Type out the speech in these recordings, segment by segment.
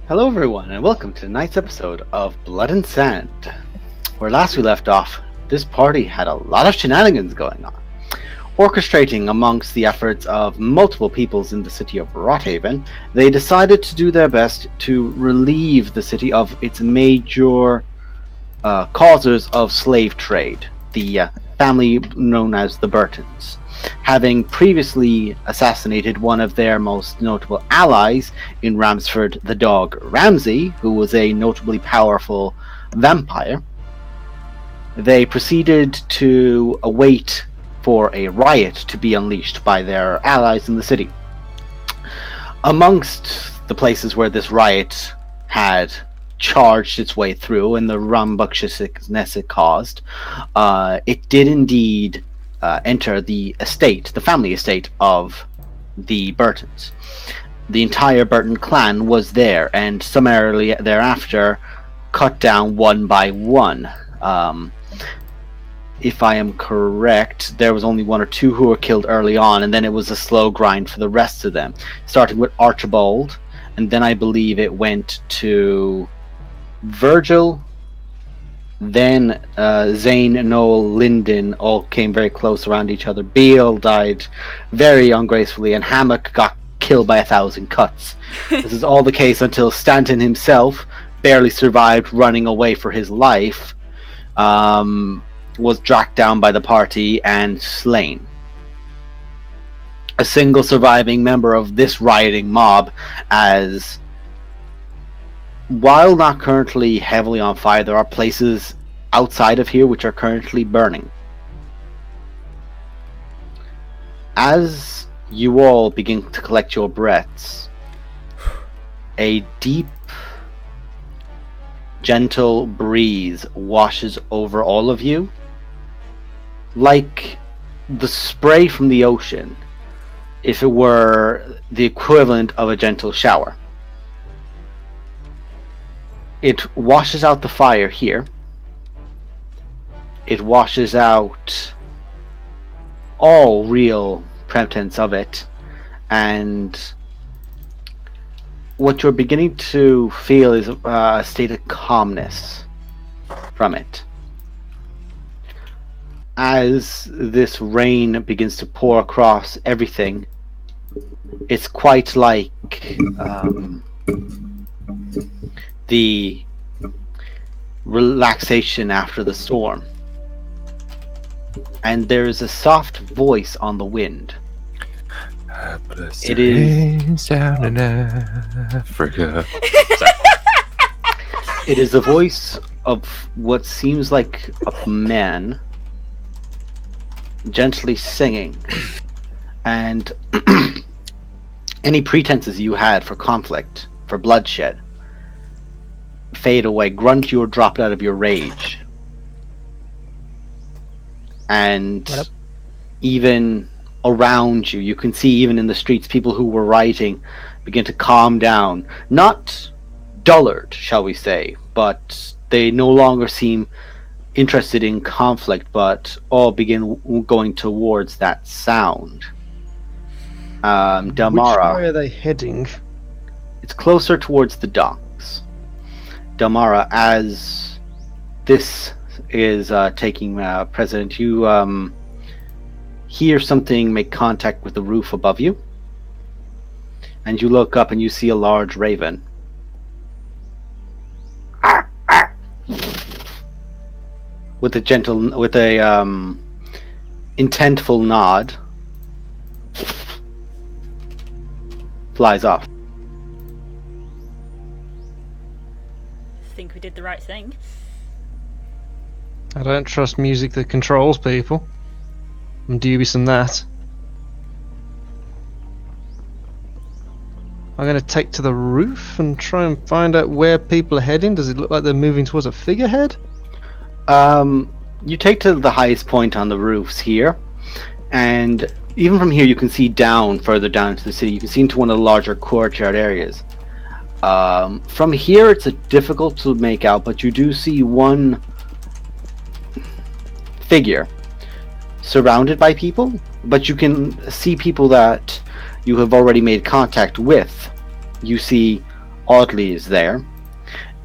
Hello, everyone, and welcome to tonight's episode of Blood and Sand. Where last we left off, this party had a lot of shenanigans going on, orchestrating amongst the efforts of multiple peoples in the city of Rothaven. They decided to do their best to relieve the city of its major causers of slave trade, the family known as the Burtons. Having previously assassinated one of their most notable allies in Ramsford the dog Ramsay, who was a notably powerful vampire, they proceeded to await for a riot to be unleashed by their allies in the city. Amongst the places where this riot had charged its way through and the rambunctiousness it caused, it did indeed enter the family estate of the Burtons. The entire Burton clan was there, and summarily thereafter cut down one by one. If I am correct, there was only one or two who were killed early on, and then it was a slow grind for the rest of them, starting with Archibald, and then I believe it went to Virgil. Then Zane, Noel, Lyndon all came very close around each other. Beale died very ungracefully, and Hammock got killed by 1,000 cuts. This is all the case until Stanton himself barely survived running away for his life, was tracked down by the party and slain. A single surviving member of this rioting mob, as while not currently heavily on fire, there are places outside of here which are currently burning. As you all begin to collect your breaths, a deep, gentle breeze washes over all of you, like the spray from the ocean, if it were the equivalent of a gentle shower. It washes out the fire here. It washes out all real pretense of it, and what you're beginning to feel is a state of calmness from it. As this rain begins to pour across everything, it's quite like the relaxation after the storm. And there is a soft voice on the wind. It is down in Africa. It is the voice of what seems like a man gently singing, and any pretenses you had for conflict, for bloodshed, fade away. Grunt, you are dropped out of your rage. And even around you, you can see, even in the streets, people who were rioting begin to calm down. Not dullard, shall we say, but they no longer seem interested in conflict, but all begin going towards that sound. Damara. Which way are they heading? It's closer towards the docks. Damara, as this is taking precedent, you hear something make contact with the roof above you, and you look up and you see a large raven. With a intentful nod, flies off. Think we did the right thing. I don't trust music that controls people. I'm dubious in that. I'm going to take to the roof and try and find out where people are heading. Does it look like they're moving towards a figurehead? You take to the highest point on the roofs here, and even from here you can see further down into the city. You can see into one of the larger courtyard areas. From here it's difficult to make out, but you do see one figure surrounded by people, but you can see people that you have already made contact with. You see Audley is there.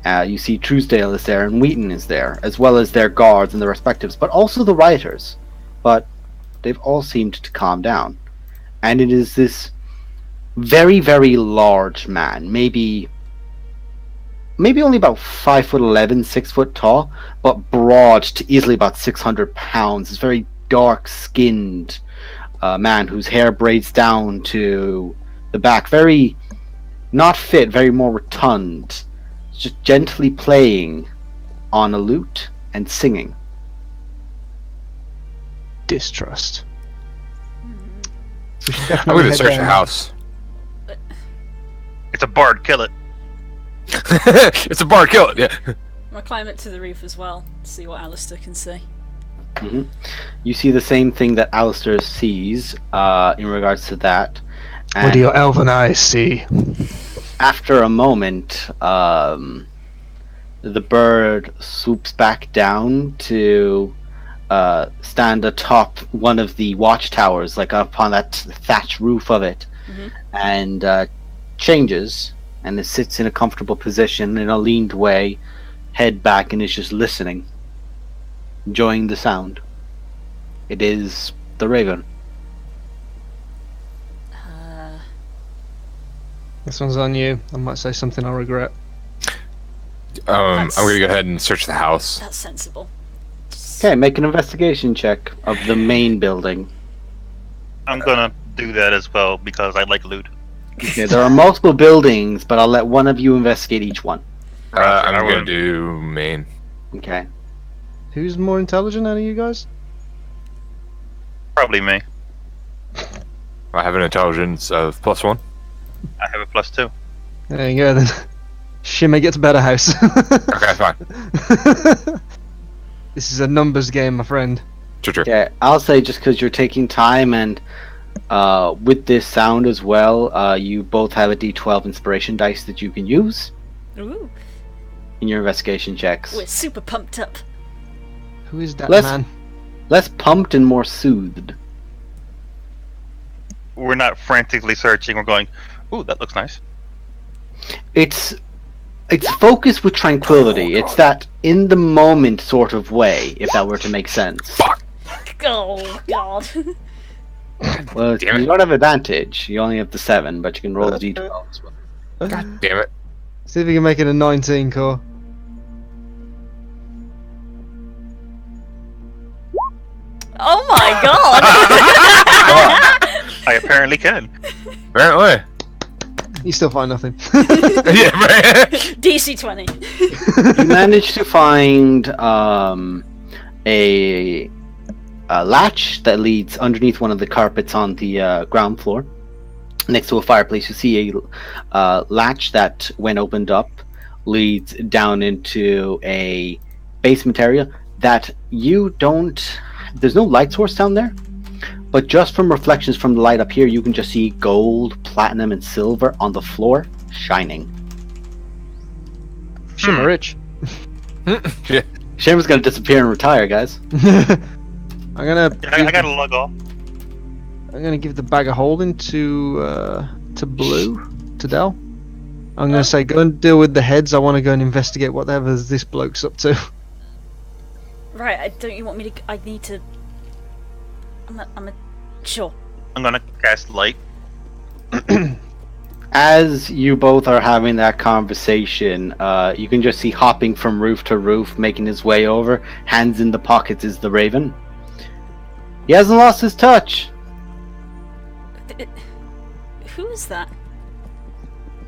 You see Truesdale is there, and Wheaton is there, as well as their guards and their respectives, but also the rioters. But they've all seemed to calm down. And it is this very, very large man, maybe only about 5'11", 6 foot tall, but broad to easily about 600 pounds. This very dark-skinned man whose hair braids down to the back, very not fit, very more rotund, just gently playing on a lute and singing. Distrust. I'm going to search the house. It's a bard, kill it. It's a bar, kill it, yeah. I'm gonna climb up to the roof as well, to see what Alistair can see. You see the same thing that Alistair sees in regards to that. What And do your elven eyes see? after a moment, the bird swoops back down to stand atop one of the watchtowers, like up on that thatch roof of it, and changes, and it sits in a comfortable position in a leaned way, head back, and is just listening, enjoying the sound. It is the raven. This one's on you. I might say something I'll regret. I'm going to go ahead and search the house. That's sensible. Okay, make an investigation check of the main building. I'm gonna do that as well because I like loot. Okay, there are multiple buildings, but I'll let one of you investigate each one. I'm going to do main. Okay. Who's more intelligent out of you guys? Probably me. I have an intelligence of +1. I have a +2. There you go then. Shimmy gets better house. Okay, fine. This is a numbers game, my friend. True. Yeah, I'll say just because you're taking time and with this sound as well, you both have a D12 inspiration dice that you can use Ooh, in your investigation checks. we're super pumped up. Who is that Let's- man? Less pumped and more soothed. We're not frantically searching. We're going, ooh, that looks nice. It's focused with tranquility. It's that in the moment sort of way, if that were to make sense. Fuck. Oh god. Well, Damn it. you don't have advantage. You only have the 7, but you can roll the D12 as well. God damn it. See if you can make it a 19 core. Oh my god! I apparently can. Apparently. You still find nothing. Yeah, right. DC 20. You managed to find a latch that leads underneath one of the carpets on the ground floor. Next to a fireplace, you see a latch that, when opened up, leads down into a basement area that you don't... There's no light source down there, but just from reflections from the light up here, you can just see gold, platinum, and silver on the floor shining. Shimmer rich. Yeah. Shaman's gonna disappear and retire, guys. I'm gonna. I gotta log off. I'm gonna give the bag of holding to Blue, to Dell. I'm gonna say go and deal with the heads. I want to go and investigate whatever this bloke's up to. Right, don't you want me to... I need to... Sure. I'm gonna cast light. As you both are having that conversation, you can just see hopping from roof to roof, making his way over, hands in the pockets, is the Raven. He hasn't lost his touch. Who is that?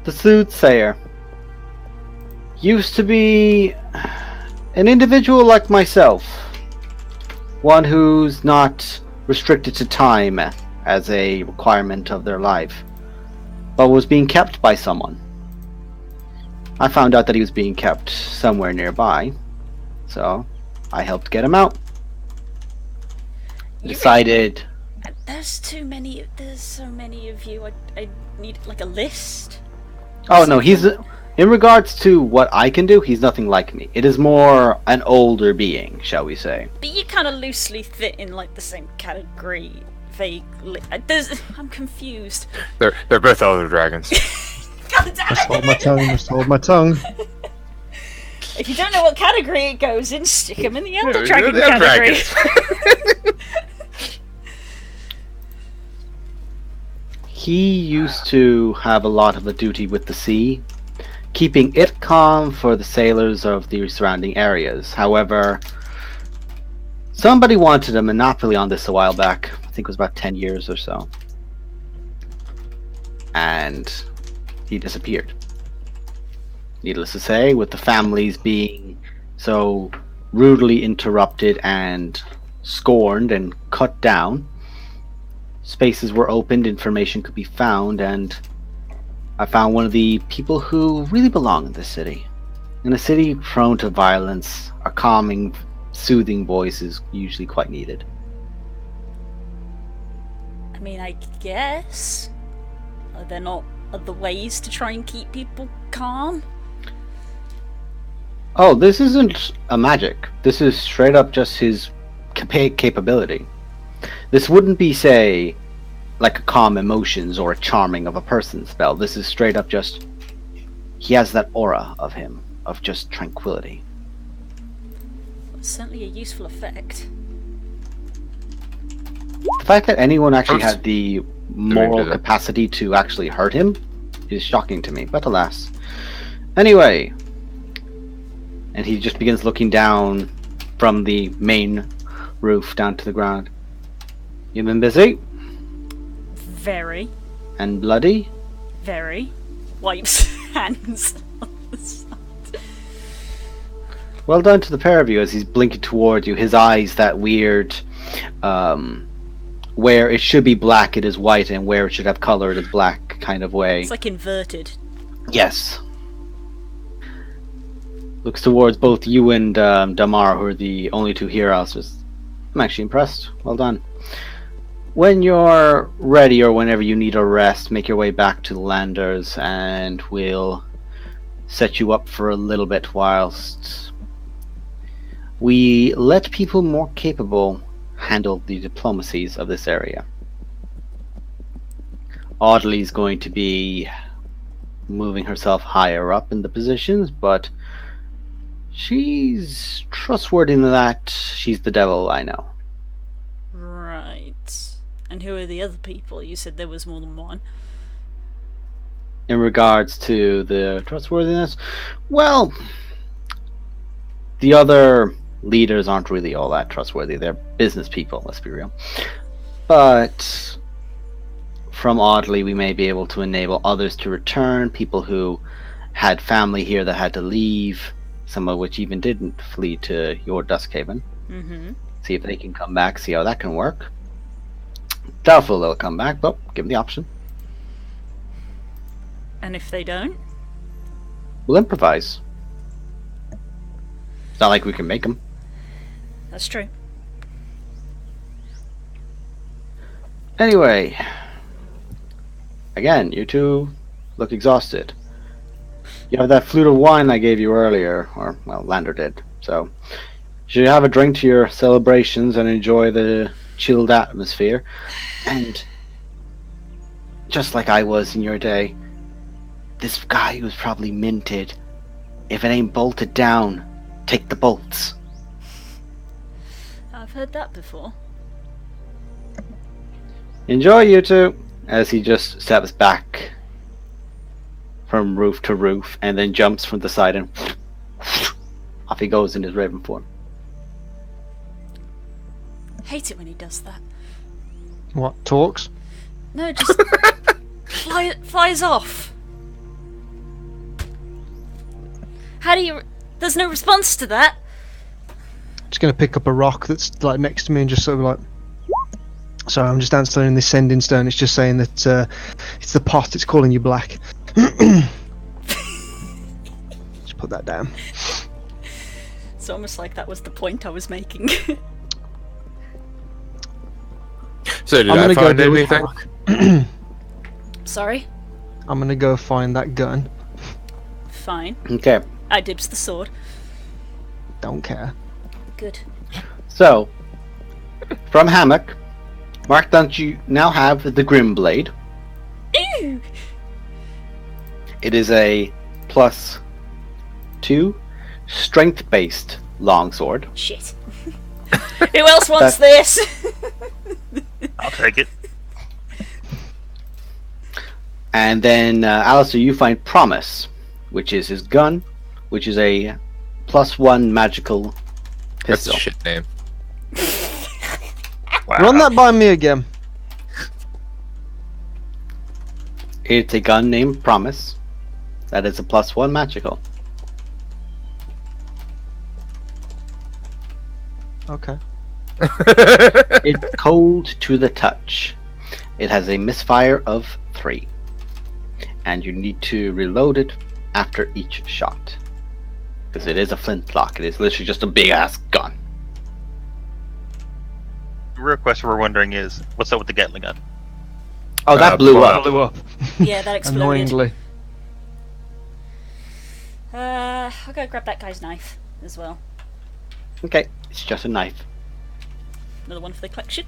The soothsayer. Used to be an individual like myself. One who's not restricted to time as a requirement of their life, but was being kept by someone. I found out that he was being kept somewhere nearby, so I helped get him out. Decided... There's so many of you. I need like a list. Oh no, he's... In regards to what I can do, he's nothing like me. It is more an older being, shall we say. But you kind of loosely fit in like the same category, vaguely. I'm confused. They're both elder dragons. God damn Must hold my tongue. Must hold my tongue. If you don't know what category it goes in, stick him in the Elder Yeah, Dragon the Elder category. He used to have a lot of a duty with the sea, keeping it calm for the sailors of the surrounding areas. However, somebody wanted a monopoly on this a while back. I think it was about 10 years or so. And he disappeared. Needless to say, with the families being so rudely interrupted and scorned and cut down, spaces were opened, information could be found, and I found one of the people who really belong in this city. In a city prone to violence, a calming, soothing voice is usually quite needed. I mean, I guess. Are there not other ways to try and keep people calm? Oh, this isn't a magic. This is straight up just his capability. This wouldn't be, say, like a calm emotions or a charming of a person spell. This is straight up just, he has that aura of him, of just tranquility. It's certainly a useful effect. The fact that anyone actually had the do moral that. capacity to actually hurt him is shocking to me, but alas. Anyway, and he just begins looking down from the main roof down to the ground. You've been busy Very, and bloody. very. Wipes hands on the side. Well done to the pair of you as he's blinking toward you. His eyes, that weird, where it should be black, it is white, and where it should have color, it is black kind of way. It's like inverted. Yes. Looks towards both you and Damar, who are the only two heroes. I'm actually impressed. Well done. When you're ready, or whenever you need a rest, make your way back to the Landers, and we'll set you up for a little bit whilst we let people more capable handle the diplomacies of this area. Audley's going to be moving herself higher up in the positions, but she's trustworthy in that she's the devil, I know. Right. And who are the other people? You said there was more than one. In regards to the trustworthiness, well, the other leaders aren't really all that trustworthy. They're business people, let's be real. But from Audley, we may be able to enable others to return, people who had family here that had to leave, some of which even didn't flee to your Duskhaven. Mm-hmm. See if they can come back, see how that can work. Doubtful they'll come back, but give them the option. And if they don't? We'll improvise. It's not like we can make them. That's true. Anyway, again, you two look exhausted. You have that flute of wine I gave you earlier, or, well, Lander did. So, should you have a drink to your celebrations and enjoy the chilled atmosphere. And just like I was in your day, this guy was probably minted. If it ain't bolted down, take the bolts. I've heard that before. Enjoy, you two, as he just steps back from roof to roof and then jumps from the side and off he goes in his raven form. Hate it when he does that. What, talks? No, just flies off. How do you... There's no response to that. Just gonna pick up a rock that's like next to me and just sort of like... Sorry, I'm just answering this sending stone. It's just saying that it's the pot. It's calling you black. Just put that down. It's almost like that was the point I was making. So did I'm I gonna go find deal with anything? Harrock. Sorry? I'm gonna go find that gun. Fine. Okay, I dibs the sword. Don't care. Good. so from Hammock, mark that you now have the Grim Blade. Ew! It is a +2 strength-based longsword. Shit. Who else wants this? I'll take it. And then, Alistair, you find Promise, which is his gun, which is a +1 magical That's pistol. a shit name. Wow. Run that by me again. It's a gun named Promise. That is a +1 magical. Okay. It's cold to the touch. It has a misfire of 3. And you need to reload it after each shot. Because it is a flintlock. It is literally just a big ass gun. The real question we're wondering is, what's up with the Gatling gun? Oh, that blew blew up. Blew up. Yeah, that exploded. Annoyingly. I'll go grab that guy's knife as well. Okay, it's just a knife. Another one for the collection.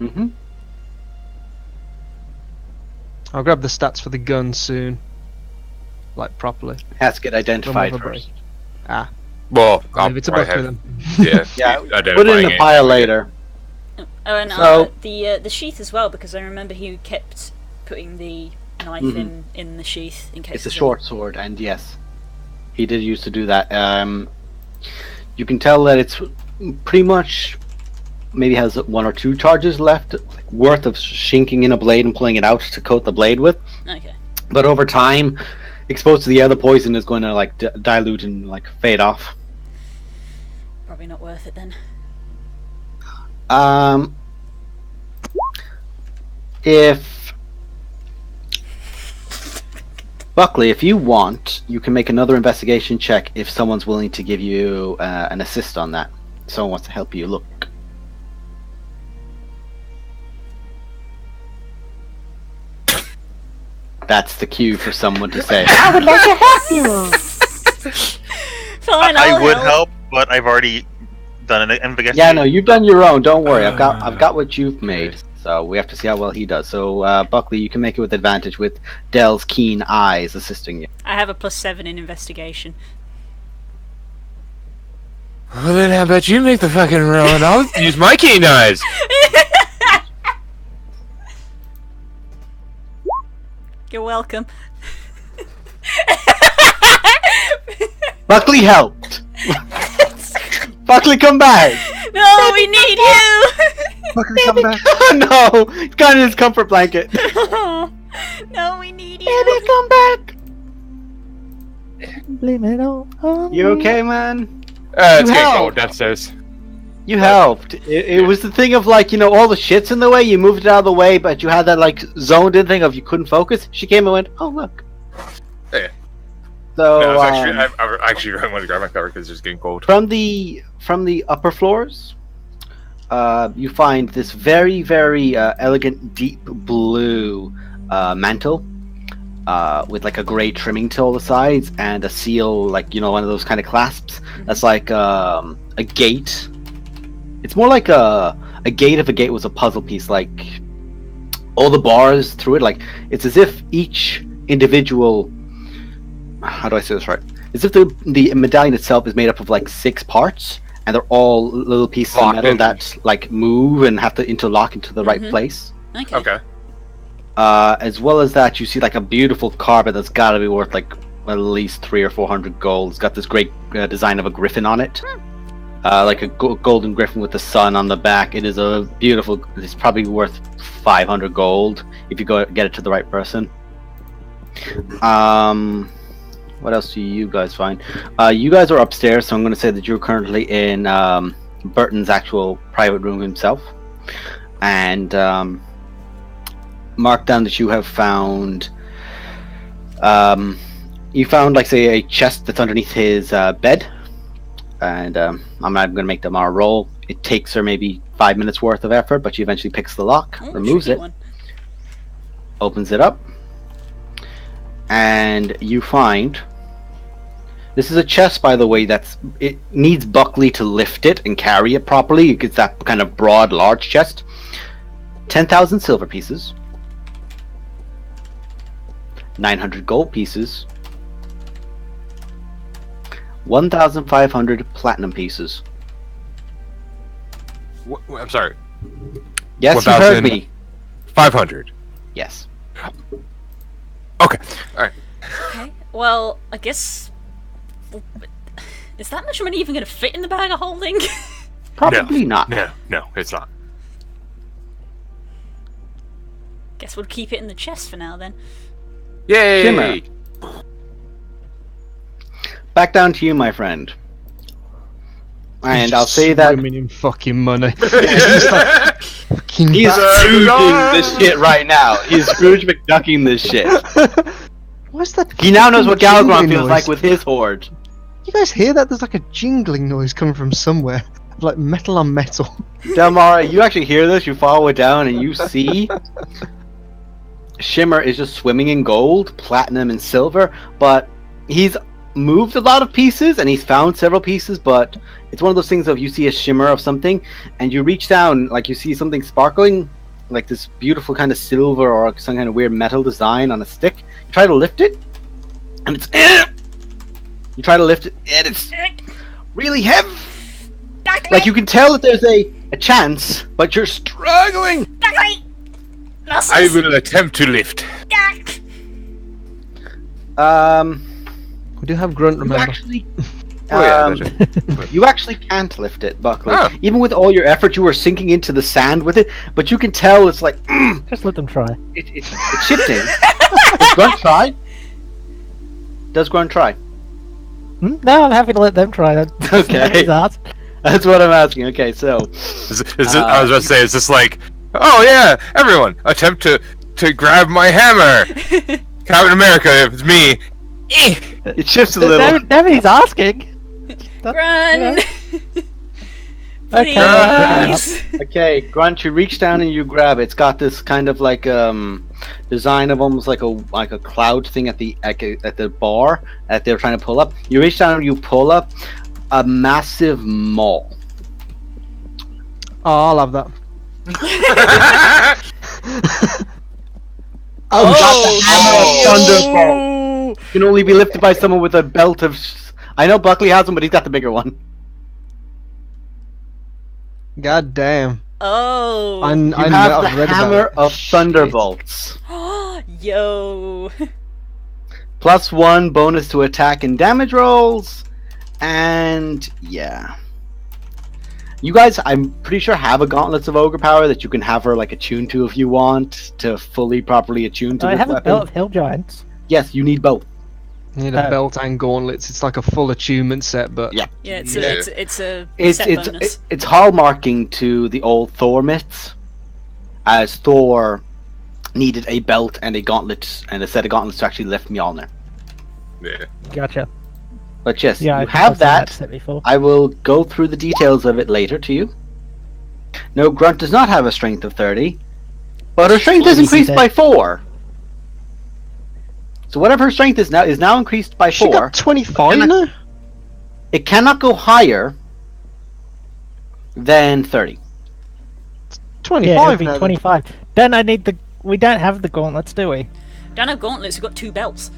Mm-hmm. I'll grab the stats for the gun soon. Like, properly. Has to get identified Run with a first. Ah, Well, I'll I'll leave it to probably Buckley have, then. yeah, Yeah, identifying put it in the it. pile later. Oh, and So- the sheath as well, because I remember he kept putting the knife Mhm. in the sheath in case. It's a of short sword, and yes, he did used to do that. You can tell that it's pretty much maybe has 1 or 2 charges left worth of shinking in a blade and pulling it out to coat the blade with. Okay. But over time, exposed to the other poison is going to like dilute and like fade off. Probably not worth it then. If Buckley, if you want, you can make another investigation check if someone's willing to give you an assist on that. Someone wants to help you look. That's the cue for someone to say, I would like to help you. Fine, I I'll would help, but I've already done an investigation. "Yeah, no, you've done your own. Don't worry. I've got what you've made. So we have to see how well he does. So Buckley, you can make it with advantage with Dell's keen eyes assisting you. I have a +7 in investigation. Well, then how about you make the fucking roll and I'll use my keen eyes. You're welcome. Buckley helped. Buckley, come back. No, we need you. Buckley, come back. No, he's got in his comfort blanket. No, we need you. Baby, come back. Blame it all on You me. okay, man? It's You getting helped. cold downstairs. You helped. It was the thing of like, all the shit's in the way. You moved it out of the way, but you had that like zoned in thing of you couldn't focus. She came and went, "Oh look." Yeah. So No, I actually really want to grab my cover because it's getting cold. from the upper floors, you find this very, very elegant deep blue mantle with like a grey trimming to all the sides and a seal, like one of those kind of clasps. That's like a gate. It's more like a gate if a gate was a puzzle piece. Like all the bars through it, like it's as if each individual. How do I say this right? As if the medallion itself is made up of like 6 parts, and they're all little pieces of Locked metal in. that like move and have to interlock into the right place. Okay. Okay. As well as that, you see like a beautiful carpet that's got to be worth like at least 300 or 400 gold. It's got this great design of a griffin on it, like a golden griffin with the sun on the back. It is a beautiful. It's probably worth 500 gold if you go get it to the right person. What else do you guys find? You guys are upstairs, so I'm going to say that you're currently in Burton's actual private room himself, and mark down that you have found. You found, like, say, a chest that's underneath his bed, and I'm not going to make Damara roll. It takes her maybe 5 minutes worth of effort, but she eventually picks the lock, Oh, removes tricky it, one. opens it up, and you find. This is a chest, by the way, it needs Buckley to lift it and carry it properly. It's that kind of broad, large chest. 10,000 silver pieces. 900 gold pieces, 1,500 platinum pieces. I'm sorry. Yes, you heard me. 500. Yes. Okay. All right. Okay. Well, I guess. Is that much money even going to fit in the bag of holding? Probably not. No, it's not. Guess we'll keep it in the chest for now then. Yay! Shimmer. Back down to you, my friend. And I'll say that Swimming in fucking money. he's Fucking Scrooging this shit right now. He's Scrooge McDucking this shit. What's that? He now knows what fucking Galagron jingling feels noise? like with his horde. You guys hear that? There's like a jingling noise coming from somewhere. Like metal on metal. Delmara, you actually hear this, you follow it down, and you see Shimmer is just swimming in gold, platinum, and silver, but he's moved a lot of pieces, and he's found several pieces, but it's one of those things of you see a shimmer of something, and you reach down, like you see something sparkling, like this beautiful kind of silver or some kind of weird metal design on a stick. You try to lift it, and it's... You try to lift it, and it's really heavy. Like you can tell that there's a chance, but you're struggling. I will attempt to lift. We do have grunt, You remember? actually, Oh yeah, that's it. you actually can't lift it, Buckley. Oh. Even with all your effort, you were sinking into the sand with it, but you can tell it's like Just let them try. it's shifting. Does Grunt try? Does Grunt try? No, I'm happy to let them try that. Okay. That's what I'm asking. Okay, so Is it, I was about to say, is this like, oh yeah, everyone, attempt to grab my hammer. Captain America, if it's me. it shifts a little. Nobody's asking. Run! Okay. Please! Okay, Grunt, you reach down and you grab it. It's got this kind of like design of almost like a cloud thing at the bar that they're trying to pull up. You reach down and you pull up a massive maul. Oh, I'll have that. Thunderbolt. Can only be lifted by someone with a belt of. I know Buckley has one, but he's got the bigger one. God damn. Oh! I You know, have I've the read about hammer it. of Shit. thunderbolts. Yo! +1 bonus to attack and damage rolls, and yeah. You guys, I'm pretty sure, have a Gauntlets of Ogre Power that you can have her like attune to if you want to fully properly attune to I this have a weapon. belt of Hill Giants. Yes, you need both. You need a belt and gauntlets. It's like a full attunement set, but Yeah. Yeah, it's Yeah. a set bonus. It's hallmarking to the old Thor myths, as Thor needed a belt and a gauntlet and a set of gauntlets to actually lift Mjolnir. Yeah. Gotcha. But yes, Yeah, you I think have I've seen that. set before. I will go through the details of it later to you. No, Grunt does not have a strength of 30, but her strength is Easy increased then. by 4. So whatever her strength is now increased by she 4. got 25 Can I- now? It cannot go higher than 30. 25 Yeah, it'd be now. 25. Don't I need the... We don't have the gauntlets, do we? Don't have gauntlets, we've got 2 belts.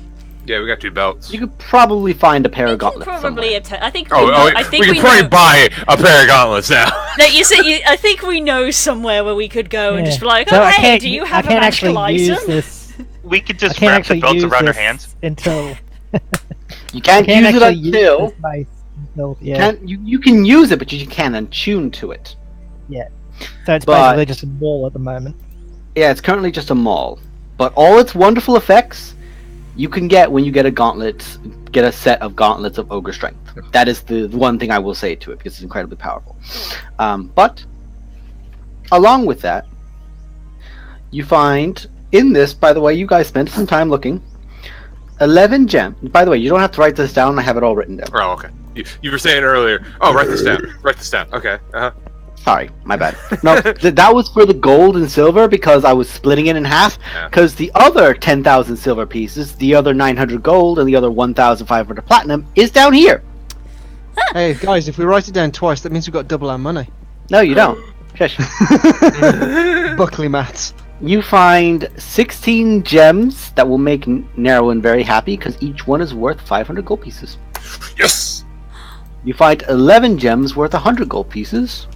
Yeah, we got 2 belts. You could probably find a pair of We can gauntlets probably somewhere. obtain. I think. Oh, we know, I think we can probably know. buy a pair of gauntlets now. No, you see, I think we know somewhere where we could go and Yeah. just be like, So oh I hey, can't, do you I have a can't magical actually use item? this. We could I just can't wrap the actually belts use around our this hands. until... You can't can't use it actually use until this base until... Yeah. you can use it, but you can't attune to it. So it's but- basically just a ball at the moment. Yeah, it's currently just a maul, but all its wonderful effects you can get when you get a set of gauntlets of ogre strength. That is the one thing I will say to it because it's incredibly powerful. But along with that, you find in this, by the way, you guys spent some time looking. 11 gems. By the way, you don't have to write this down. I have it all written down. Oh, okay. You were saying earlier, oh, write this down. Write this down. Okay. Sorry, my bad. No, that was for the gold and silver because I was splitting it in half. Yeah. Because the other 10,000 silver pieces, the other 900 gold, and the other 1,500 platinum is down here. Hey, guys, if we write it down twice, that means we've got double our money. No, you don't. Shush. Buckley maths. You find 16 gems that will make Narwin very happy because each one is worth 500 gold pieces. Yes. You find 11 gems worth 100 gold pieces.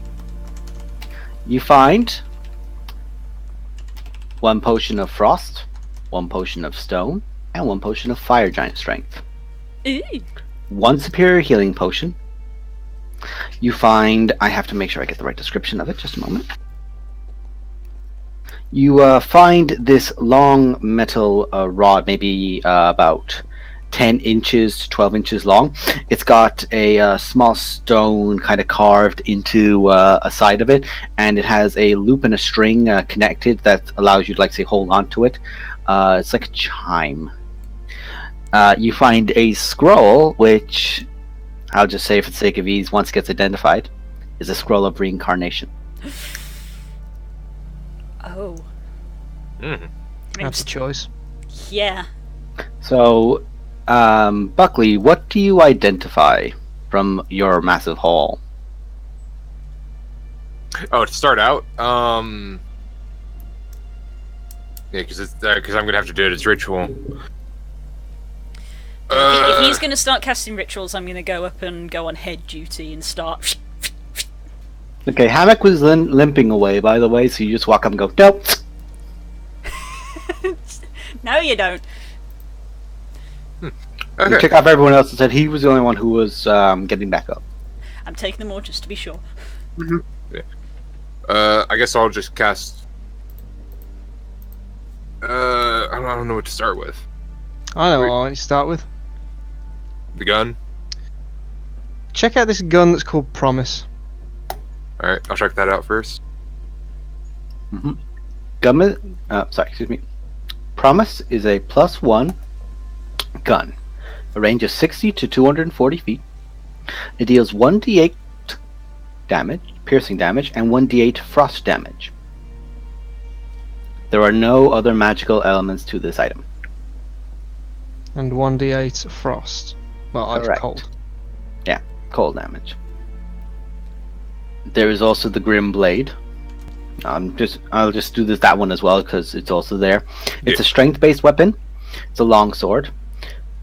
You find 1 potion of frost, 1 potion of stone, and 1 potion of fire giant strength. Ooh. 1 superior healing potion. You find, I have to make sure I get the right description of it, just a moment. You find this long metal rod, maybe about 10 inches to 12 inches long. It's got a small stone kind of carved into a side of it, and it has a loop and a string connected that allows you to, like, say, hold on to it. It's like a chime. You find a scroll, which I'll just say for the sake of ease, once it gets identified, is a scroll of reincarnation. Oh. That's a choice. Yeah. So, Buckley, what do you identify from your massive haul? Oh, to start out, yeah, because I'm gonna have to do it as ritual. If he's going to start casting rituals, I'm going to go up and go on head duty and start. Okay, Hammock was limping away, by the way, so you just walk up and go, nope. No, you don't. You Okay. took off everyone else and said he was the only one who was getting back up. I'm taking them all just to be sure. I guess I'll just cast. I don't know what to start with. I know what I want you to start with. The gun. Check out this gun that's called Promise. All right, I'll check that out first. Excuse me. Promise is a +1 gun. A range of 60 to 240 feet. It deals 1d8 damage, piercing damage, and 1d8 frost damage. There are no other magical elements to this item. And 1d8 frost. Well, ice Correct. cold. Yeah, cold damage. There is also the Grim Blade. I'll just do that one as well because it's also there. It's a strength-based weapon. It's a long sword.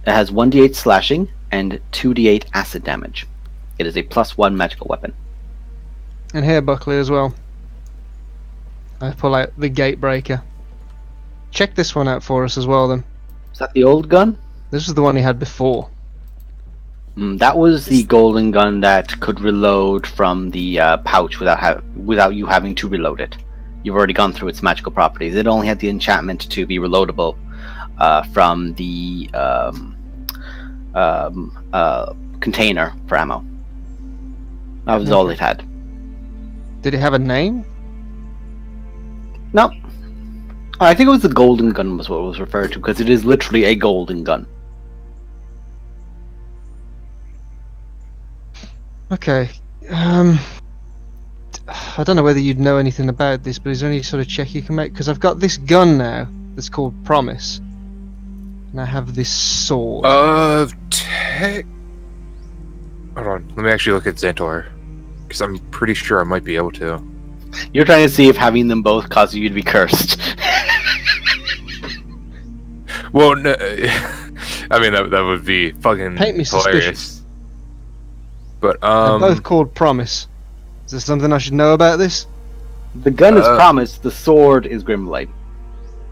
It has 1d8 slashing and 2d8 acid damage. It is a +1 magical weapon. And here, Buckley, as well. I pull out the Gatebreaker. Check this one out for us as well, then. Is that the old gun? This was the one he had before. That was the golden gun that could reload from the pouch without you having to reload it. You've already gone through its magical properties. It only had the enchantment to be reloadable from the container for ammo. That was all it had. Did it have a name? No. I think it was the golden gun was what it was referred to, because it is literally a golden gun. Okay. I don't know whether you'd know anything about this, but is there any sort of check you can make? Because I've got this gun now that's called Promise. And I have this sword. Hold on, let me actually look at Xantor. Because I'm pretty sure I might be able to. You're trying to see if having them both causes you to be cursed. Well, no, I mean, that would be fucking Paint me hilarious. suspicious. But, They're both called Promise. Is there something I should know about this? The gun is Promise, the sword is Grimblade.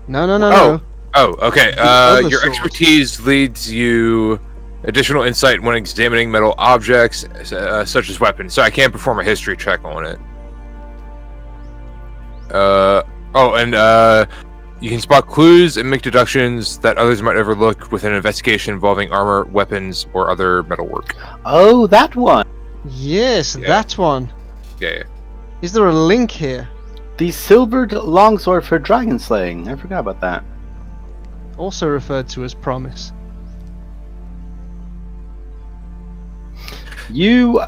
No. Oh, okay. other Your swords. expertise leads you additional insight when examining metal objects, such as weapons. So I can't perform a history check on it. You can spot clues and make deductions that others might overlook with an investigation involving armor, weapons, or other metalwork. Oh, that one! Yes, Yeah. that one. Yeah. Is there a link here? The silvered longsword for dragon slaying. I forgot about that. Also referred to as Promise. You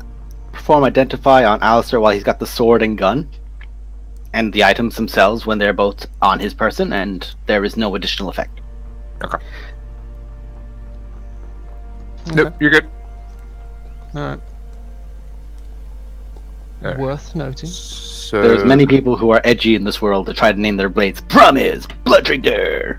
perform identify on Alistair while he's got the sword and gun, and the items themselves when they're both on his person, and there is no additional effect. Okay. Nope, you're good. Alright. Alright. Worth noting. So So There's many people who are edgy in this world to try to name their blades Promise, Bloodringer.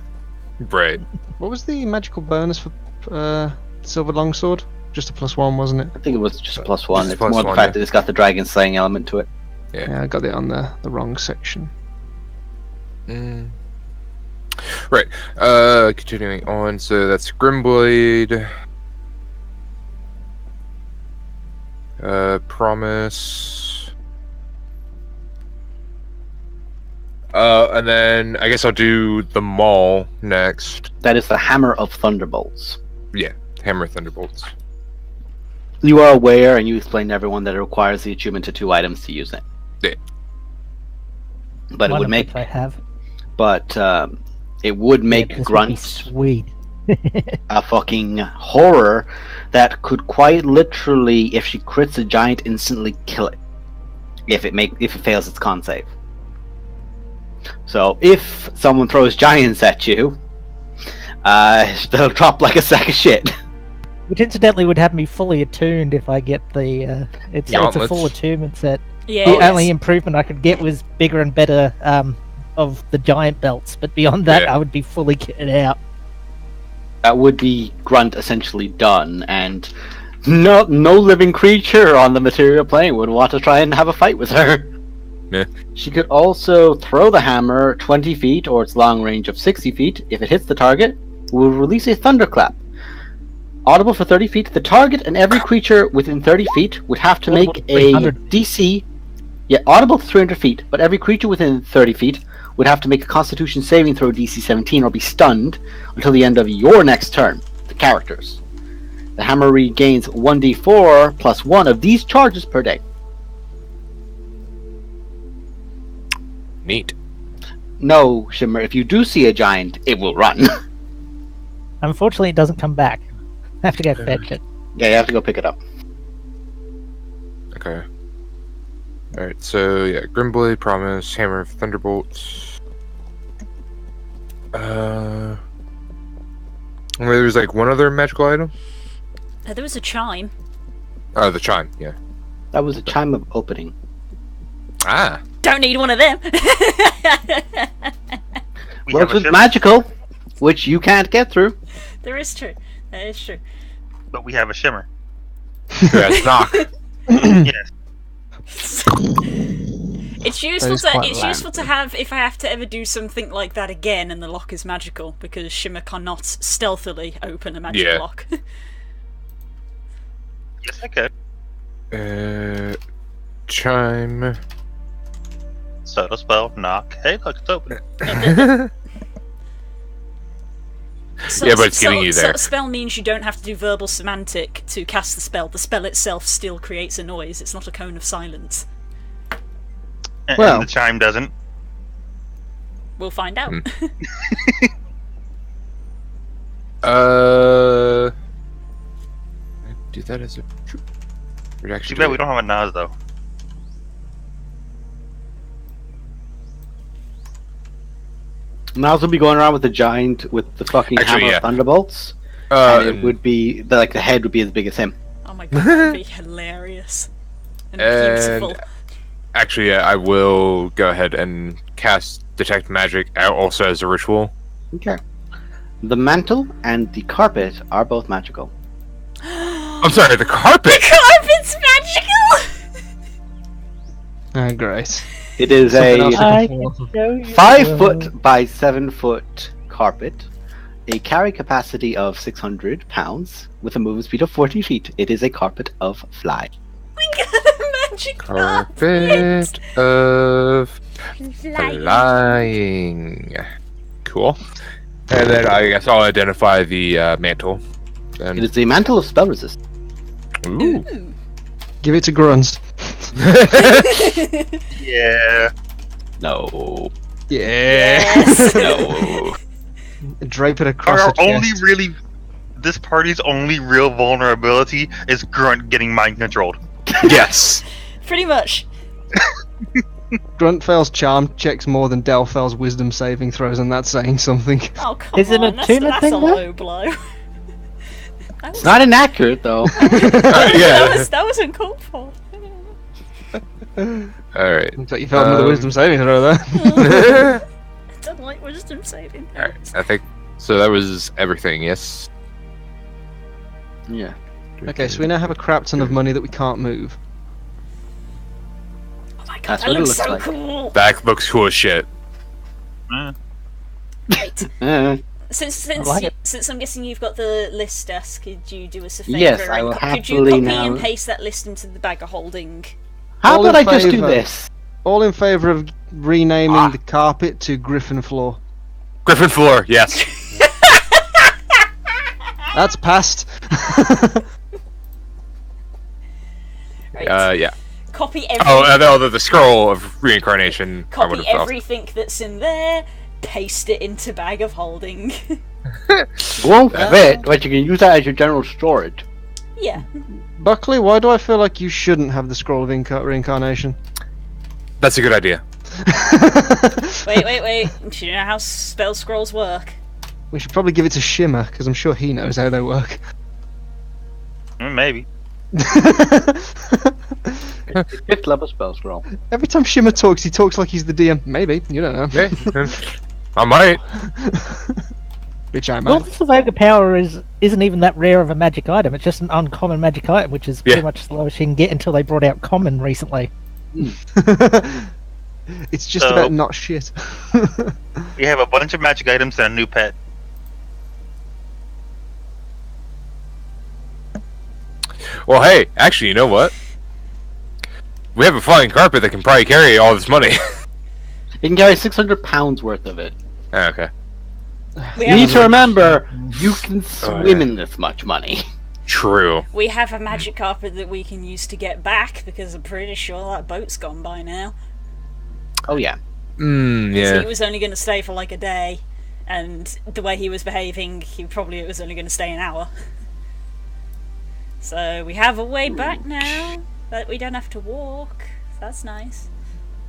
right. What was the magical bonus for Silver Longsword? Just a +1, wasn't it? I think it was just a +1. Just It's more the +1, fact yeah. that it's got the dragon slaying element to it. Yeah, I got it on the wrong section. Mm. Right. Continuing on. So that's Grimblade. Promise. And then I guess I'll do the Maul next. That is the Hammer of Thunderbolts. Yeah, Hammer Thunderbolts. You are aware, and you explain to everyone that it requires the achievement to 2 items to use it. Yeah. But it One would of make, which I have. but it would make Yeah, this would be Grunt sweet. a fucking horror that could quite literally, if she crits a giant, instantly kill it. If it fails its con save. So if someone throws giants at you, they'll drop like a sack of shit. Which incidentally would have me fully attuned if I get the. It's a Gauntlets. full attunement set. Yeah. The yes. only improvement I could get was bigger and better of the giant belts, but beyond that, Yeah. I would be fully kitted out. That would be Grunt essentially done, and no living creature on the material plane would want to try and have a fight with her. Yeah. She could also throw the hammer 20 feet, or its long range of 60 feet. If it hits the target, will release a thunderclap. Audible for 30 feet, the target and every creature within 30 feet would have to Audible make to a 300. DC. Yeah, audible to 300 feet, but every creature within 30 feet would have to make a Constitution saving throw DC 17 or be stunned until the end of your next turn. The characters. The hammer regains 1d4 plus 1 of these charges per day. Neat. No, Shimmer, if you do see a giant, it will run. Unfortunately, it doesn't come back. I have to go fetch it. Yeah, you have to go pick it up. Okay. Alright, so yeah, Grimblade, Promise, Hammer of Thunderbolts. There's like one other magical item? There was a chime. Oh, the chime, yeah. That was a chime of opening. Ah! Don't need one of them. We Works have a with ship, magical, which you can't get through. There is true. That is true. but we have a shimmer. Who has knock? Yes. It's useful is to quite it's useful to have if I have to ever do something like that again and the lock is magical, because Shimmer cannot stealthily open a magic Yeah. lock. Yes, I could. Chime. Subtle spell, knock. Hey, look, it's open. Yeah, but it's getting you there. Spell means you don't have to do verbal semantic to cast the spell. The spell itself still creates a noise. It's not a cone of silence. And Well. the chime doesn't. We'll find out. Do that as a troop. Or actually Too bad do we it- don't have a Nas though. Miles will be going around with the giant with the fucking Actually, hammer yeah. of thunderbolts, and it would be the head would be as big as him. Oh my god, that'd be hilarious. And beautiful. And actually, yeah, I will go ahead and cast Detect Magic also as a ritual. Okay. The mantle and the carpet are both magical. I'm sorry, the carpet! Carpet's magical! Oh, great. It is Something a else I can can show you 5 the foot by 7 foot carpet, a carry capacity of 600 pounds, with a movement speed of 40 feet. It is a carpet of fly. We got a magic Carpet of Flying. flying. Cool. And then I guess I'll identify the mantle. It Then, is a mantle of spell resist. ooh. Give it to Grunts. Yeah. No. Yeah. Yes. No. Drape it across Our the only chest. really, this party's only real vulnerability is Grunt getting mind controlled. Yes! Pretty much. Grunt fails charm checks more than Del fails wisdom saving throws, and that's saying something. Oh, come Is it on. a That's tuna a thing, though? low blow. That was, It's not inaccurate, though. Yeah. that was uncalled for. Alright. Looks like you felt another wisdom saving throw there. Alright, I don't like wisdom saving. I think so. That was everything, yes? Yeah. Okay, so we now have a crap ton of money that we can't move. Oh my god, That's that what it looks looks so like. cool! That looks cool as shit. Right. Uh, Since like it. since I'm guessing you've got the list desk, could you do us a favour? Yes, I will and could you happily copy now- and paste that list into the bag of holding? how All in about I just do favour. this? All in favour of renaming the carpet to Griffin Floor. Griffin floor, yes. That's passed. Right. Yeah. Copy every Oh, the scroll of reincarnation. I would copy have everything that's in there, paste it into bag of holding. Won't fit, but you can use that as your general storage. Yeah. Buckley, why do I feel like you shouldn't have the scroll of reincarnation? That's a good idea. Wait. Do you know how spell scrolls work? We should probably give it to Shimmer, because I'm sure he knows how they work. Maybe. Fifth level spell scroll. Every time Shimmer talks, he talks like he's the DM. Maybe, you don't know. Yeah. I might. Which I Well, might. this Evoker power isn't even that rare of a magic item. It's just an uncommon magic item, which is pretty Yeah. much the lowest you can get until they brought out common recently. It's just So- about not shit. We have a bunch of magic items and a new pet. Well, hey, actually, you know what? We have a flying carpet that can probably carry all this money. You can carry 600 pounds worth of it. Okay. We You need have, to remember, you can swim yeah. in this much money. True. we have a magic carpet that we can use to get back because I'm pretty sure that boat's gone by now. Oh yeah. So Yeah. he was only going to stay for like a day, and the way he was behaving, he probably was only going to stay an hour. So we have a way back now, but we don't have to walk. That's nice.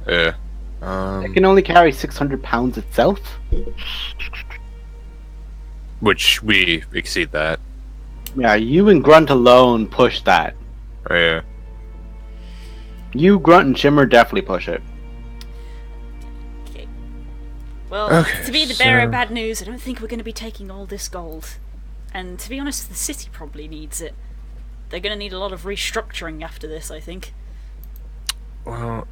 Yeah. It can only carry 600 pounds itself. Which we exceed that. Yeah, you and Grunt alone push that. Oh, yeah. You, Grunt, and Shimmer definitely push it. Okay. Well, Okay, to be the bearer of so- bad news, I don't think we're going to be taking all this gold. And to be honest, the city probably needs it. They're going to need a lot of restructuring after this, I think. Well,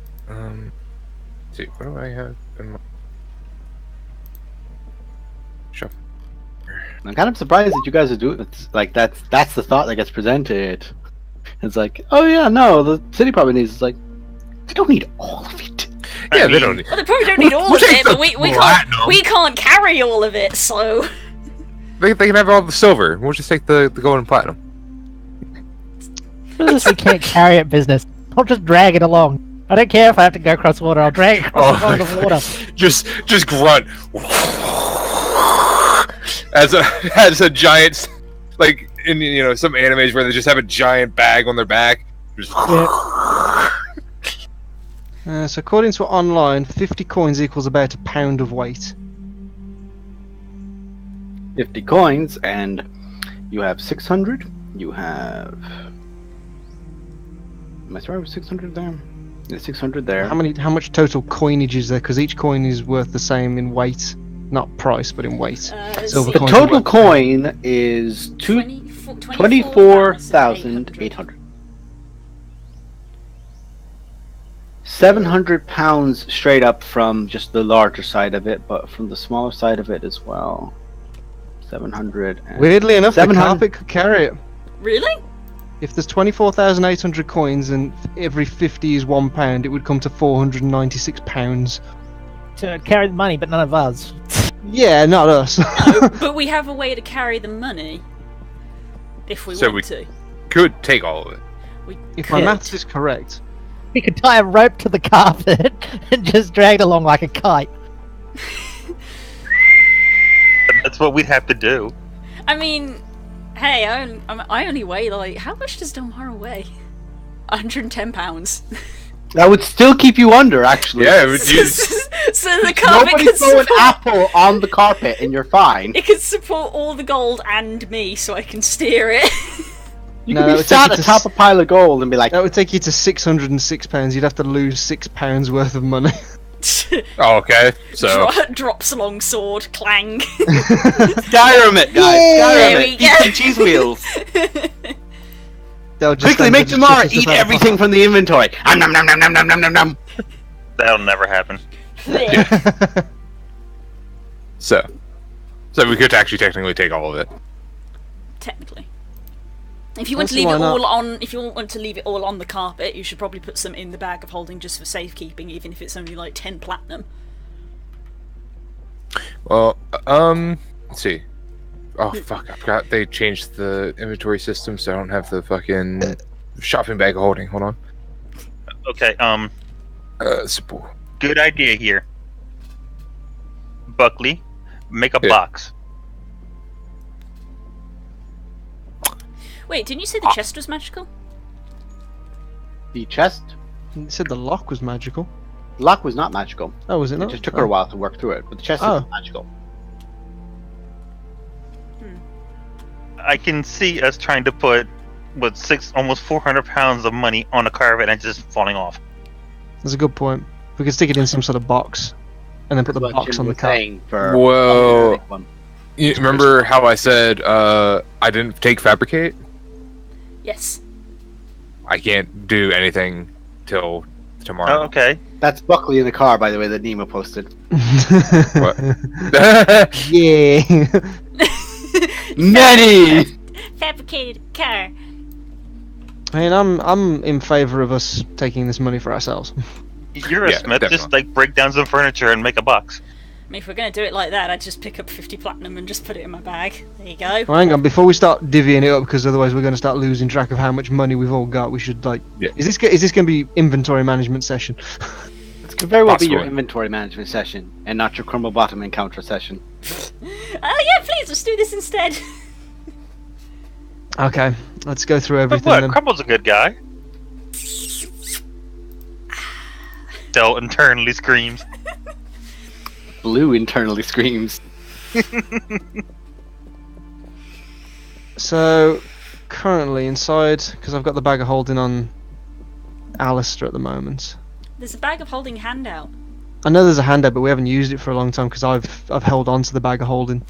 see, what do I have in my shop? I'm kind of surprised that you guys are doing it. Like, that's the thought that gets presented. It's like, oh yeah, no, the city probably needs. It's like, they don't need all of it. Yeah, they mean- don't need. Well, they probably don't need all We'll of it, take but the we platinum. can't carry all of it, so... They can have all the silver. We'll just take the gold and platinum. This we can't carry it business. I'll just drag it along. I don't care if I have to go across water. I'll drag it across the bottom of the water. Just grunt. As a giant, like in some animes where they just have a giant bag on their back. Just So according to online, 50 coins equals about a pound of weight. 50 coins, and you have 600. You have. Am I sorry with 600 there? Yeah, 600 there. How much total coinage is there? Because each coin is worth the same in weight, not price, but in weight. Silver The coins total are worth- coin is 24,800. 700 pounds straight up from just the larger side of it, but from the smaller side of it as well. 700. And Weirdly enough, the 700 carpet could carry it. Really? If there's 24,800 coins and every 50 is £1, it would come to 496 pounds. To carry the money, but none of us. Yeah, not us. No, but we have a way to carry the money. If we So want to. could take all of it. We If could. my maths is correct. We could tie a rope to the carpet and just drag it along like a kite. That's what we'd have to do. I mean, hey, I only weigh like... How much does Domara weigh? 110 pounds. That would still keep you under, actually. Yeah, it would So use, the carpet Nobody could throw an support... apple on the carpet and you're fine. It could support all the gold and me, so I can steer it. You No, could that be would sat take you atop to a pile of gold and be like, That would take you to £606. You'd have to lose £6 worth of money. Oh, okay. So Drops long sword, clang. Skyrim it, guys! There Skyrim we it! go. Eat some cheese wheels! They'll just Quickly, stand make there tomorrow! just Eat about everything from the inventory! Nom nom nom nom nom nom nom nom! That'll never happen. so we could actually technically take all of it. Technically. If you want to Honestly, leave it why all not? on, if you want to leave it all on the carpet, you should probably put some in the bag of holding just for safekeeping, even if it's only like 10 platinum. Well, let's see. Oh fuck! I forgot they changed the inventory system, so I don't have the fucking shopping bag of holding. Hold on. Okay, Support. good idea here. Buckley, make a Yeah. box. Wait, didn't you say the chest was magical? The chest You said the lock was magical. lock was not magical. Oh, was it It not? just took her a while to work through it, but the chest Oh. is magical. I can see us trying to put almost 400 pounds of money on a carpet and just falling off. That's a good point. We could stick it in some sort of box, and then put the That's what box Jim on the was car. saying for Whoa. one. You remember how I said I didn't take fabricate? Yes. I can't do anything till tomorrow. Oh, okay. That's Buckley in the car, by the way, that Nemo posted. What? Yeah. Many! Fabricated car. I mean, I'm in favour of us taking this money for ourselves. You're a Yeah, smith. definitely. Just like break down some furniture and make a box. I mean, if we're going to do it like that, I'd just pick up 50 platinum and just put it in my bag. There you go. Well, hang on, before we start divvying it up, because otherwise we're going to start losing track of how much money we've all got. We should like, Yeah. is this going to be inventory management session? This could very well be your Possibly. inventory management session, and not your crumble bottom encounter session. Oh yeah, please, let's do this instead. Okay, let's go through But everything what? then. Crumble's a good guy. Del internally screams. Blue internally screams. So, currently inside, because I've got the bag of holding on Alistair at the moment. There's a bag of holding handout. I know there's a handout, but we haven't used it for a long time because I've held on to the bag of holding.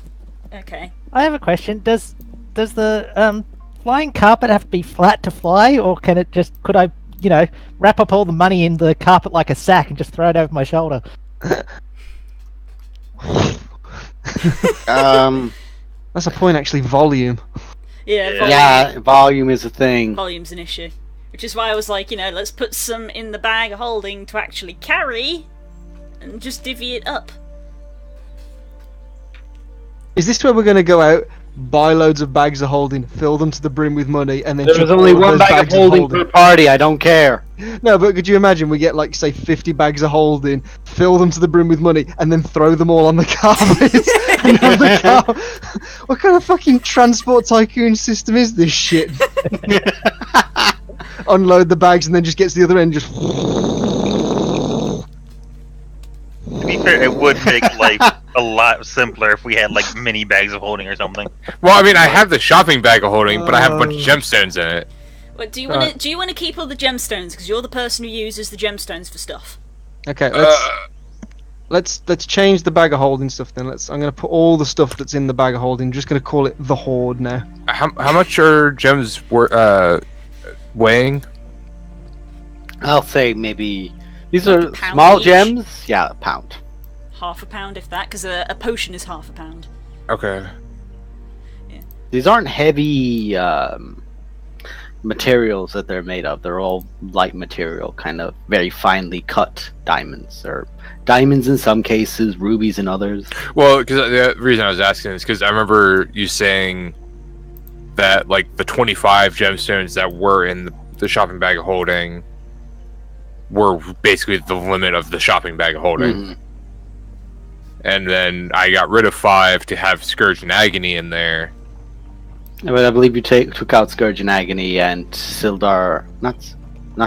Okay. I have a question. Does the flying carpet have to be flat to fly, or can it just could I wrap up all the money in the carpet like a sack and just throw it over my shoulder? That's a point, actually. Volume. Yeah, Yeah, volume is a thing. volume's an issue. Which is why I was like, let's put some in the bag of holding to actually carry, and just divvy it up. Is this where we're going to go out, buy loads of bags of holding, fill them to the brim with money, and then There's chuck only all one those bag of bags holding per party, I don't care. No, but could you imagine we get like say 50 bags of holding, fill them to the brim with money, and then throw them all on the carpet? And have the car... What kind of fucking transport tycoon system is this shit? Unload the bags and then just get to the other end, just. To be fair, it would make life a lot simpler if we had like mini bags of holding or something. Well, I mean, I have the shopping bag of holding, but I have a bunch of gemstones in it. But do you want to keep all the gemstones? Because you're the person who uses the gemstones for stuff. Okay, let's change the bag of holding stuff then. I'm gonna put all the stuff that's in the bag of holding. Just gonna call it the hoard now. How much are gems weighing? I'll say maybe these are Pound small each? gems. Yeah, a pound. Half a pound, if that, because a potion is half a pound. Okay. These aren't heavy materials that they're made of. They're all light material, kind of very finely cut diamonds, or diamonds in some cases, rubies in others. Well, because the reason I was asking is because I remember you saying that like the 25 gemstones that were in the shopping bag of holding were basically the limit of the shopping bag of holding. Mhm. And then I got rid of 5 to have Scourge and Agony in there. But I believe you took out Scourge and Agony and Sildar, not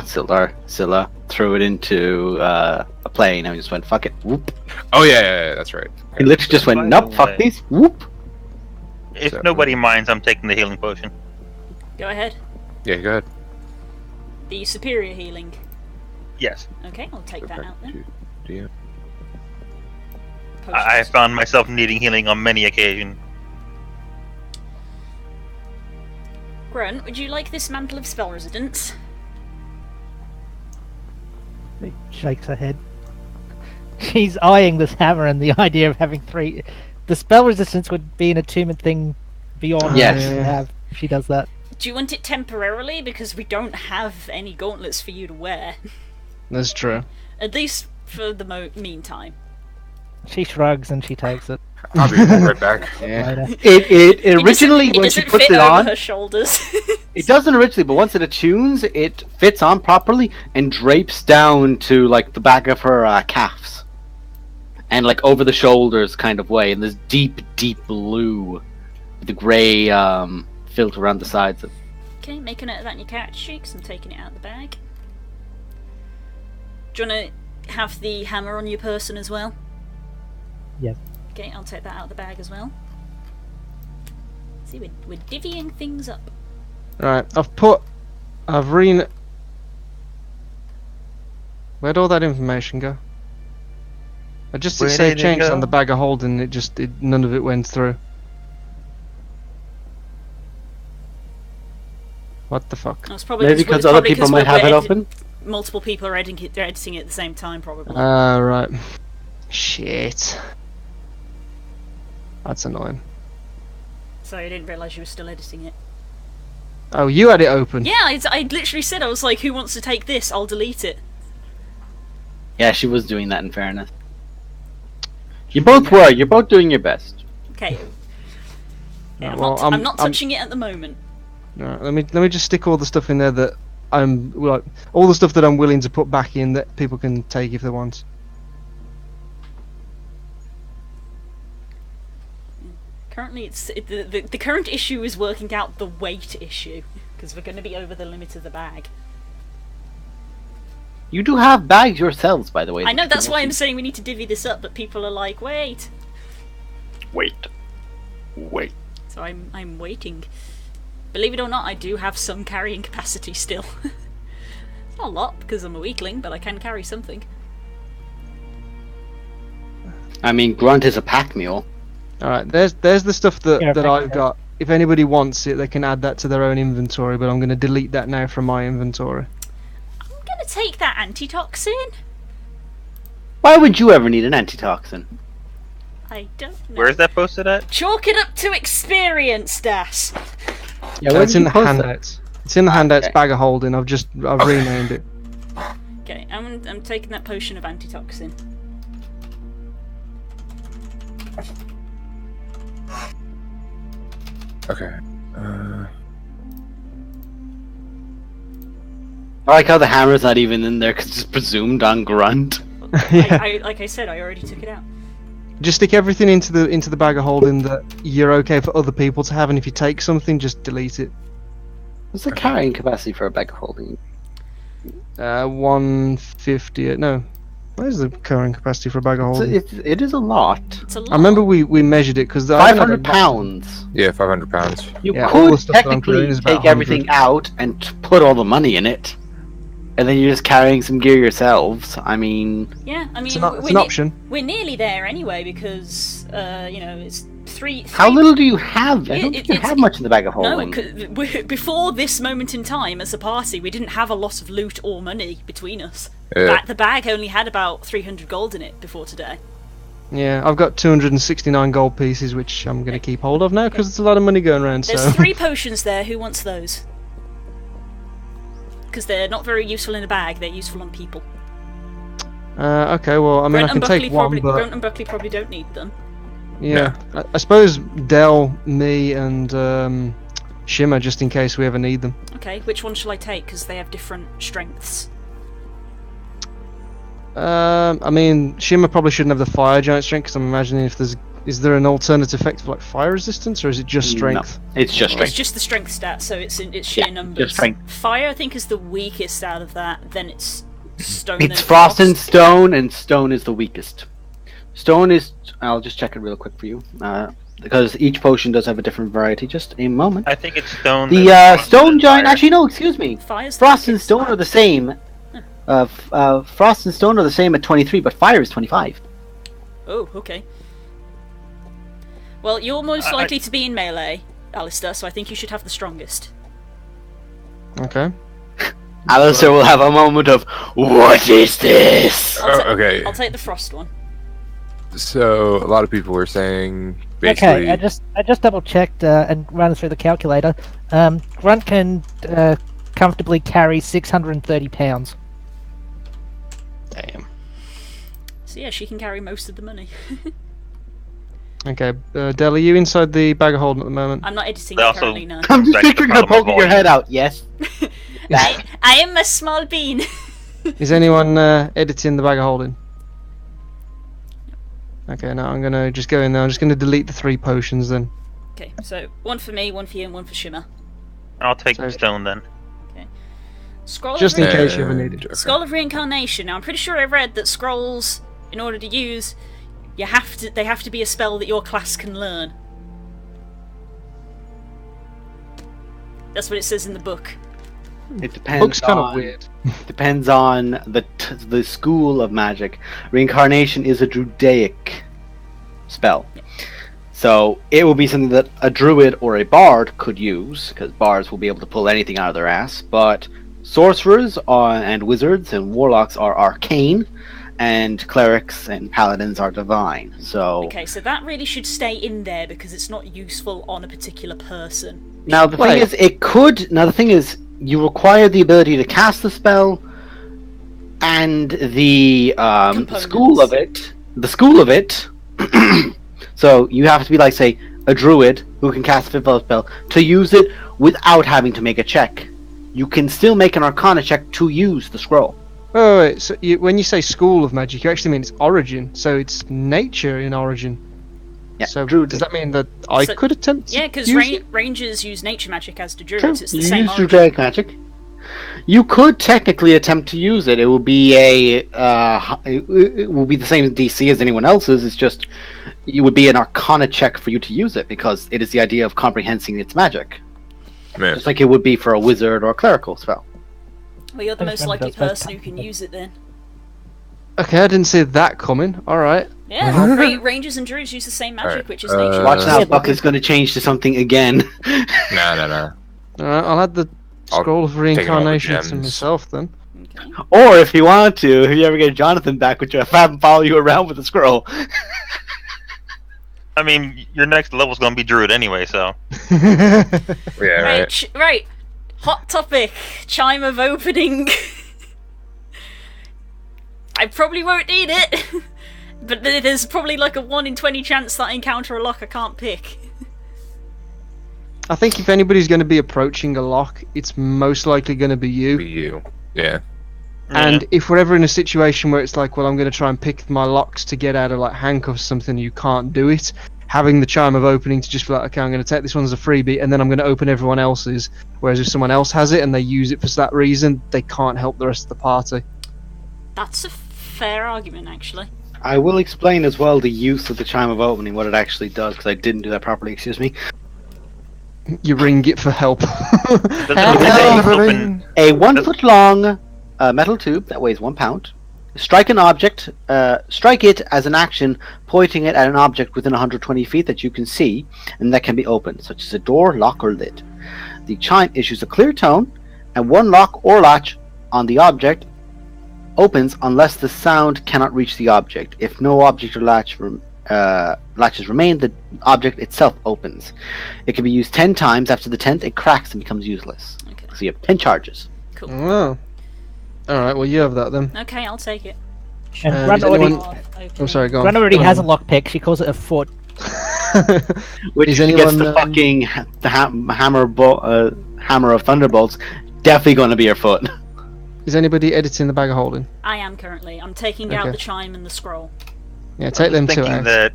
Sildar, Scylla, threw it into a plane and just went, fuck it, whoop. Oh yeah, that's right. He literally just went, By nope, the fuck way- these, whoop. If So- nobody minds, I'm taking the healing potion. Go ahead. Yeah, go ahead. The superior healing. Yes. Okay, I'll take that out then. Yeah. I have found myself needing healing on many occasions. Grunt, would you like this mantle of spell residence? She shakes her head. She's eyeing this hammer and the idea of having 3. The spell resistance would be an attunement thing beyond Yes. what we have if she does that. Do you want it temporarily? Because we don't have any gauntlets for you to wear. That's true. At least for the meantime. She shrugs and she takes it. I'll be right back. Yeah. Later. It originally, when she doesn't puts fit it over on, her shoulders. it doesn't originally, but once it attunes, it fits on properly and drapes down to like the back of her calves, and like over the shoulders kind of way, in this deep, deep blue, with the grey filter around the sides of. Okay, make a note of that in your character sheet, 'cause I'm taking it out of the bag. Do you want to have the hammer on your person as well? Yes. Okay, I'll take that out of the bag as well. See, we're divvying things up. Right, Where'd all that information go? I just Where saved did it change go? on the bag of holding. None of it went through. What the fuck? That's probably Maybe because other people might have it open. Multiple people are editing it at the same time, probably. Right. Shit. That's annoying. Sorry, I didn't realise you were still editing it. Oh, you had it open. Yeah, I literally said, I was like, who wants to take this? I'll delete it. Yeah, she was doing that. In fairness, you both were. You're both doing your best. Okay. Yeah, Well, I'm not touching it at the moment. Alright, let me just stick all the stuff in there that I'm like all the stuff that I'm willing to put back in that people can take if they want. Currently, the current issue is working out the weight issue, because we're going to be over the limit of the bag. You do have bags yourselves, by the way. I know, that's why I'm saying we need to divvy this up, but people are like, wait. Wait. So I'm waiting. Believe it or not, I do have some carrying capacity still. It's not a lot, because I'm a weakling, but I can carry something. I mean, Grunt is a pack mule. Alright, there's the stuff that, Yeah, that thank I've you. got. If anybody wants it, they can add that to their own inventory, but I'm going to delete that now from my inventory. I'm going to take that antitoxin. Why would you ever need an antitoxin? I don't know. Where is that posted at? Chalk it up to experience, Das. Yeah, So where it's did in you the post that? handouts. It's in the handouts Okay. bag of holding. I've renamed it. Okay, I'm taking that potion of antitoxin. Okay. I like how the hammer's not even in there because it's presumed on Grunt. Yeah. Like I said, I already took it out. Just stick everything into the bag of holding that you're okay for other people to have, and if you take something, just delete it. What's the carrying capacity for a bag of holding? 150. No, where's the carrying capacity for a bag of holding? It is a lot. It's a lot. I remember we measured it because 500 pounds. Yeah, 500 pounds. You Yeah, all the could stuff that I'm putting technically is about take everything 100. out and put all the money in it. And then you're just carrying some gear yourselves. I mean, Yeah, I mean, It's we're an option. We're nearly there anyway because, it's three. how little do you have? I don't think you it's- have much in the bag of No, holding. 'cause before this moment in time, as a party, we didn't have a lot of loot or money between us. Yeah. The bag only had about 300 gold in it before today. Yeah, I've got 269 gold pieces, which I'm going to keep hold of now because there's a lot of money going around. There's So 3 potions there. Who wants those? Because they're not very useful in a bag. They're useful on people. okay, well, I mean, I can take one, but Grunt and Buckley probably don't need them. yeah, I suppose Dell, me, and Shimmer, just in case we ever need them. Okay, which one shall I take? Because they have different strengths. I mean, Shimmer probably shouldn't have the fire giant strength because I'm imagining if is there an alternative effect for like fire resistance or is it just strength? No, it's just It's strength. just the strength stat, so it's sheer Yeah, numbers. just strength. Fire, I think, is the weakest out of that. Then it's stone. It's and frost and stone is the weakest. Stone is. I'll just check it real quick for you. because each potion does have a different variety. Just a moment. I think it's stone. The then frost, stone then giant. fire. Actually, no. Excuse me. Fire's Frost and like stone are the same. Frost and stone are the same at 23, but fire is 25. Oh, okay. Well, you're most I- likely to be in melee, Alistair, so I think you should have the strongest. Okay. Alistair will have a moment of, what is this? I'll Okay. I'll take the frost one. So a lot of people were saying basically. Okay, I just double checked and ran through the calculator. Grunt can comfortably carry 630 pounds. Damn. So yeah, she can carry most of the money. Okay, Del, are you inside the bag of holding at the moment? I'm not editing They it also- currently, no. I'm just That's the picturing her problem of poking your volume. head out. Yes. I am a small bean. Is anyone editing the bag of holding? Okay, now I'm gonna just go in there. I'm just gonna delete the 3 potions then. Okay, so one for me, one for you, and one for Shimmer. I'll take So- stone then. Scroll Just of in Re- case you ever need it. Okay. Scroll of Reincarnation. Now I'm pretty sure I read that scrolls, in order to use, they have to be a spell that your class can learn. That's what it says in the book. It depends. Looks kind on, of weird. Depends on the school of magic. Reincarnation is a Druidic spell, so it will be something that a druid or a bard could use, because bards will be able to pull anything out of their ass. But sorcerers and wizards and warlocks are arcane, and clerics and paladins are divine. So Okay, so that really should stay in there because it's not useful on a particular person. now the Wait. thing is, it could. Now the thing is, you require the ability to cast the spell, and the school of it. The school of it. So you have to be like, say, a druid who can cast a fifth level spell to use it without having to make a check. You can still make an Arcana check to use the scroll. Oh, wait, so when you say school of magic, you actually mean its origin. So it's nature in origin. Yeah, So druid. does that mean that I So- could attempt to Yeah, because use it? rangers use nature magic as do True. druids. It's the You same use origin. Druidic magic. You could technically attempt to use it. It will be it will be the same DC as anyone else's. It's just it would be an Arcana check for you to use it because it is the idea of comprehending its magic, Man. just like it would be for a wizard or a clerical spell. Well, you're the I just most remembered likely that's supposed person to who can happen. use it then. Okay, I didn't see that coming. All right. Yeah, rangers and druids use the same magic, Alright, which is nature. Watch Uh, now, Yeah, Buck is going to change to something again. No. All right, I'll add the I'll scroll of take all the reincarnation to gems. myself then. Okay. Or if you want to, if you ever get Jonathan back, would you have him follow you around with a scroll? I mean, your next level's gonna be druid anyway, so. Yeah. Right, Right. right. Hot topic. Chime of opening. I probably won't need it, but there's probably like a 1 in 20 chance that I encounter a lock I can't pick. I think if anybody's going to be approaching a lock, it's most likely going to be you. Be you. Yeah. And if we're ever in a situation where it's like, well, I'm going to try and pick my locks to get out of like handcuffs or something, you can't do it. Having the chime of opening to just be like, okay, I'm going to take this one as a freebie, and then I'm going to open everyone else's. Whereas if someone else has it and they use it for that reason, they can't help the rest of the party. That's a fair argument, actually. I will explain as well the use of the chime of opening, what it actually does, because I didn't do that properly. Excuse me. You ring it for help. Does it Help. open? A 1 foot long metal tube that weighs 1 pound. Strike an object. Strike it as an action, pointing it at an object within 120 feet that you can see, and that can be opened, such as a door, lock, or lid. The chime issues a clear tone, and one lock or latch on the object opens unless the sound cannot reach the object. If no object or latches remain, the object itself opens. It can be used 10 times. After the 10th, it cracks and becomes useless. Okay, So you have 10 charges. cool. Oh. Alright, well, you have that then. Okay, I'll take it. And Uh, Grunt is anyone- already, I'm sorry, go on. Grunt already Go has a on. lockpick. She calls it a foot. Which Is if she gets anyone, the fucking hammer of thunderbolts, definitely going to be her foot. Is anybody editing the bag of holding? I am currently. I'm taking out Okay. the chime and the scroll. Yeah, take them two Thinking out. that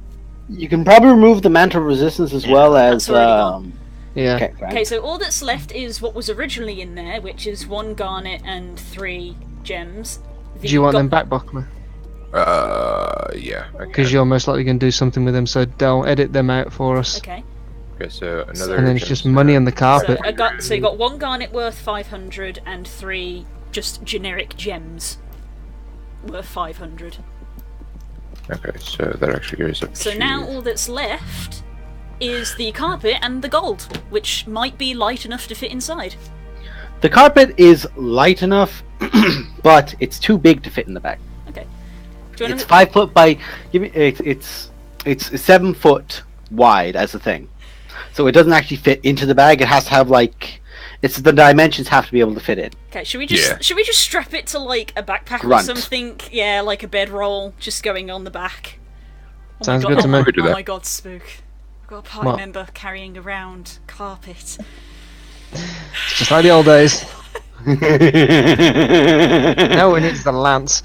You can probably remove the mantle resistance as well as. that's already gone. Yeah. Okay, right. Okay, so all that's left is what was originally in there, which is 1 garnet and 3 gems. Do you want them back, Buckler? Yeah. because Okay. you're most likely going to do something with them. So Del, edit them out for us, Okay. Okay. So another. and then it's just gemstone. money on the So, carpet. so you got 1 garnet worth 500 and 3 just generic gems worth 500. Okay. So that actually goes up. So to... now all that's left is the carpet and the gold, which might be light enough to fit inside. The carpet is light enough, but it's too big to fit in the bag. Okay. Do you It's want 5 foot by. Give me. It's 7 foot wide as a thing, so it doesn't actually fit into the bag. It has to have like. It's the dimensions have to be able to fit in. Okay, should we just Yeah. strap it to like a backpack Grunt. or something? Yeah, like a bedroll just going on the back. Oh Sounds my good god, to oh me. my- We do Oh that. my god, spook. I've got a party What? member carrying around carpet. It's just like the old days. No one needs the lance.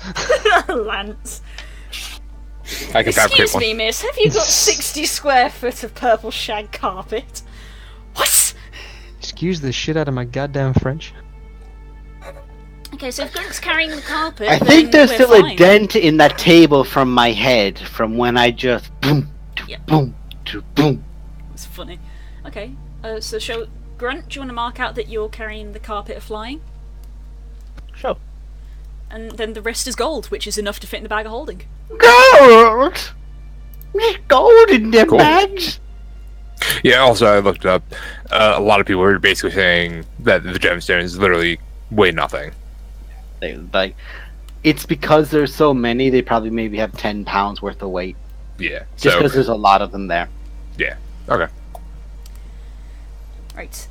Lance. I can fabricate Excuse one. me, miss, have you got 60 square foot of purple shag carpet? What? Excuse the shit out of my goddamn French. Okay, so if Grunt's carrying the carpet, I then think there's we're still fine. a dent in that table from my head from when I just boom, to Yep. boom, to boom. It's funny. Okay, so Grunt, do you want to mark out that you're carrying the carpet of flying? Sure. And then the rest is gold, which is enough to fit in the bag of holding. Gold! There's gold in them Cool. bags. Yeah. Also, I looked up. A lot of people were basically saying that the gemstones literally weigh nothing. Like, it's because there's so many. They probably maybe have 10 pounds worth of weight, Yeah. just So because there's a lot of them there. okay. Right.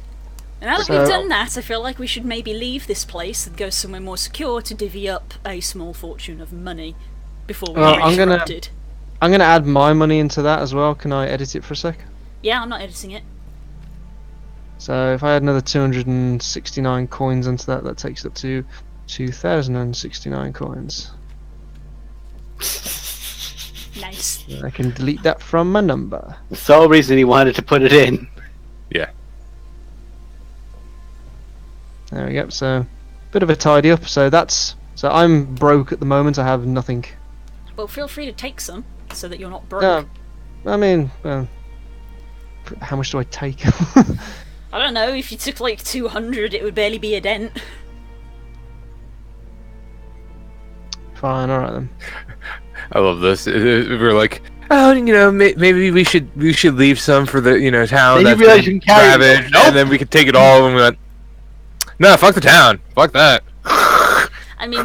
And now that So- we've done that, I feel like we should maybe leave this place and go somewhere more secure to divvy up a small fortune of money before we are I'm gonna- interrupted. I'm gonna add my money into that as well. Can I edit it for a sec? Yeah, I'm not editing it. So if I add another 269 coins onto that, that takes it up to 2,069 coins. Nice. I can delete that from my number. The sole reason he wanted to put it in. There we go. So, bit of a tidy up. So I'm broke at the moment. I have nothing. Well, feel free to take some, so that you're not broke. No, I mean, how much do I take? I don't know, if you took like 200, it would barely be a dent. Fine, all right then. I love this. We're like, oh, maybe we should leave some for the town Then you that's realize been you can carry it. ravaged, Nope. and then we can take it all. And we went, no, fuck the town, fuck that. I mean,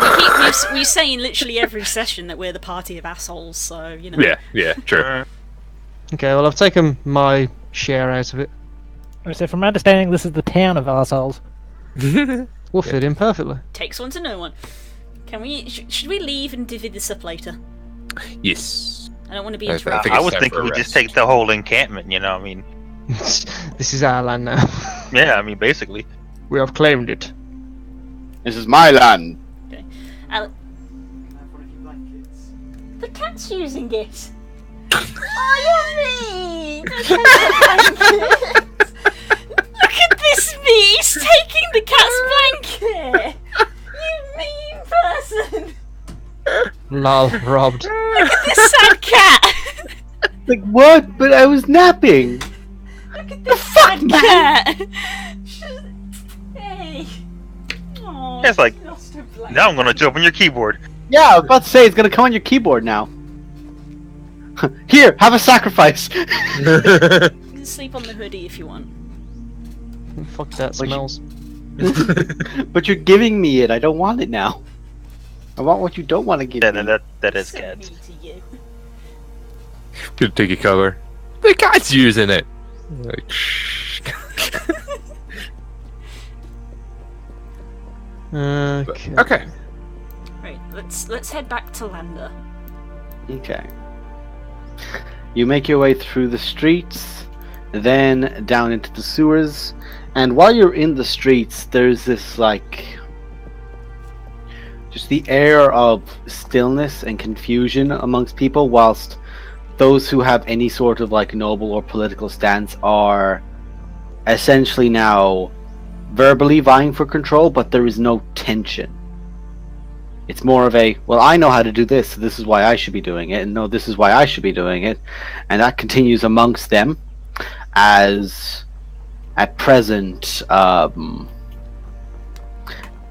we say in literally every session that we're the party of assholes, so, you know. Yeah, sure. Okay, well I've taken my share out of it. So from my understanding, this is the town of arseholes. We'll fit in perfectly. Takes one to know one. Can we? Should we leave and divvy this up later? Yes. I don't want to be I interrupted. think I it's was time thinking for a we rest. just take the whole encampment, I mean, This is our land now. yeah, I mean, basically. We have claimed it. This is my land. The cat's using it. Oh, you're mean. Look at this me. He's taking the cat's blanket. You mean person. Lol, robbed. Look at this sad cat. Like, what? But I was napping. Look at this sad cat. Hey. Aw, It's like, she lost her blanket. Now I'm gonna jump on your keyboard. Yeah, I was about to say it's gonna come on your keyboard now. Here, have a sacrifice. You can sleep on the hoodie if you want. Fuck that Like- smells. But you're giving me it. I don't want it now. I want what you don't want to give Yeah, me. that is So cats. mean to you. Good take a color. The cat's using it. Like, shh. Okay. Okay. Right, let's head back to Lander. Okay. You make your way through the streets, then down into the sewers, and while you're in the streets, there's this just the air of stillness and confusion amongst people, whilst those who have any sort of noble or political stance are essentially now verbally vying for control, but there is no tension. It's more of a, well, I know how to do this, so this is why I should be doing it, and no, this is why I should be doing it. And that continues amongst them as, at present,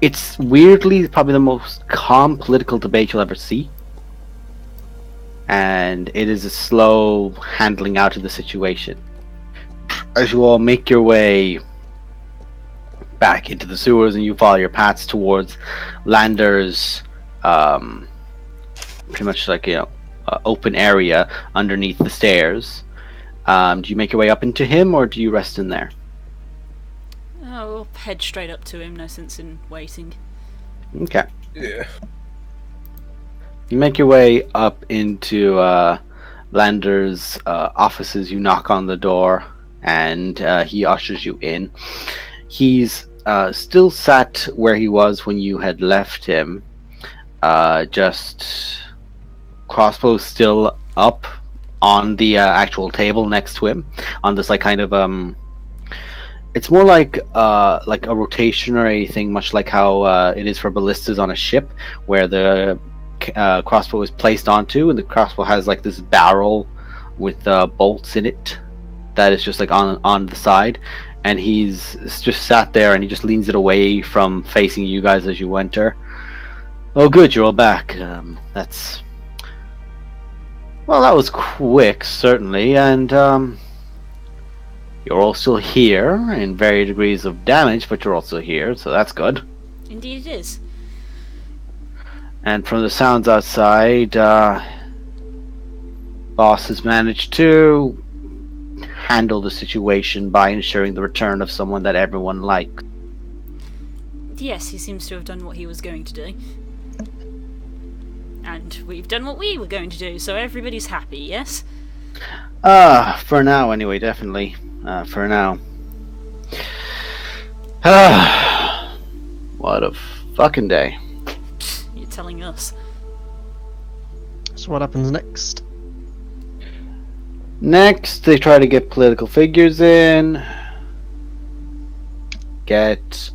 it's weirdly probably the most calm political debate you'll ever see. And it is a slow handling out of the situation. As you all make your way back into the sewers and you follow your paths towards Lander's pretty much like, open area underneath the stairs. Do you make your way up into him, or do you rest in there? Oh, we'll head straight up to him, no sense in waiting. Okay. Yeah. You make your way up into Lander's offices. You knock on the door, and he ushers you in. He's still sat where he was when you had left him. Just crossbow still up on the actual table next to him, on this like kind of it's more like a rotationary thing, much like how it is for ballistas on a ship, where the crossbow is placed onto, and the crossbow has like this barrel with bolts in it that is just like on the side, and he's just sat there and he just leans it away from facing you guys as you enter. Oh, good, you're all back. That was quick, certainly, and you're all still here in varying degrees of damage, but you're also here, so that's good. Indeed it is. And from the sounds outside, Boss has managed to handle the situation by ensuring the return of someone that everyone likes. Yes, he seems to have done what he was going to do. And we've done what we were going to do, so everybody's happy, yes? For now anyway, definitely. For now. What a fucking day. You're telling us. So what happens next? Next, they try to get political figures in. Get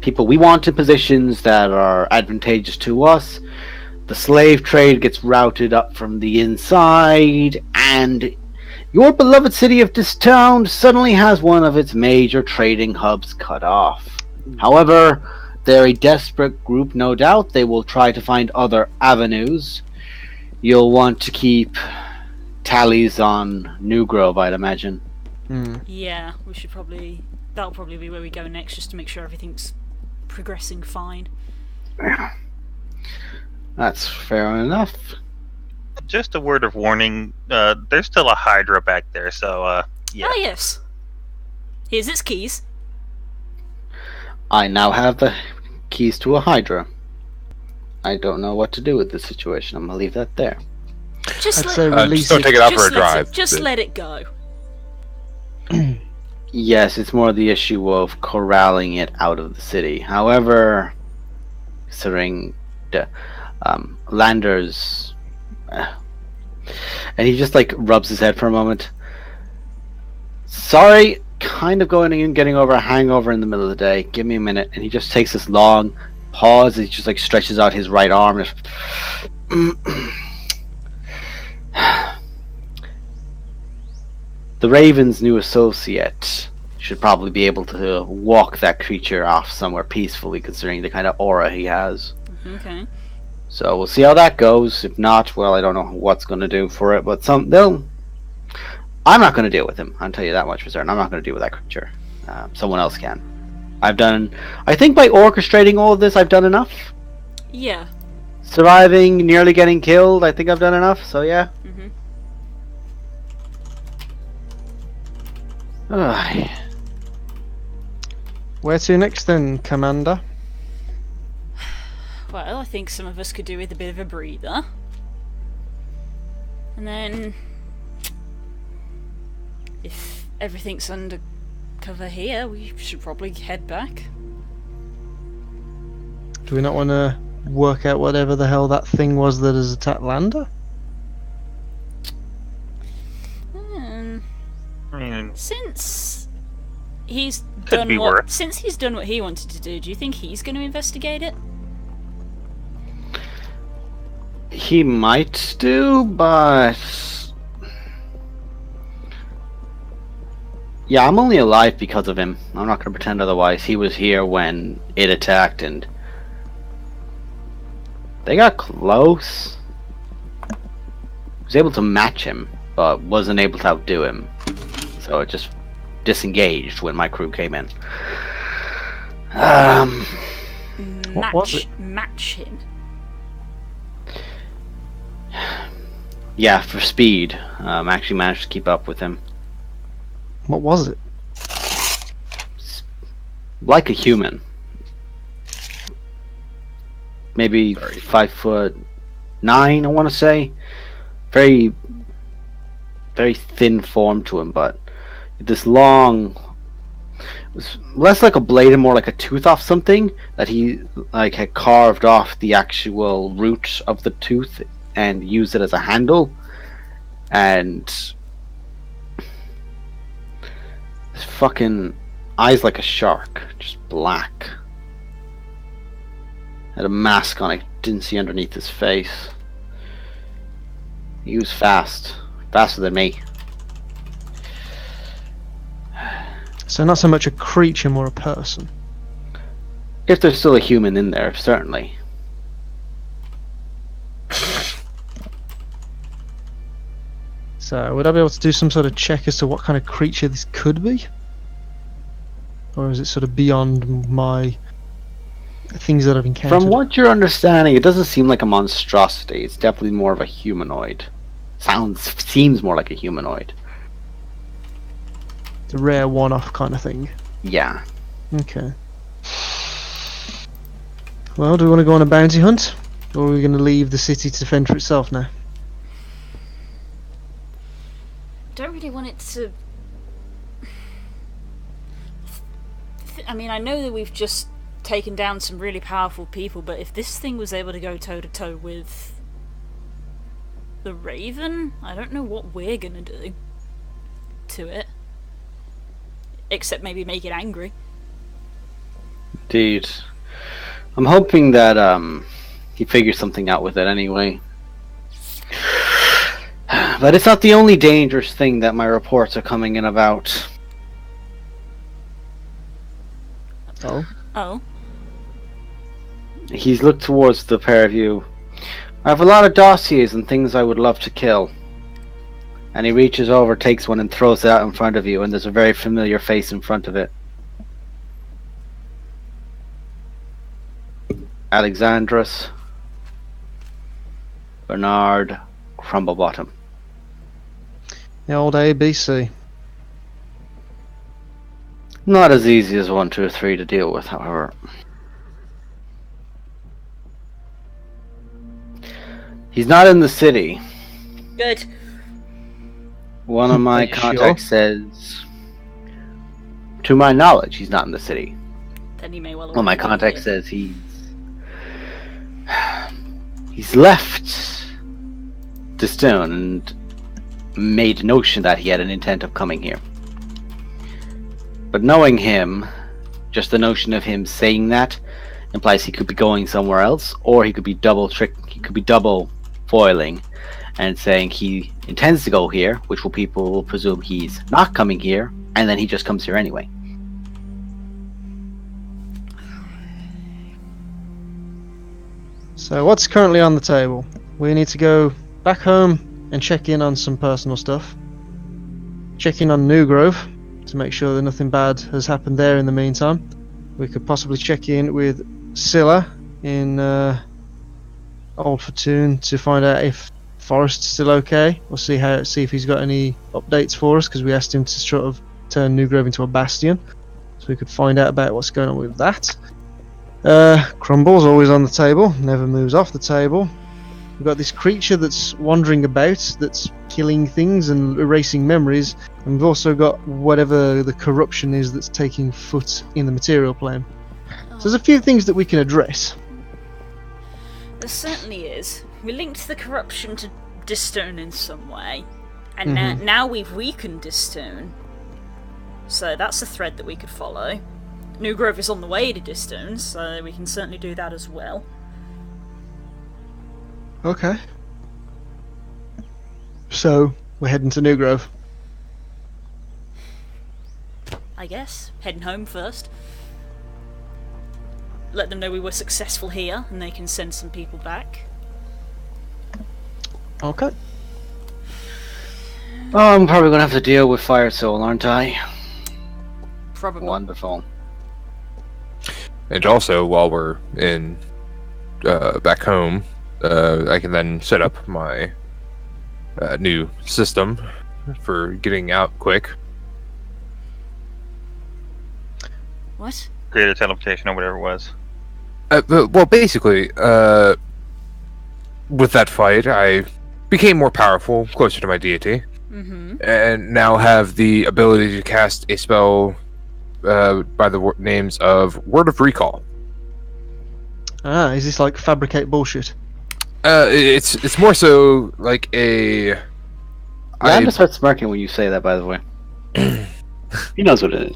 people we want in positions that are advantageous to us. The slave trade gets routed up from the inside, and your beloved city of Distown suddenly has one of its major trading hubs cut off. However, they're a desperate group, no doubt. They will try to find other avenues. You'll want to keep tallies on New Grove, I'd imagine. Yeah, we should probably... That'll probably be where we go next, just to make sure everything's progressing fine. That's fair enough. Just a word of warning, there's still a Hydra back there, so, yeah. Ah, yes. Here's its keys. I now have the keys to a Hydra. I don't know what to do with this situation. I'm gonna leave that there. Just I'd say let, release just don't it. take it out for a just let drive. it, just let it go. Yes, it's more the issue of corralling it out of the city. However, considering the Lander's... and he just like rubs his head for a moment. Sorry, kind of going and getting over a hangover in the middle of the day. Give me a minute. And he just takes this long pause. He just like stretches out his right arm. The Raven's new associate should probably be able to walk that creature off somewhere peacefully, considering the kind of aura he has. Okay. So we'll see how that goes. If not, well, I don't know what's going to do for it, but I'm not going to deal with him. I'll tell you that much for certain. I'm not going to deal with that creature. Someone else can. I think by orchestrating all of this, I've done enough. Yeah. Surviving, nearly getting killed, I think I've done enough, so yeah. Where to next then, Commander? Well, I think some of us could do with a bit of a breather. And then... if everything's under cover here, we should probably head back. Do we not want to work out whatever the hell that thing was that has attacked Lander? I mean, Since he's Could be worse. since he's done what he wanted to do, you think he's going to investigate it? He might do, but... Yeah, I'm only alive because of him. I'm not going to pretend otherwise. He was here when it attacked, and... They got close. I was able to match him, but wasn't able to outdo him. So it just disengaged when my crew came in. What was it? Match him. Yeah, for speed. Actually managed to keep up with him. What was it? Like a human. Maybe 5'9", I want to say. Very, very thin form to him, but this long... It was less like a blade and more like a tooth off something that he like had carved off the actual root of the tooth and used it as a handle. And his fucking eyes like a shark, just black. Had a mask on, I didn't see underneath his face. He was fast, faster than me. So not so much a creature, more a person. If there's still a human in there, certainly. So would I be able to do some sort of check as to what kind of creature this could be? Or is it sort of beyond my things that I've encountered? From what you're understanding, it doesn't seem like a monstrosity. It's definitely more of a humanoid. Seems more like a humanoid. It's a rare one-off kind of thing. Yeah. Okay. Well, do we want to go on a bounty hunt? Or are we going to leave the city to fend for itself now? Don't really want it to... I mean, I know that we've just taken down some really powerful people, but if this thing was able to go toe-to-toe with the Raven, I don't know what we're gonna do to it. Except maybe make it angry. Indeed. I'm hoping that he figures something out with it anyway. But it's not the only dangerous thing that my reports are coming in about. Oh? Oh? He's looked towards the pair of you. I have a lot of dossiers and things I would love to kill. And he reaches over, takes one and throws it out in front of you, and there's a very familiar face in front of it. Alexandros Bernard Crumblebottom. The old ABC. Not as easy as 1, 2, or 3 to deal with, however. He's not in the city. Good. One of my contacts says, to my knowledge, he's not in the city. Then he may well. Well, my contact says he's left Distone and made a notion that he had an intent of coming here. But knowing him, just the notion of him saying that implies he could be going somewhere else, or he could be double foiling and saying he intends to go here, which people will presume he's not coming here, and then he just comes here anyway. So what's currently on the table? We need to go back home and check in on some personal stuff. Check in on New Grove to make sure that nothing bad has happened there in the meantime. We could possibly check in with Scylla in Old Fortune to find out if Forrest's still okay. We'll see if he's got any updates for us, because we asked him to sort of turn New Grove into a bastion, so we could find out about what's going on with that. Crumble's always on the table, never moves off the table. We've got this creature that's wandering about, that's killing things and erasing memories, and we've also got whatever the corruption is that's taking foot in the material plane. So there's a few things that we can address. There certainly is. We linked the corruption to Distone in some way, and now we've weakened Distone. So that's a thread that we could follow. New Grove is on the way to Distone, so we can certainly do that as well. Okay. So we're heading to New Grove. I guess. Heading home first. Let them know we were successful here, and they can send some people back. Okay. Oh, I'm probably gonna have to deal with Fire Soul, aren't I? Probably. Wonderful. And also, while we're in back home, I can then set up my new system for getting out quick. What? Greater teleportation or whatever it was. Well, basically, with that fight, I became more powerful, closer to my deity, and now have the ability to cast a spell by the names of Word of Recall. Ah, is this like fabricate bullshit? It's more so like a. I'm gonna start smirking when you say that. By the way, he knows what it is.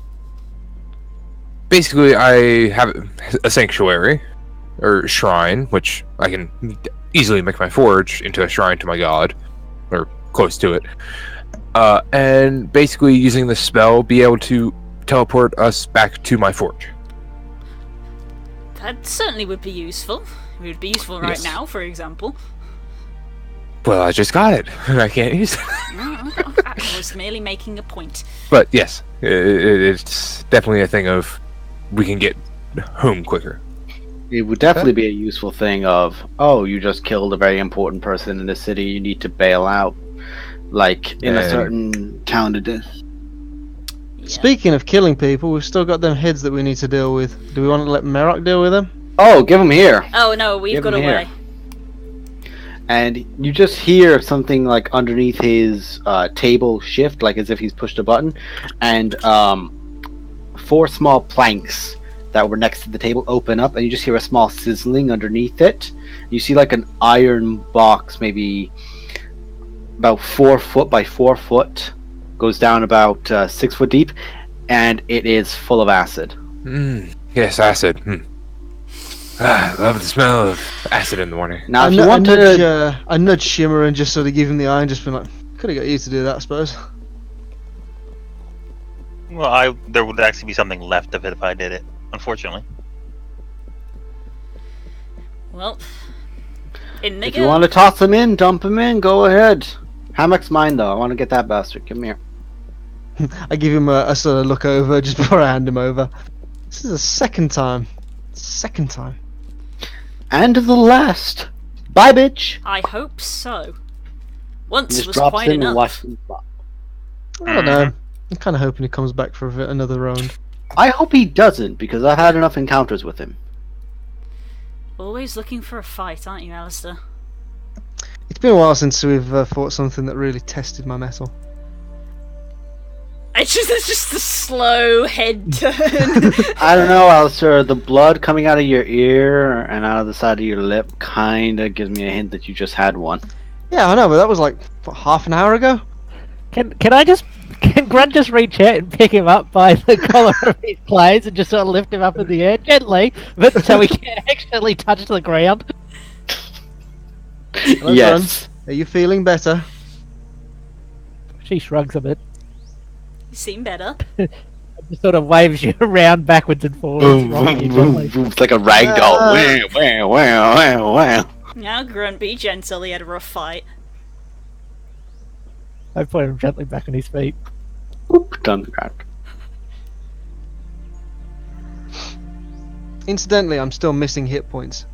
Basically, I have a sanctuary or shrine, which I can easily make my forge into a shrine to my god, or close to it. And basically, using the spell, be able to teleport us back to my forge. That certainly would be useful. It would be useful right Yes. now, for example. Well, I just got it. I can't use it. I was merely making a point. But yes, it's definitely a thing of we can get home quicker. It would definitely be a useful thing of, oh, you just killed a very important person in the city, you need to bail out. Like, in a And- certain town to do. Yeah. Speaking of killing people, we've still got them heads that we need to deal with. Do we want to let Merrick deal with them? Oh, give him here! Oh no, we've Give got him away. here. And you just hear something like underneath his table shift, like as if he's pushed a button, and 4 small planks that were next to the table open up, and you just hear a small sizzling underneath it. You see like an iron box, maybe about 4 foot by 4 foot, goes down about 6 foot deep, and it is full of acid. Yes, acid. I love the smell of acid in the morning. Now, if you want to, I nudge Shimmer and just sort of give him the eye and just been like, could have got you to do that, I suppose. Well, there would actually be something left of it if I did it, unfortunately. Well, in they if go. you want to toss him in, dump him in, go ahead. Hammock's mine though. I want to get that bastard. Come here. I give him a sort of look over just before I hand him over. This is the second time. Second time. And the last. Bye, bitch. I hope so. He Once just was drops quite in and enough. watches him flop. I don't know. I'm kind of hoping he comes back for another round. I hope he doesn't, because I've had enough encounters with him. Always looking for a fight, aren't you, Alistair? It's been a while since we've fought something that really tested my metal. It's just a slow head turn. I don't know, Alistair. The blood coming out of your ear and out of the side of your lip kind of gives me a hint that you just had one. Yeah, I know, but that was like what, half an hour ago. Can Grunt just reach out and pick him up by the collar of his clothes and just sort of lift him up in the air gently, but so he can't actually touch the ground? Well Yes. Are you feeling better? She shrugs a bit, You seem better. just sort of waves you around backwards and forwards. Boom, rocking you boom, boom, gently. boom. It's like a rag doll. Wow, wow, wow, wow, wow. Now, Grunt, be gentle. He had a rough fight. I put him gently back on his feet. Oop, done that. Incidentally, I'm still missing hit points.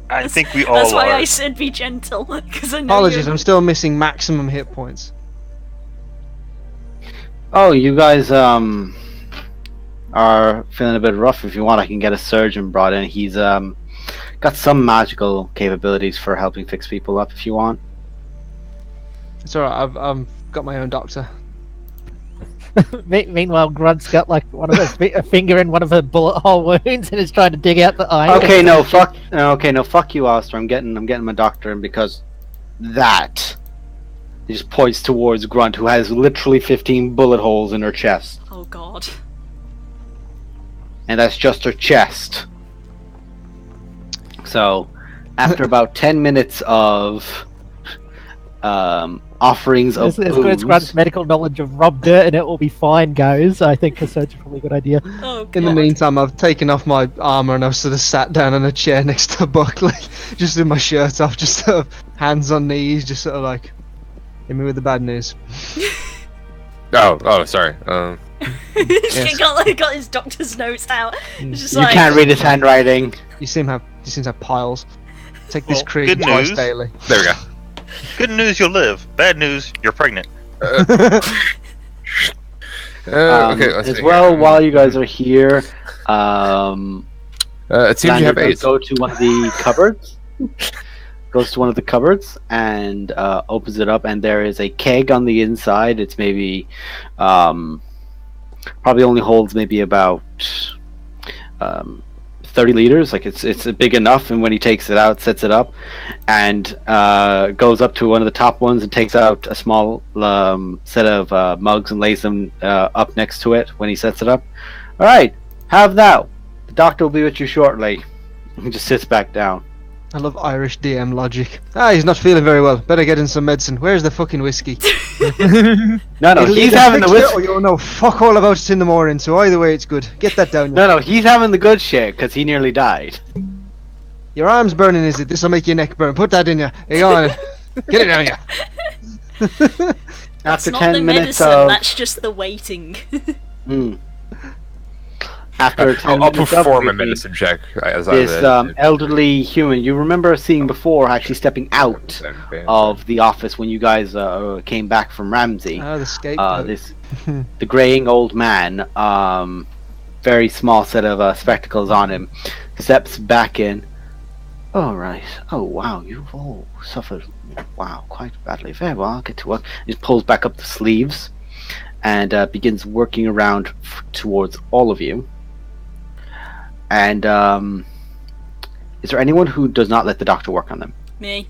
I think we all That's why are. I said be gentle, because I know Apologies, you. I'm still missing maximum hit points. Oh, you guys are feeling a bit rough. If you want, I can get a surgeon brought in. He's got some magical capabilities for helping fix people up. If you want. It's alright, I've got my own doctor. Meanwhile, Grunt's got like a finger in one of her bullet hole wounds and is trying to dig out the iron. Okay, no, fuck. Okay, no, fuck you, Alistair. I'm getting my doctor in because that. He just points towards Grunt, who has literally 15 bullet holes in her chest, Oh God. and that's just her chest. So, after about 10 minutes of offerings of As good as booze. Grunt's medical knowledge of Rob Dirt and it will be fine goes, I think Cassand's probably a good idea. Oh, In the God. meantime, I've taken off my armor and I've sort of sat down on a chair next to Buckley, just with my shirt off, just sort of hands on knees, just sort of like, hit me with the bad news. Oh, sorry. He got his doctor's notes out. It's just You like, can't read his handwriting. You seem to have piles. Take this Well, cream good twice news. daily. There we go. Good news, you'll live. Bad news, you're pregnant. Okay, let's as see well, here. while you guys are here, It seems you Lander have does AIDS. go to one of the cupboards. Goes to one of the cupboards and opens it up, and there is a keg on the inside. It's maybe probably only holds maybe about 30 liters. Like it's big enough. And when he takes it out, sets it up, and goes up to one of the top ones and takes out a small set of mugs and lays them up next to it when he sets it up. All right, have thou. The doctor will be with you shortly. He just sits back down. I love Irish DM logic. He's not feeling very well. Better get in some medicine. Where's the fucking whiskey? No, It'll he's either having the fix it whiskey. or you'll know fuck all about it in the morning. So either way, it's good. Get that down. No, he's having the good shit because he nearly died. Your arm's burning, is it? This will make your neck burn. Put that in you. Hey, go on. Get it down you. that's After not 10 the minutes medicine, of that's just the waiting. after 10 I'll minutes of perform a waiting, medicine check as this I elderly human you remember seeing before actually stepping out of the office when you guys came back from Ramsey. The scapegoat. The graying old man, very small set of spectacles on him, steps back in. All right. Oh wow, you've all suffered. Wow, quite badly. Very well. I'll get to work. He just pulls back up the sleeves and begins working around towards all of you. And is there anyone who does not let the doctor work on them? Me.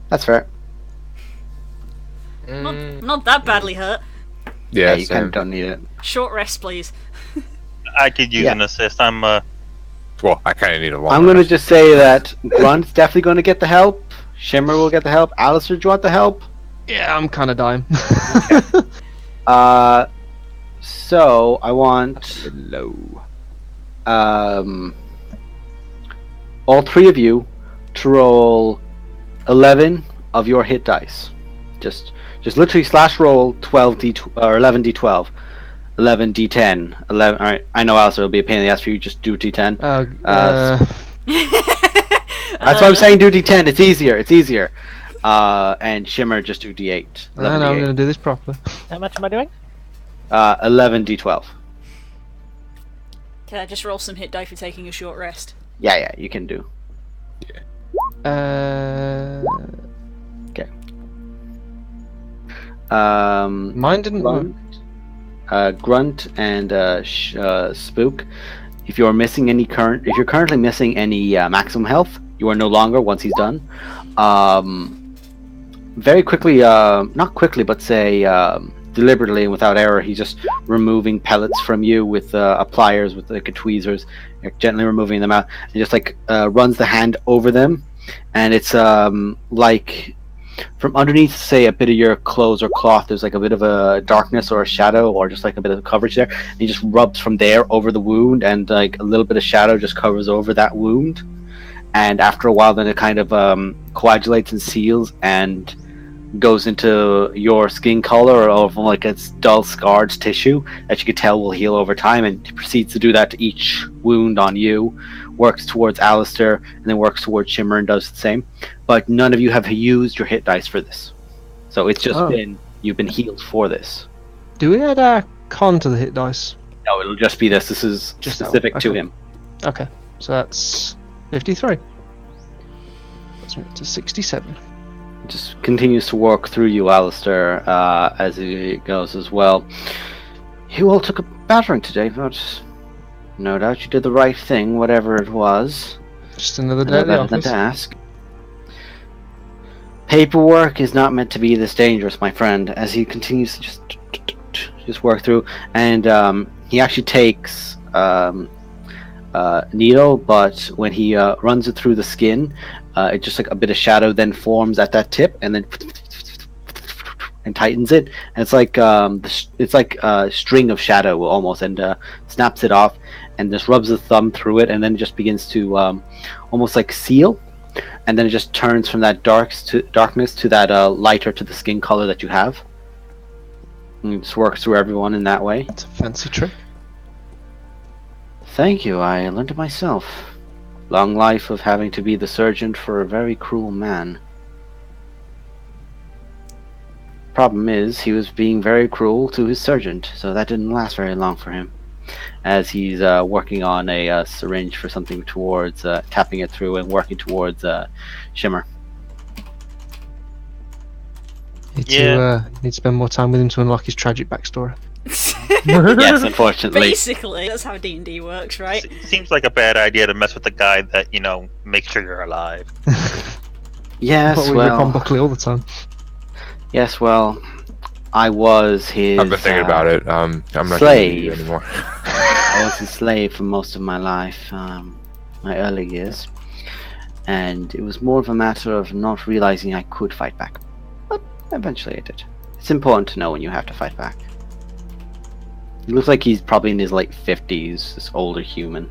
That's fair. Not that badly hurt. Yeah, You kind of don't need it. Short rest, please. I could use Yeah. an assist. I'm well, I kind of need a long I'm going to rest. just say that Grunt's definitely going to get the help. Shimmer will get the help. Alistair, do you want the help? Yeah, I'm kind of dying. So I want Low. all three of you to roll 11 of your hit dice. Just literally slash roll 11 d12, 11 d10, 11. All right, I know Alistair will be a pain in the ass for you. Just do d10. That's why I'm saying do d10. It's easier. It's easier. And Shimmer just do d8. I know I'm 11 going to do this properly. How much am I doing? 11 d12. Can I just roll some hit die for taking a short rest? Yeah, you can do. Mine didn't work. Grunt and Spook. If you're currently missing any maximum health, you are no longer once he's done. Very quickly, not quickly, but say deliberately and without error, he's just removing pellets from you with pliers, with like tweezers, gently removing them out, and just like runs the hand over them, and it's like from underneath, say, a bit of your clothes or cloth, there's like a bit of a darkness or a shadow or just like a bit of coverage there, and he just rubs from there over the wound, and like a little bit of shadow just covers over that wound, and after a while then it kind of coagulates and seals and goes into your skin color or from like its dull scarred tissue that you could tell will heal over time, and he proceeds to do that to each wound on you, works towards Alistair, and then works towards Shimmer and does the same. But none of you have used your hit dice for this, so it's just you've been healed for this. Do we add a con to the hit dice? No, it'll just be this. This is Just specific that to one. him. Okay, so that's 53. That's me up to 67. Just continues to work through you, Alistair, as he goes as well. You all took a battering today, but no doubt you did the right thing, whatever it was. Just another day at the Better than office. to ask. Paperwork is not meant to be this dangerous, my friend, as he continues to just work through, and he actually takes a needle, but when he runs it through the skin, it just like a bit of shadow then forms at that tip, and then and tightens it, and it's like it's like a string of shadow almost, and snaps it off, and just rubs the thumb through it, and then it just begins to almost like seal, and then it just turns from that darkness to that lighter to the skin color that you have. And it just works through everyone in that way. It's a fancy trick. Thank you. I learned it myself. Long life of having to be the surgeon for a very cruel man. Problem is, he was being very cruel to his sergeant, so that didn't last very long for him. As he's working on a syringe for something towards tapping it through and working towards Shimmer. Need to spend more time with him to unlock his tragic backstory. Yes, unfortunately. Basically, that's how D&D works, right? Seems like a bad idea to mess with the guy that, makes sure you're alive. Yes, But we rip on Buckley all the time. Yes, well, I was his. I've been thinking about it. I'm not slave. gonna do anymore. I was his slave for most of my life, my early years, and it was more of a matter of not realizing I could fight back. But eventually I did. It's important to know when you have to fight back. He looks like he's probably in his late 50s, this older human.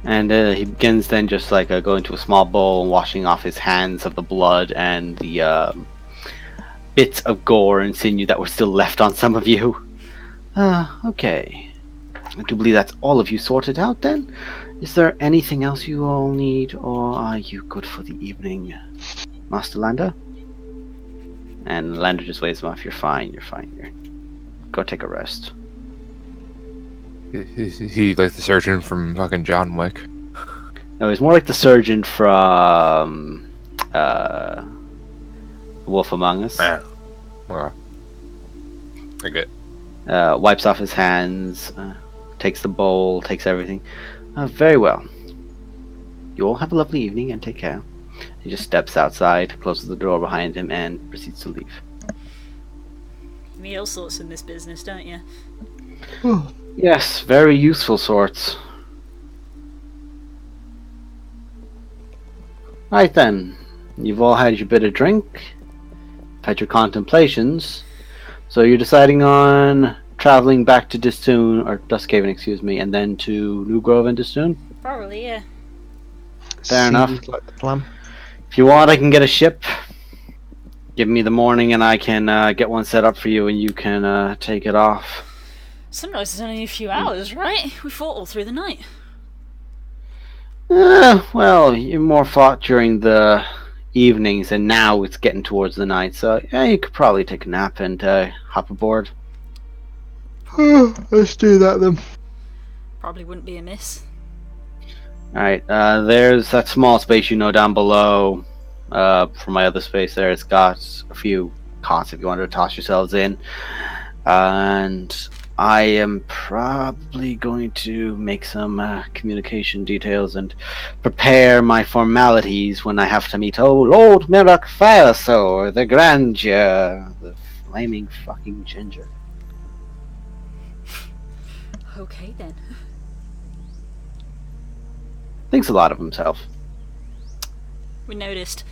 And he begins then just like going to a small bowl and washing off his hands of the blood and the bits of gore and sinew that were still left on some of you. Okay. I do believe that's all of you sorted out then. Is there anything else you all need, or are you good for the evening, Master Lander? And Lander just waves him off. You're fine. Go take a rest. He like the surgeon from fucking John Wick. No, he's more like the surgeon from Wolf Among Us. Well, I get. Wipes off his hands, takes the bowl, takes everything. Very well. You all have a lovely evening and take care. He just steps outside, closes the door behind him, and proceeds to leave. You meet all sorts in this business, don't you? Yes, very useful sorts. Right then, you've all had your bit of drink, had your contemplations, so you're deciding on traveling back to Distoon, or Duskhaven, excuse me, and then to New Grove and Distoon? Probably, yeah. Fair enough. Like the plan. If you want, I can get a ship. Give me the morning and I can get one set up for you and you can take it off. Sometimes it's only a few hours, right? We fought all through the night. Well, you more fought during the evenings, and now it's getting towards the night, so yeah, you could probably take a nap and hop aboard. Let's do that then. Probably wouldn't be amiss. Alright, there's that small space down below. From my other space there, it's got a few cots if you wanted to toss yourselves in. And I am probably going to make some communication details and prepare my formalities when I have to meet Lord Mirok Firesore, the Grandeur, the flaming fucking ginger. Okay then. Thinks a lot of himself. We noticed.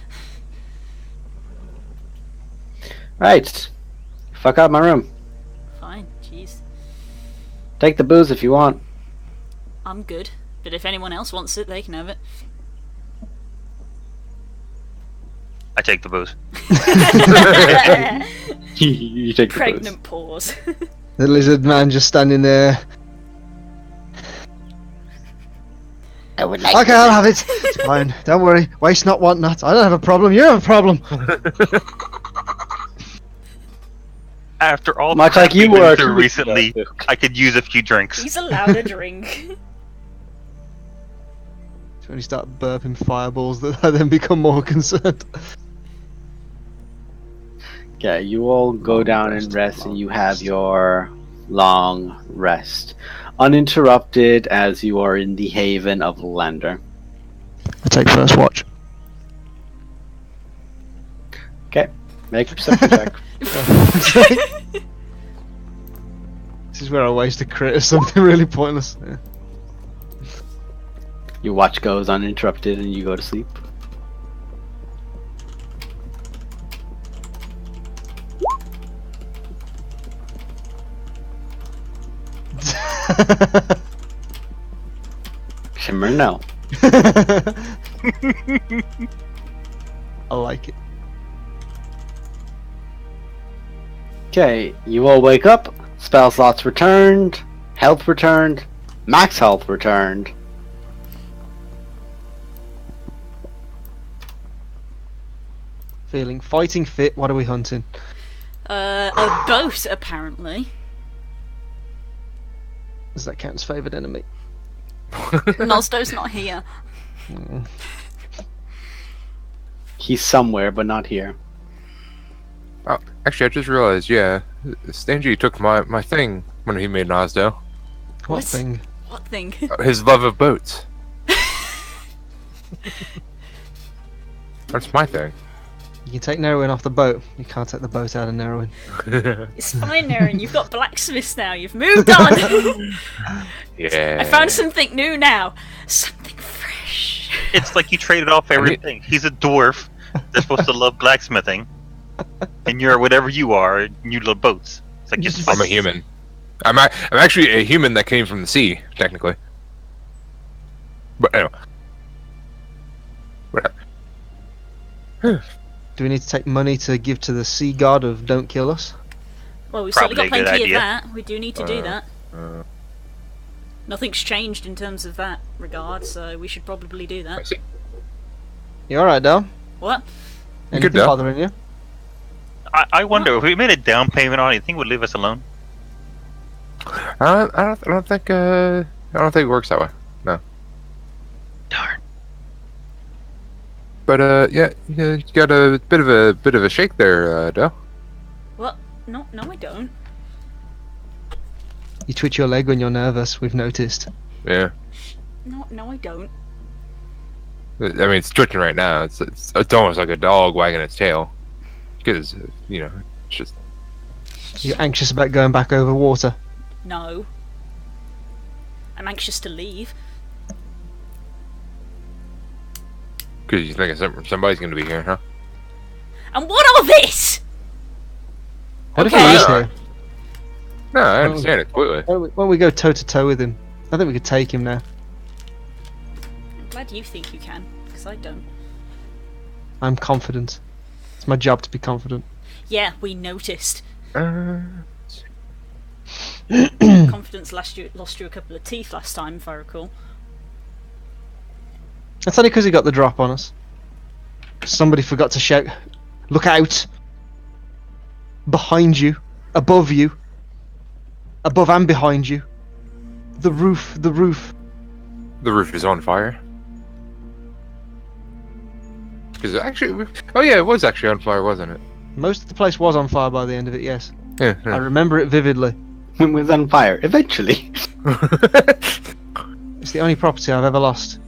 Right. Fuck out my room. Fine, jeez. Take the booze if you want. I'm good, but if anyone else wants it, they can have it. I take the booze. You take the Pregnant pause. The lizard man just standing there. I would like Okay, I'll have it. It's fine. Don't worry. Waste not, want not. I don't have a problem. You have a problem. After all Much the like crap you we've been were through recently, I could use a few drinks. He's allowed a drink. So when you start burping fireballs, that I then become more concerned. Yeah, you all go down and rest, and you have your long rest, uninterrupted as you are in the haven of Lander. I take first watch. Okay, Make a perception check. This is where I waste a crit or something really pointless. Yeah. Your watch goes uninterrupted and you go to sleep. Shimmer, no. I like it. Okay, you all wake up. Spell slots returned. Health returned. Max health returned. Feeling fighting fit. What are we hunting? A boat, apparently. Does that count as favoured enemy? Nosdo's not here. He's somewhere, but not here. Oh, actually, I just realized, yeah, Stangy took my thing when he made Nosdo. What What? thing? What thing? His love of boats. That's my thing. You can take Nerwin off the boat. You can't take the boat out of Nerwin. It's fine, Aaron. You've got blacksmiths now. You've moved on. Yeah. I found something new now. Something fresh. It's like you traded off everything. He's a dwarf. They're supposed to love blacksmithing, and you're whatever you are. And you love boats. It's like just I'm a human. I'm actually a human that came from the sea, technically. But anyway. Whatever. Do we need to take money to give to the sea god of don't kill us? Well, we've certainly got Probably a good plenty of idea. that. We do need to do that. Uh, Nothing's changed in terms of that regard, so we should probably do I that. see. You alright, Del? What? Anything Del. bothering you? I wonder if we made a down payment on it, you think it would leave us alone? I don't think it works that way. No. Darn. But yeah, you got a bit of a shake there, Del. What? No, I don't. You twitch your leg when you're nervous, we've noticed. Yeah. No, I don't. I mean, it's twitching right now. It's almost like a dog wagging its tail. Because it's just You're anxious about going back over water. No. I'm anxious to leave. because you think somebody's going to be here, huh? And what of this? What if Okay. he is here? No, I understand it completely. Why don't we go toe to toe with him? I think we could take him now. I'm glad you think you can, because I don't. I'm confident. It's my job to be confident. Yeah, we noticed. Uh, Confidence lost you a couple of teeth last time, if I recall. That's only because he got the drop on us. Somebody forgot to shout, "Look out!" Behind you, above and behind you. The roof. the roof is on fire. Because actually, oh yeah, it was actually on fire, wasn't it? Most of the place was on fire by the end of it, yes. Yeah. I remember it vividly. It was on fire, eventually. It's the only property I've ever lost.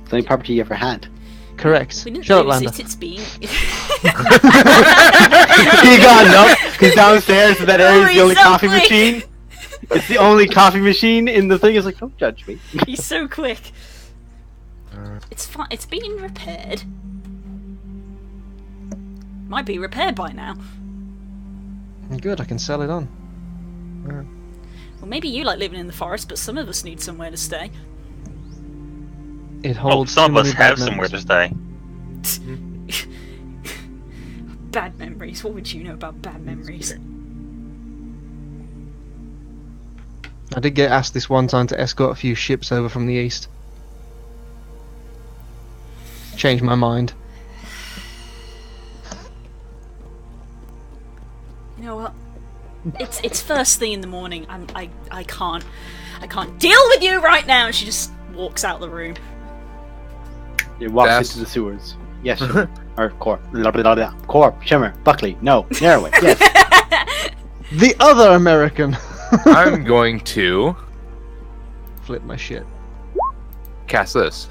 It's the only property you ever had. Correct. We didn't Shut up, lose Landa. it, it's being... He got enough. He's downstairs, so that area's the only Hurry, coffee somebody. machine. It's the only coffee machine in the thing. It's like, don't judge me. He's so quick. It's fine. It's being repaired. Might be repaired by now. Good, I can sell it on. Well, maybe you like living in the forest, but some of us need somewhere to stay. It Oh, holds some too of us many bad have somewhere memories. to stay. Bad memories. What would you know about bad memories? I did get asked this one time to escort a few ships over from the east. Changed my mind. You know what? It's first thing in the morning. I can't deal with you right now. And she just walks out the room. It walks That's- into the sewers. Yes, Shimmer. Or Corp. Blah, blah, blah, blah. Corp. Shimmer. Buckley. No. Narroway. Yes. The other American! I'm going to Flip my shit. cast this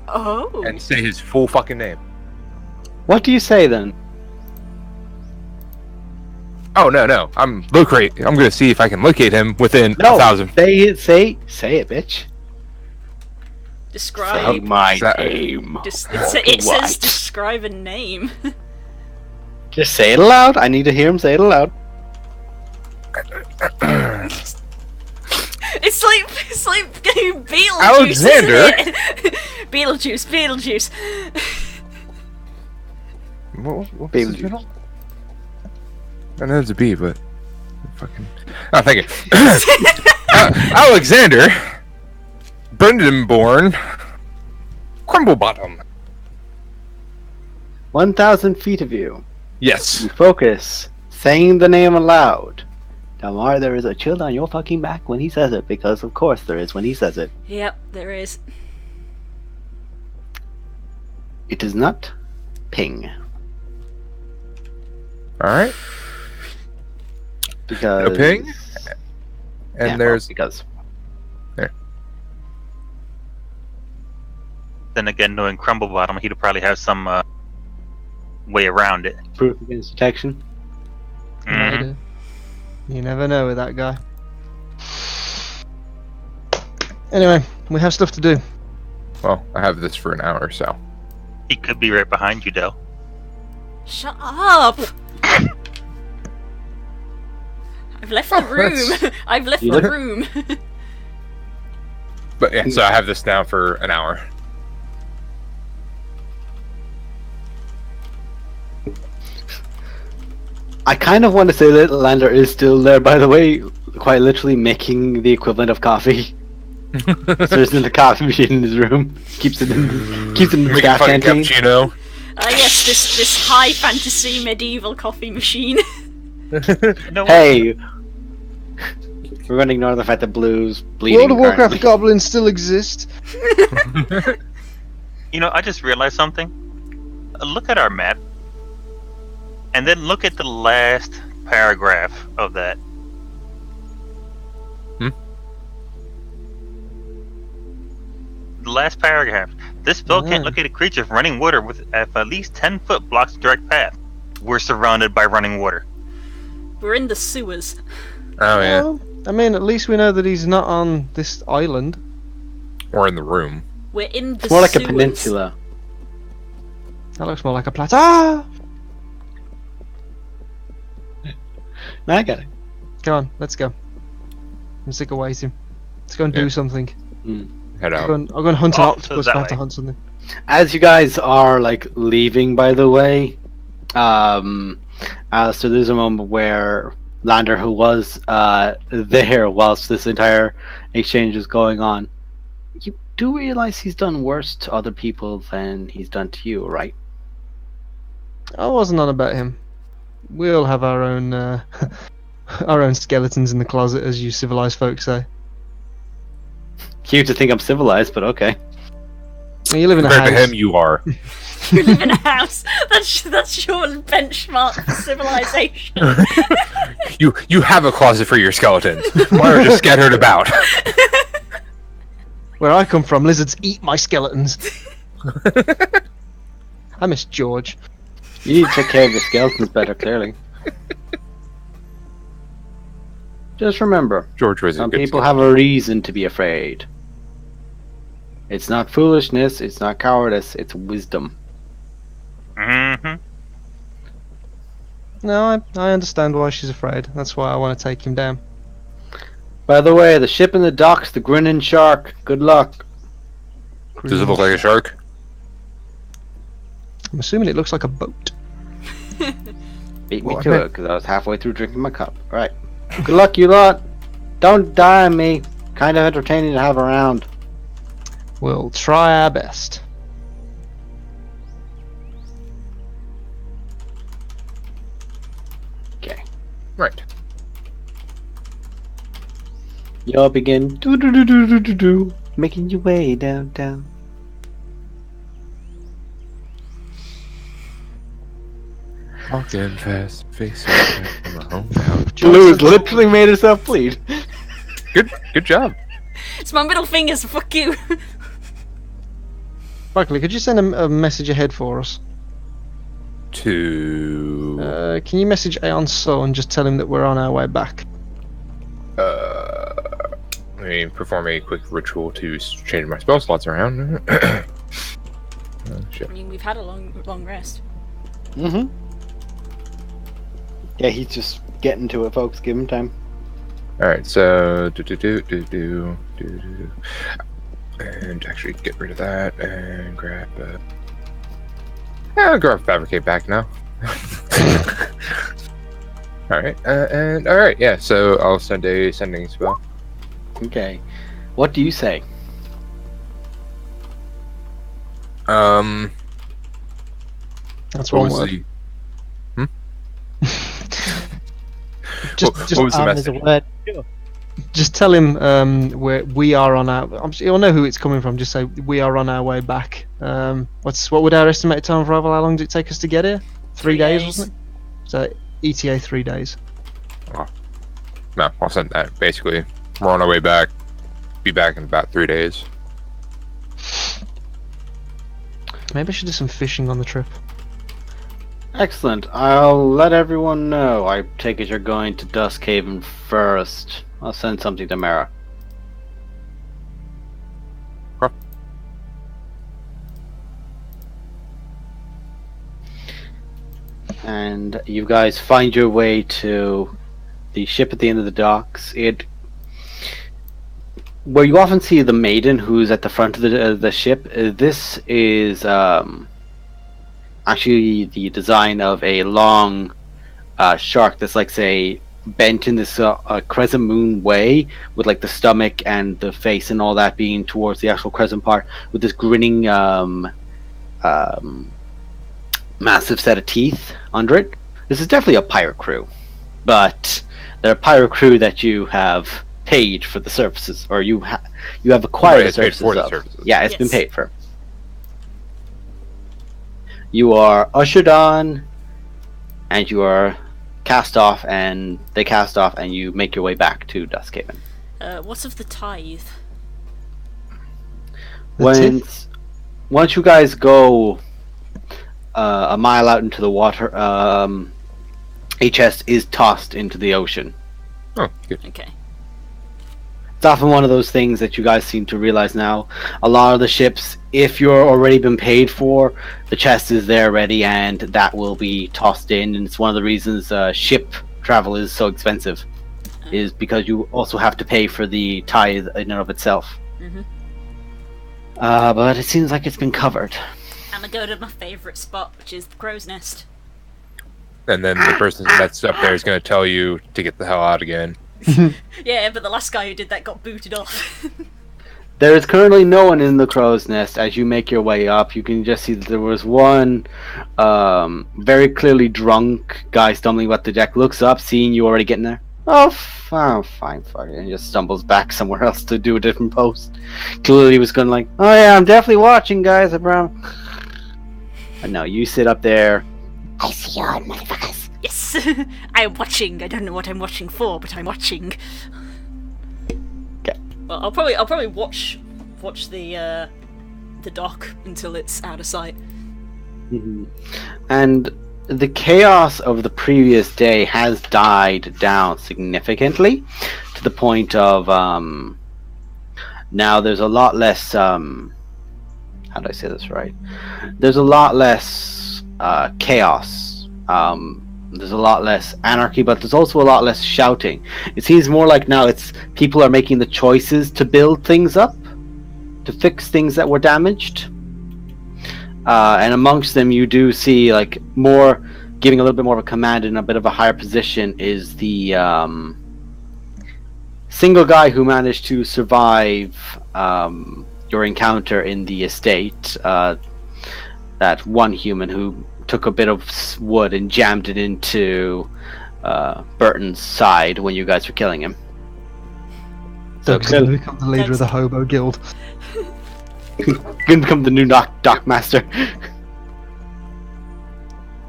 Oh. and say his full fucking name. What do you say then? Oh no! I'm gonna see if I can locate him within No, 1,000. say it, bitch. Describe. Say my Is that- name. It says What? describe a name. Just say it aloud. I need to hear him say it aloud. It's like Beetlejuice. Alexander? Isn't it? Beetlejuice. What's Baby his juice. middle? I know it's a B, but fucking. Oh, thank you. Alexander Brendanborn Crumblebottom. 1,000 feet of you. Yes. You focus, saying the name aloud. Damar, there is a chill down your fucking back when he says it, because of course there is when he says it. Yep, there is. It is not ping. All right. Because... No ping? And Yeah, there's well, because... Then again, knowing Crumblebottom, he'd probably have some way around it. Proof against detection. Mhm. Maybe. You never know with that guy. Anyway, we have stuff to do. well, I have this for an hour, so. He could be right behind you, Del. Shut up! I've left the room. I've left You the look- room. But yeah, so I have this down for an hour. I kind of want to say that Lander is still there, by the way, quite literally making the equivalent of coffee. So there's in the coffee machine in his room. Keeps it in the Making staff fucking canteen. cappuccino. Ah yes, this high fantasy medieval coffee machine. No, Hey! We're going to ignore the fact that Blue's bleeding. World of Warcraft currently. goblins still exist. you know, I just realized something. Look at our map, and then look at the last paragraph of that. The last paragraph. This spell can't locate a creature from running water with at least 10 foot blocks the direct path. We're surrounded by running water. We're in the sewers. Oh yeah. Well, I mean, at least we know that he's not on this island. Or in the room. We're in the It's more like sewers. a peninsula. That looks more like a plateau. Ah! No, I get it. Come on, let's go. I'm sick of waiting. Let's go and Yeah. do something. Head I'll out. go and hunt an Oh, so octopus. that I have to way. hunt something. As you guys are like leaving, by the way, so there's a moment where Lander, who was there whilst this entire exchange is going on, you do realize he's done worse to other people than he's done to you, right? I wasn't on about him. We all have our own our own skeletons in the closet, as you civilized folks say. Cute to think I'm civilized, but okay. You live in a Compared house. to him, you are. You live in a house. That's your benchmark for civilization. You have a closet for your skeletons. Why are just scattered about? Where I come from, lizards eat my skeletons. I miss George. You need to take care of your skeletons better, clearly. Just remember, George was a some good people skeleton. have a reason to be afraid. It's not foolishness, it's not cowardice, it's wisdom. Mm-hmm. No, I understand why she's afraid. That's why I want to take him down. By the way, the ship in the docks, the grinning shark. Good luck. Does it look like a shark? I'm assuming it looks like a boat. Beat me Well, I to bet- it, because I was halfway through drinking my cup. Alright. Good luck, you lot. Don't die on me. Kind of entertaining to have around. We'll try our best. Okay. Right. Y'all begin do making your way downtown. Walking fast, facing back from a hometown. Lou's literally made herself bleed. Good job. It's my middle finger, so fuck you. Buckley, could you send a message ahead for us? To Can you message Aeon Soul and just tell him that we're on our way back? let me perform a quick ritual to change my spell slots around. Oh, shit. I mean, we've had a long rest. Mm-hmm. Yeah, he's just getting to it, folks. Give him time. Alright, so and actually get rid of that and grab I'll grab Fabricate back now. Alright, and alright, yeah, so I'll send a sending spell. Okay. What do you say? That's What one was word. the Just, what just, was the There's a message? word. Sure. just tell him we are on our. He'll know who it's coming from. Just say we are on our way back. What would our estimated time of arrival? How long did it take us to get here? 3 days, wasn't it? So ETA 3 days. No, I'll send that. Basically, we're on our way back. Be back in about 3 days. Maybe I should do some fishing on the trip. Excellent. I'll let everyone know. I take it you're going to Duskhaven first. I'll send something to Mara. Okay. And you guys find your way to the ship at the end of the docks. Where you often see the maiden who's at the front of the ship. This is actually the design of a long shark that's like, say, bent in this crescent moon way, with like the stomach and the face and all that being towards the actual crescent part, with this grinning massive set of teeth under it. This is definitely a pirate crew, but they're a pirate crew that you have paid for the services, or you have acquired Right, the it's paid services for the of. services. Yeah, it's been Yes. paid for. You are ushered on, and you are cast off, and they cast off, and you make your way back to Duskhaven. What of the tithe? Once you guys go a mile out into the water, a chest is tossed into the ocean. Oh, good. Okay. It's often one of those things that you guys seem to realize now. A lot of the ships, if you're already been paid for, the chest is there ready, and that will be tossed in. And it's one of the reasons ship travel is so expensive, is because you also have to pay for the tithe in and of itself. Mhm. But it seems like it's been covered. And I go to my favourite spot, which is the crow's nest. And then the person that's up there is going to tell you to get the hell out again. Yeah, but the last guy who did that got booted off. There is currently no one in the crow's nest. As you make your way up, you can just see that there was one very clearly drunk guy stumbling up the deck, looks up, seeing you already getting there. Oh, fine, fuck it, and just stumbles back somewhere else to do a different post. Clearly he was going like, oh yeah, I'm definitely watching, guys, I promise. But no, you sit up there. I see you all, motherfuckers. Yes, I am watching. I don't know what I'm watching for, but I'm watching. Okay. Well, I'll probably watch the dock until it's out of sight. Mhm. And the chaos of the previous day has died down significantly, to the point of now there's a lot less how do I say this right? There's a lot less chaos. There's a lot less anarchy, but there's also a lot less shouting. It seems more like now it's people are making the choices to build things up, to fix things that were damaged. And amongst them, you do see like more giving a little bit more of a command in a bit of a higher position is the single guy who managed to survive your encounter in the estate. That one human who took a bit of wood and jammed it into Burton's side when you guys were killing him. So Doug's going to become the leader of the Hobo Guild. Gonna become the new dock master.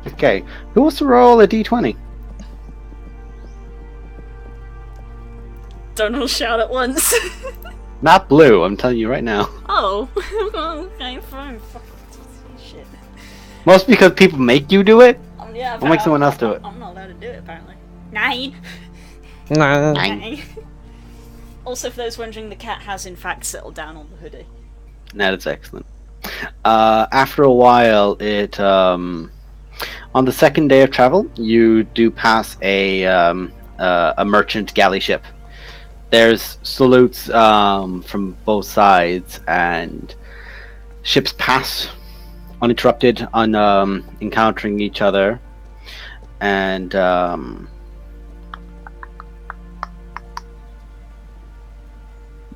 Okay, who wants to roll a d20? Don't all shout at once. Not blue, I'm telling you right now. Oh, okay, fine. Fuck. Shit. Most because people make you do it. Yeah, We'll make someone else do it. I'm not allowed to do it, apparently. Nine. Nah. Nine. Also, for those wondering, the cat has in fact settled down on the hoodie. That's excellent. After a while, on the second day of travel, you do pass a merchant galley ship. There's salutes from both sides, and ships pass uninterrupted on encountering each other. And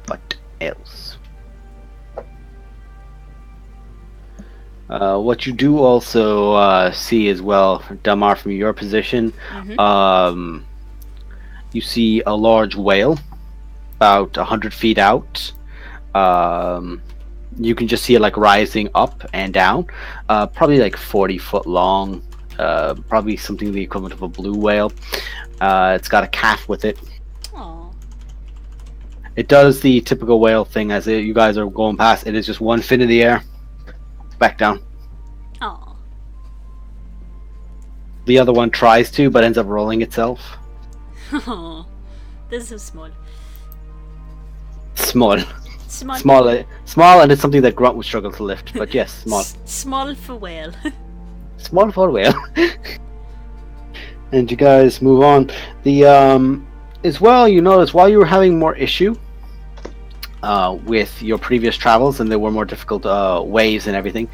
what else? What you do also see as well, Damar, from your position, you see a large whale about 100 feet out. You can just see it like rising up and down, probably like 40 foot long, probably something the equivalent of a blue whale. It's got a calf with it. Aww. It does the typical whale thing as you guys are going past. It is just one fin in the air, back down. Aww. The other one tries to, but ends up rolling itself. Aww. This is small. Small. Small. Small, and it's something that Grunt would struggle to lift. But yes, small. Small for whale. Small for a whale. And you guys move on. The as well, you notice while you were having more issue with your previous travels, and there were more difficult waves and everything,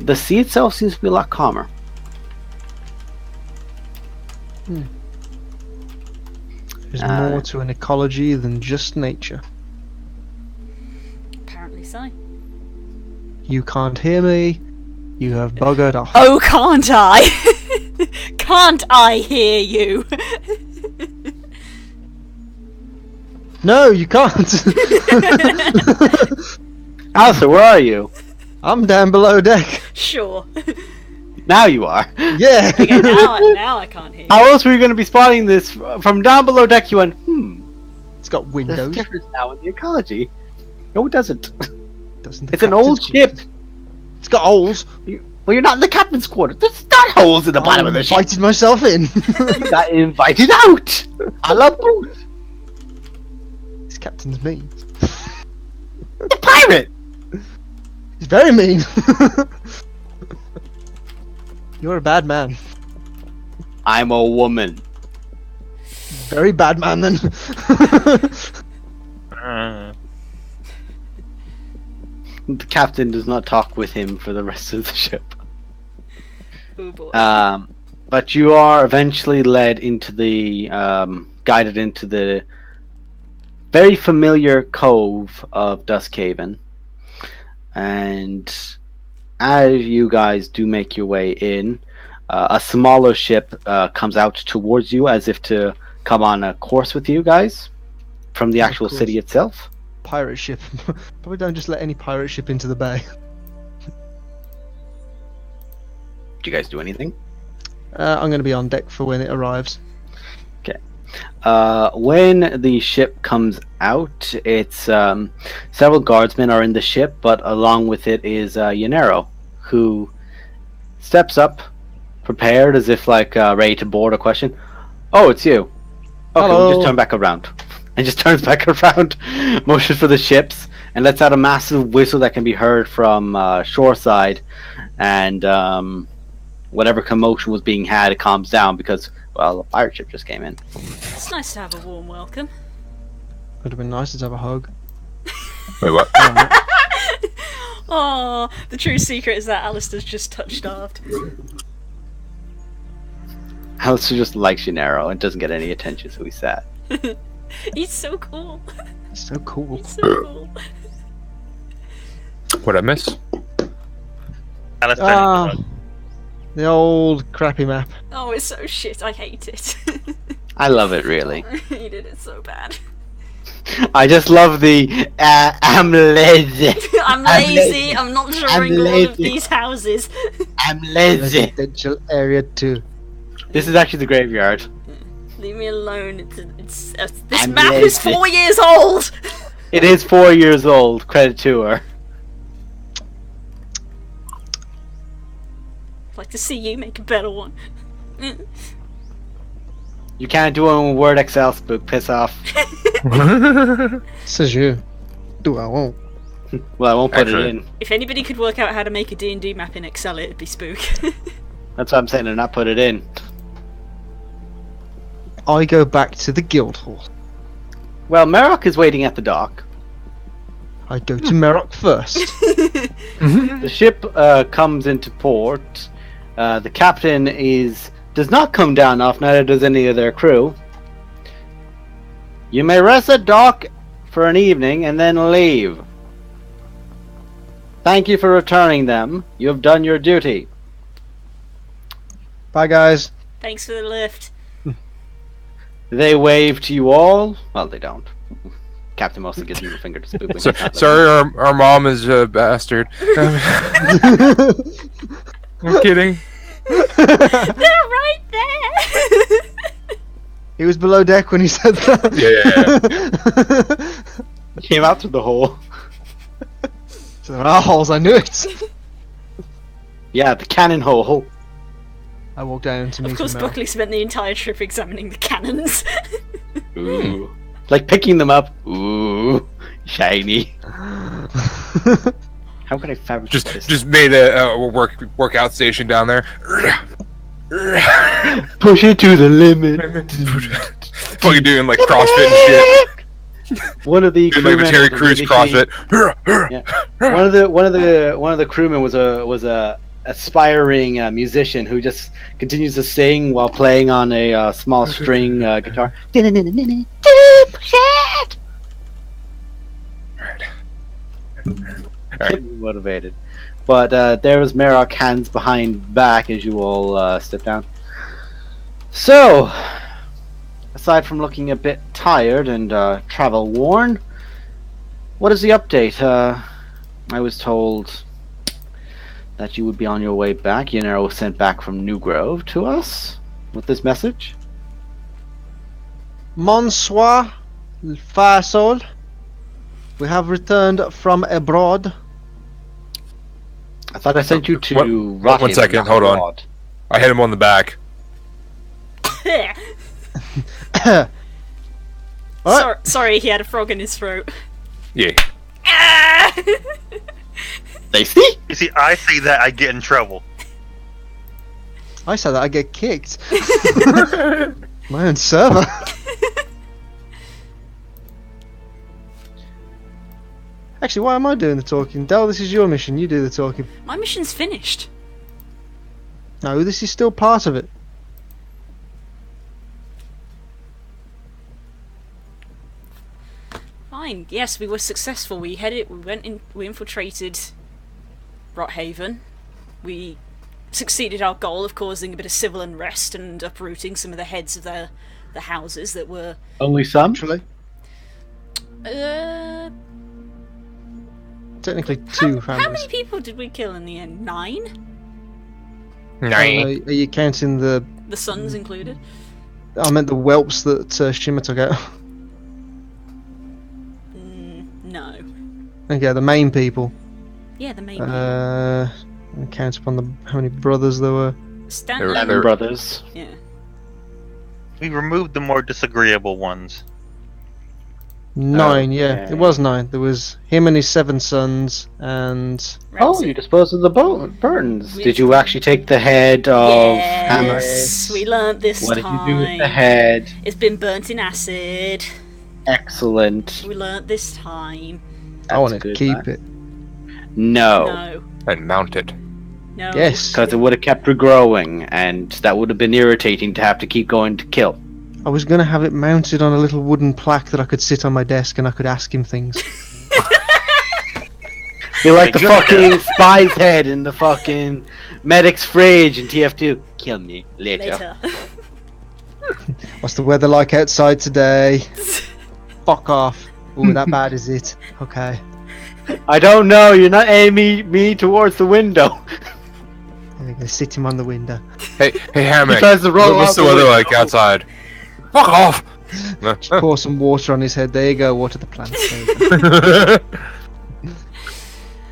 the sea itself seems to be a lot calmer. There's more to an ecology than just nature. Apparently so. You can't hear me. You have buggered off. Oh, can't I? Can't I hear you? No, you can't. Alistair, where are you? I'm down below deck. Sure. Now you are. Yeah. Okay, now I can't hear you. How else were you going to be spotting this from down below deck? You went, It's got there's a windows. difference now in the ecology. No, it doesn't. Doesn't the It's an old captain's ship. quarters? It's got holes. Well, you're not in the captain's quarters. There's not holes in the bottom of the ship. Invited myself in. You got invited out. A la Booth. This captain's mean. The pirate. He's very mean. You're a bad man. I'm a woman. Very bad man then. The captain does not talk with him for the rest of the ship. Oh boy. But you are eventually led into the, guided into the very familiar cove of Duskhaven. And as you guys do make your way in, a smaller ship comes out towards you as if to come on a course with you guys from the actual course. city itself. Pirate ship. Probably don't just let any pirate ship into the bay. Do you guys do anything? I'm going to be on deck for when it arrives. When the ship comes out, it's several guardsmen are in the ship, but along with it is Yanero, who steps up, prepared as if like ready to board a question. Oh, it's you. Okay, we'll just Hello. turn back around. And just turns back around, motions for the ships, and lets out a massive whistle that can be heard from shoreside. And whatever commotion was being had, it calms down because, well, a pirate ship just came in. It's nice to have a warm welcome. Would have been nice to have a hug. Wait, what? Oh, the true secret is that Alistair's just touch-starved. Alistair just likes Yanero and doesn't get any attention, so he's sad. He's so cool. It's so cool. He's so cool. What I miss? Alistair Ah. needs a hug. The old crappy map. Oh, it's so shit. I hate it. I love it, really. He did it so bad. I just love the I'm lazy. I'm lazy. I'm not drawing all of lazy. these houses. I'm lazy. Residential area 2. This is actually the graveyard. Leave me alone. This I'm map is lazy. 4 years old. It is 4 years old. Credit to her. Like to see you make a better one. You can't do it in Word Excel, Spook. Piss off. Says you. Do I won't. Well, I won't put Actually- it in. If anybody could work out how to make a D&D map in Excel, it'd be Spook. That's what I'm saying, and not put it in. I go back to the guild hall. Well, Merrick is waiting at the dock. I go to Merrick first. The ship comes into port. The captain does not come down off, neither does any of their crew. You may rest at dock for an evening and then leave. Thank you for returning them. You have done your duty. Bye, guys. Thanks for the lift. They wave to you all. Well, they don't. Captain mostly gives you a finger to Spook. when So, he's not sorry, our mom is a bastard. I'm kidding. They're right there! He was below deck when he said that. Yeah. looking. Came out through the hole. So there are holes, I knew it. Yeah, the cannon hole. I walked down to meet Of course, Merrick. Buckley spent the entire trip examining the cannons. Ooh. Like picking them up. Ooh. Shiny. How can I fabricate this? Just made a workout station down there. Push it to the limit. Fucking doing like CrossFit and shit. One of the Doing like crewmen Terry was Crews really CrossFit. One of the crewmen was a aspiring musician who just continues to sing while playing on a small string guitar. Push it! Alright. Motivated, but there was Merrick, hands behind back as you all step down. So, aside from looking a bit tired and travel worn, what is the update? I was told that you would be on your way back. Yennefer was sent back from New Grove to us with this message. Bonsoir, Farsol. We have returned from abroad. I thought I sent you to One Rotthaven, second, not hold on. abroad. I hit him on the back. What? Sorry, he had a frog in his throat. Yeah. Ah! They see? You see, I say that, I get in trouble. I said that I get kicked. My own server. Actually, why am I doing the talking? Del, this is your mission. You do the talking. My mission's finished. No, this is still part of it. Fine. Yes, we were successful. We infiltrated Rothaven. We succeeded our goal of causing a bit of civil unrest and uprooting some of the heads of the houses that were. Only some? Actually, Uh, technically two how families. many people did we kill in the end? 9? Nine. Are you counting the? The sons included. I meant the whelps that Shimmer took out. No. Okay, the main people. Yeah, the main. I count upon how many brothers there were. Stanton. There- 11 brothers. Yeah. We removed the more disagreeable ones. 9, yeah, Okay. it was 9. There was him and his 7 sons, and Oh, Ramsay. you disposed of the Burtons. We- Did you actually take the head of Hammer? Yes, we learnt this What did time. you do with the head? It's been burnt in acid. Excellent. We learnt this time. I wanted good, to keep man. it. No, No. And mount it. No. Yes, because it would have kept regrowing, and that would have been irritating to have to keep going to kill. I was gonna have it mounted on a little wooden plaque that I could sit on my desk and I could ask him things. You're like the fucking spy's head in the fucking medic's fridge in TF2. Kill me later. Later. What's the weather like outside today? Fuck off. Ooh, that bad is it? Okay. I don't know. You're not aiming me towards the window. I'm gonna sit him on the window. Hey, Hammock. He tries to roll What's out the the weather window. like outside? Fuck off! Pour some water on his head. There you go. Water the plants. There you go.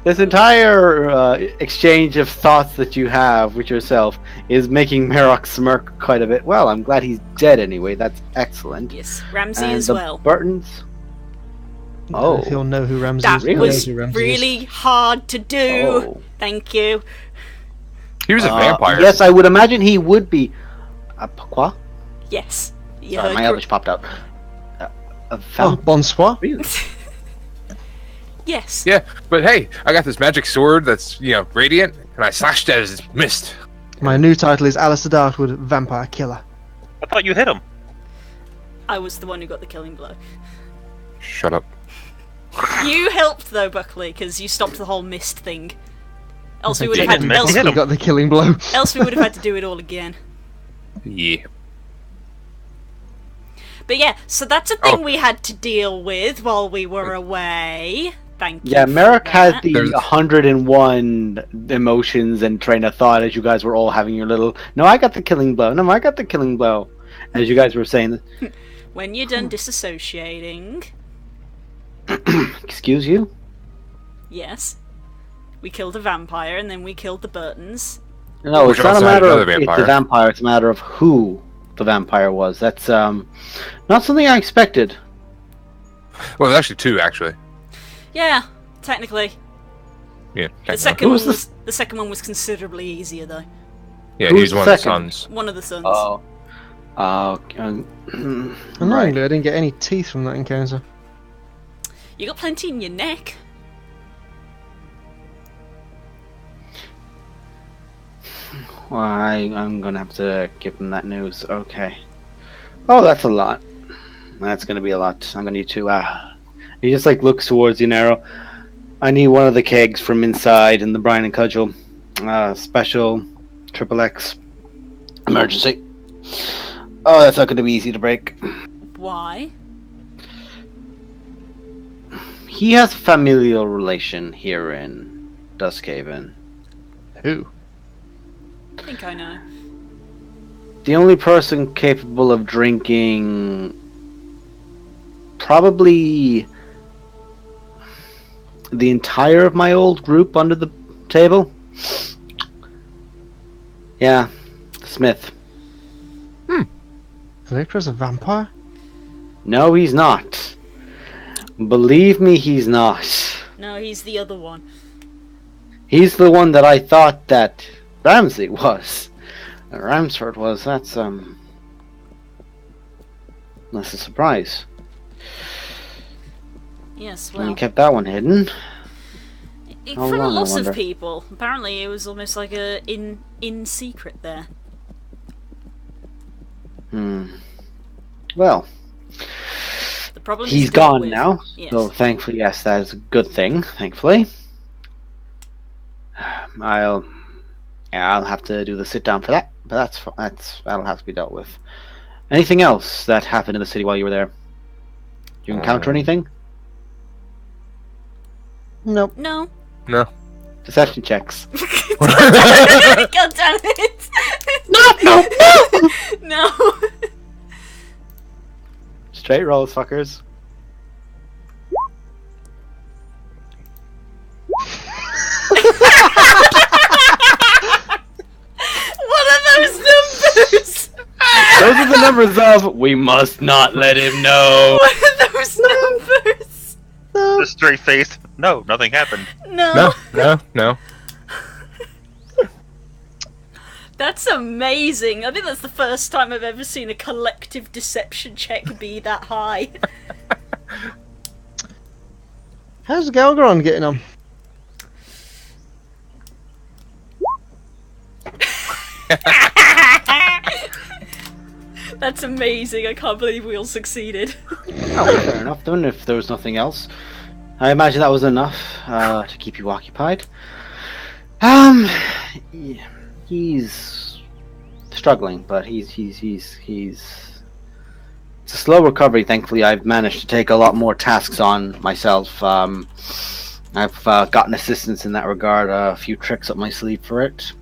This entire exchange of thoughts that you have with yourself is making Merrick smirk quite a bit. Well, I'm glad he's dead anyway. That's excellent. Yes, Ramsey And as the well. Burtons. If you'll know who Ramsey That is, who really? knows was who Ramsey is. really hard to do. Oh. Thank you. He was a vampire. Yes, I would imagine he would be. Quoi? Yes. You Sorry, heard my cor- Elvish popped out. A Oh, vamp- bonsoir. really? Yes. Yeah, but hey, I got this magic sword that's, radiant, and I slashed it as mist. My new title is Alistair Darkwood, Vampire Killer. I thought you hit him. I was the one who got the killing blow. Shut up. You helped though, Buckley, because you stopped the whole mist thing. Else we would have Take had. it, Else, hit him. got the killing blow. else we would have had to do it all again. Yeah. But yeah, so that's a thing Oh. we had to deal with while we were away. Thank you. Yeah, Merrick for had that. the There's- 101 emotions and train of thought as you guys were all having your little. No, I got the killing blow. No, I got the killing blow. As you guys were saying. When you're done disassociating, Excuse you? yes, we killed a vampire and then we killed the Burtons. No, We it's should not a also have matter of another it's vampire. the vampire. It's a matter of who the vampire was. That's not something I expected. Well, there's actually two, actually. Yeah, technically. Yeah, The technically. second Who one was the second one was considerably easier though. Yeah, who's he's the one of the second? sons. One of the sons. Oh. Annoyingly, I didn't get any teeth from that encounter. You got plenty in your neck. Well, I'm gonna have to give them that news. Okay. Oh, that's a lot. That's gonna be a lot. I'm gonna need to. He just looks towards you, Nero. I need one of the kegs from inside in the Brian and Cudgel. Special, XXX, emergency. Oh, that's not gonna be easy to break. Why? He has a familial relation here in Duskhaven. Who? I think I know. The only person capable of drinking probably the entire of my old group under the table. Yeah, Smith. Electra's a vampire? No, he's not. Believe me, he's not. No, he's the other one. He's the one that I thought that Ramsey was. Ramsford was. That's that's a surprise. Yes, And you well, kept that one hidden. How from a long, I lot of wonder? people. Apparently, it was almost like a in secret there. Well, The problem he's is dealt gone with. now. Yes. So thankfully, yes, that is a good thing. Thankfully, I'll have to do the sit down for that. But that'll have to be dealt with. Anything else that happened in the city while you were there? Did you encounter anything? Nope. No. No. Deception checks. God damn it! No! Straight rolls, fuckers. What are those numbers? Those are the numbers of we must not let him know. What are those numbers? The straight face. No, nothing happened. No. No. That's amazing. I think that's the first time I've ever seen a collective deception check be that high. How's Galgaron getting on? That's amazing. I can't believe we all succeeded. Oh, fair enough. Then, if there was nothing else, I imagine that was enough to keep you occupied. He's struggling, but he's. It's a slow recovery. Thankfully, I've managed to take a lot more tasks on myself. I've gotten assistance in that regard. A few tricks up my sleeve for it.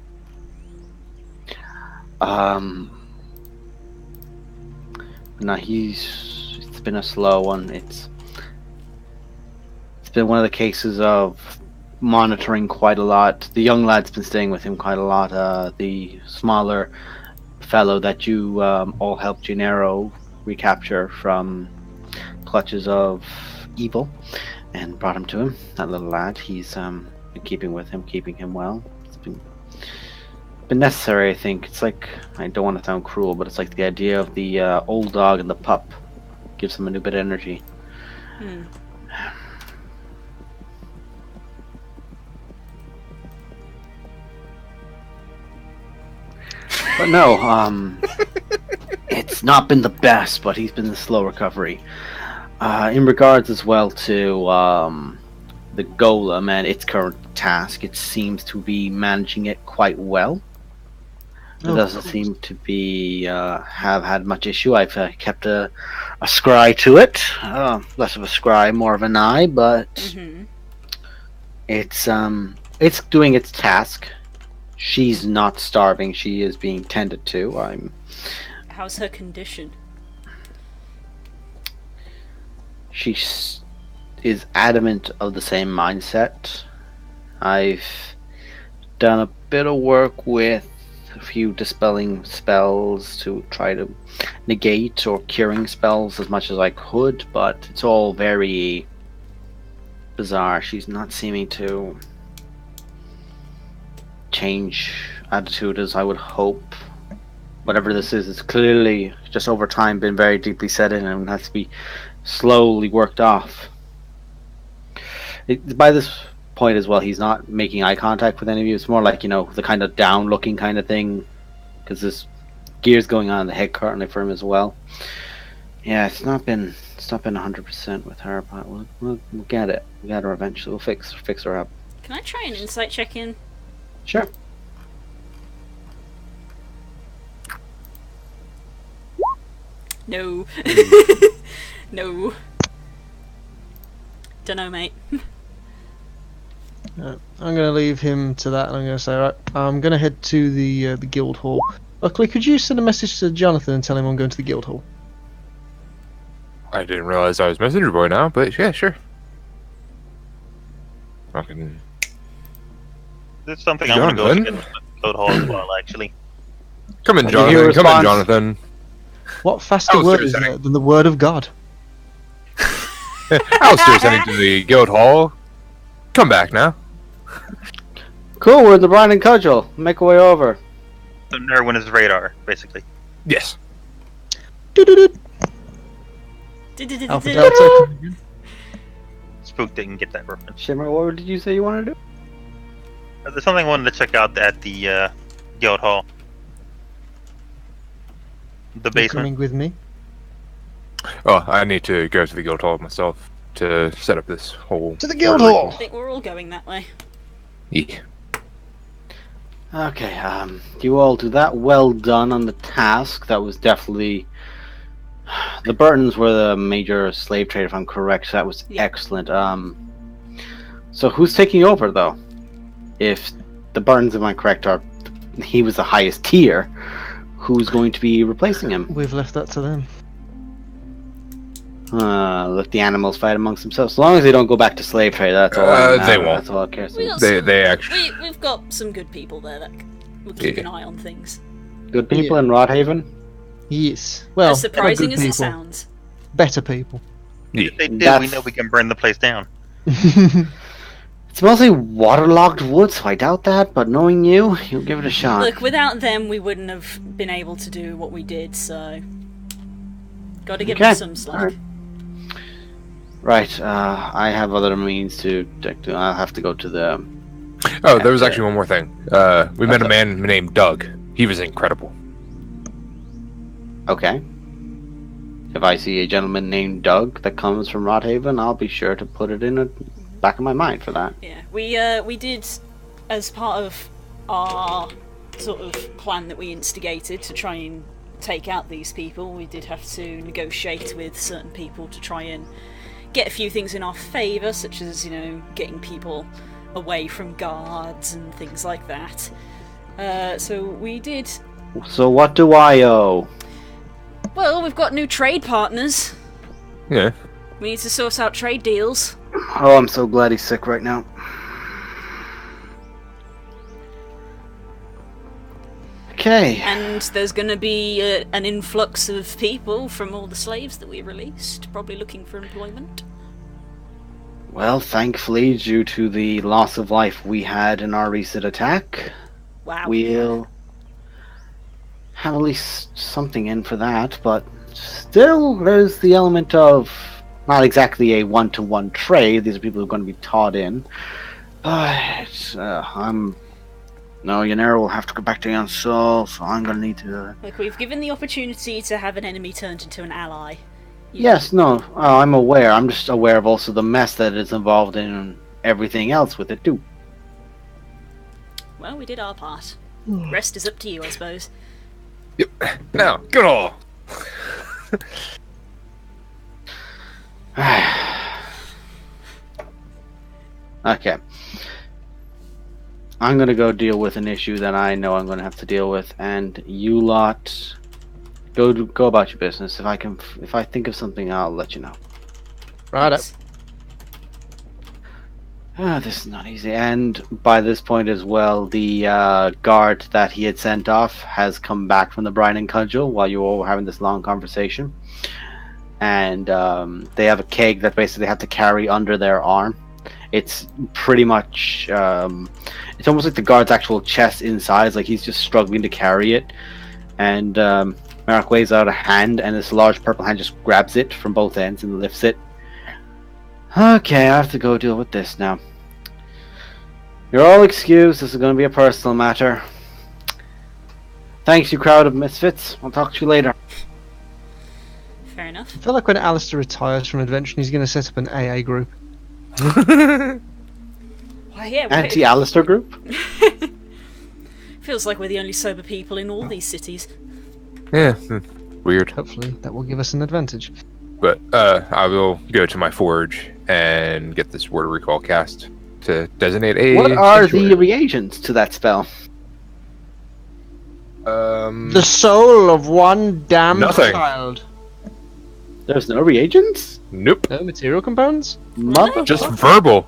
No, it's been a slow one. It's been one of the cases of monitoring quite a lot. The young lad's been staying with him quite a lot. The smaller fellow that you all helped Gennaro recapture from clutches of evil and brought him to him. That little lad, he's been keeping with him, keeping him well. It's been necessary, I think. It's like, I don't want to sound cruel, but it's like the idea of the old dog and the pup gives him a new bit of energy. But no, it's not been the best, but he's been the slow recovery. In regards as well to the golem and its current task, it seems to be managing it quite well. It doesn't seem to be have had much issue. I've kept a scry to it, less of a scry, more of an eye, but it's doing its task. She's not starving. She is being tended to. How's her condition? She is adamant of the same mindset. I've done a bit of work with a few dispelling spells to try to negate or curing spells as much as I could, but it's all very bizarre. She's not seeming to change attitude as I would hope. Whatever this is, it's clearly just over time been very deeply set in and has to be slowly worked off. By this point as well, he's not making eye contact with any of you. It's more like, the kind of down looking kind of thing, because there's gears going on in the head currently for him as well. Yeah, it's not been 100% with her, but we'll get it. We got her eventually. We'll fix her up. Can I try an insight check in? Sure. No. No. Dunno, mate. I'm going to leave him to that, and I'm going to say, right, I'm going to head to the guild hall. Luckily, could you send a message to Jonathan and tell him I'm going to the guild hall? I didn't realize I was messenger boy now, but yeah, sure. Fucking. There's something I want to go to the guild hall as well, actually. Come in, Did you hear a Jonathan. Come in, response? Jonathan. What faster Oh, word is seriously. there than the word of God? Alistair's heading to the guild hall. Come back now. Cool, we're in the Brian and Cudgel. Make our way over. So Nerwin is radar, basically. Yes. Doo-doo-doo. Alpha Delta. Spook didn't get that reference. Shimmer, what did you say you want to do? There's something I wanted to check out at the guild hall. The You basement. coming with me? Oh, I need to go to the guild hall myself to set up this whole. To the guild hall! I think we're all going that way. Yeah. Okay, you all do that. Well done on the task. That was definitely... The Burtons were the major slave trade, if I'm correct. So that was Yeah. excellent. So who's taking over, though? If the Burtons, if I'm correct, he was the highest tier, who's going to be replacing him? We've left that to them. Let the animals fight amongst themselves. As long as they don't go back to slave trade, that's all. They won't. That's all I care. We got They actually. We've got some good people there that will keep an eye on things. Good people in Rodhaven. Yes. Well, As surprising good as it people. sounds. Better people. Yeah. If they do, we That's- know we can burn the place down. It's mostly waterlogged wood, so I doubt that. But knowing you, you'll give it a shot. Look, without them, we wouldn't have been able to do what we did. So, got to give Okay, them some slack. alright. Right. I have other means to. I'll have to go to the. Oh, there was actually one more thing. We met a man named Doug. He was incredible. Okay. If I see a gentleman named Doug that comes from Rodhaven, I'll be sure to put it in the back of my mind for that. Yeah, we did, as part of our sort of plan that we instigated to try and take out these people, we did have to negotiate with certain people to try and get a few things in our favour, such as, getting people away from guards and things like that. So we did... So what do I owe? Well, we've got new trade partners. Yeah. We need to sort out trade deals. Oh, I'm so glad he's sick right now. Okay. And there's going to be an influx of people from all the slaves that we released, probably looking for employment. Well, thankfully, due to the loss of life we had in our recent attack, Wow. we'll have at least something in for that, but still, there's the element of not exactly a one-to-one trade. These are people who are going to be taught in. But no, Yanera will have to go back to Yansol, so I'm going to need to... Look, we've given the opportunity to have an enemy turned into an ally. Yes, no, I'm aware. I'm just aware of also the mess that is involved in everything else with it, too. Well, we did our part. Rest is up to you, I suppose. Yep. Now, get all. Okay. I'm gonna go deal with an issue that I know I'm gonna have to deal with, and you lot go about your business. If I think of something, I'll let you know. Right up. This is not easy. And by this point as well, the guard that he had sent off has come back from the Brine and Cudgel while you all were having this long conversation. And they have a keg that basically they have to carry under their arm. It's pretty much, it's almost like the guard's actual chest inside. Like he's just struggling to carry it. And Merrick waves out a hand, and this large purple hand just grabs it from both ends and lifts it. Okay, I have to go deal with this now. You're all excused. This is going to be a personal matter. Thanks, you crowd of misfits. I'll talk to you later. Fair enough. I feel like when Alistair retires from Adventure, he's going to set up an AA group. Why, yeah, Anti-Alistair group? Feels like we're the only sober people in all these cities. Yeah, weird. Hopefully, that will give us an advantage. But I will go to my forge and get this word of recall cast to designate a. What are the sanctuary. reagents to that spell? The soul of one damned Nothing. child. There's no reagents? Nope. No material components? Mother. Just verbal.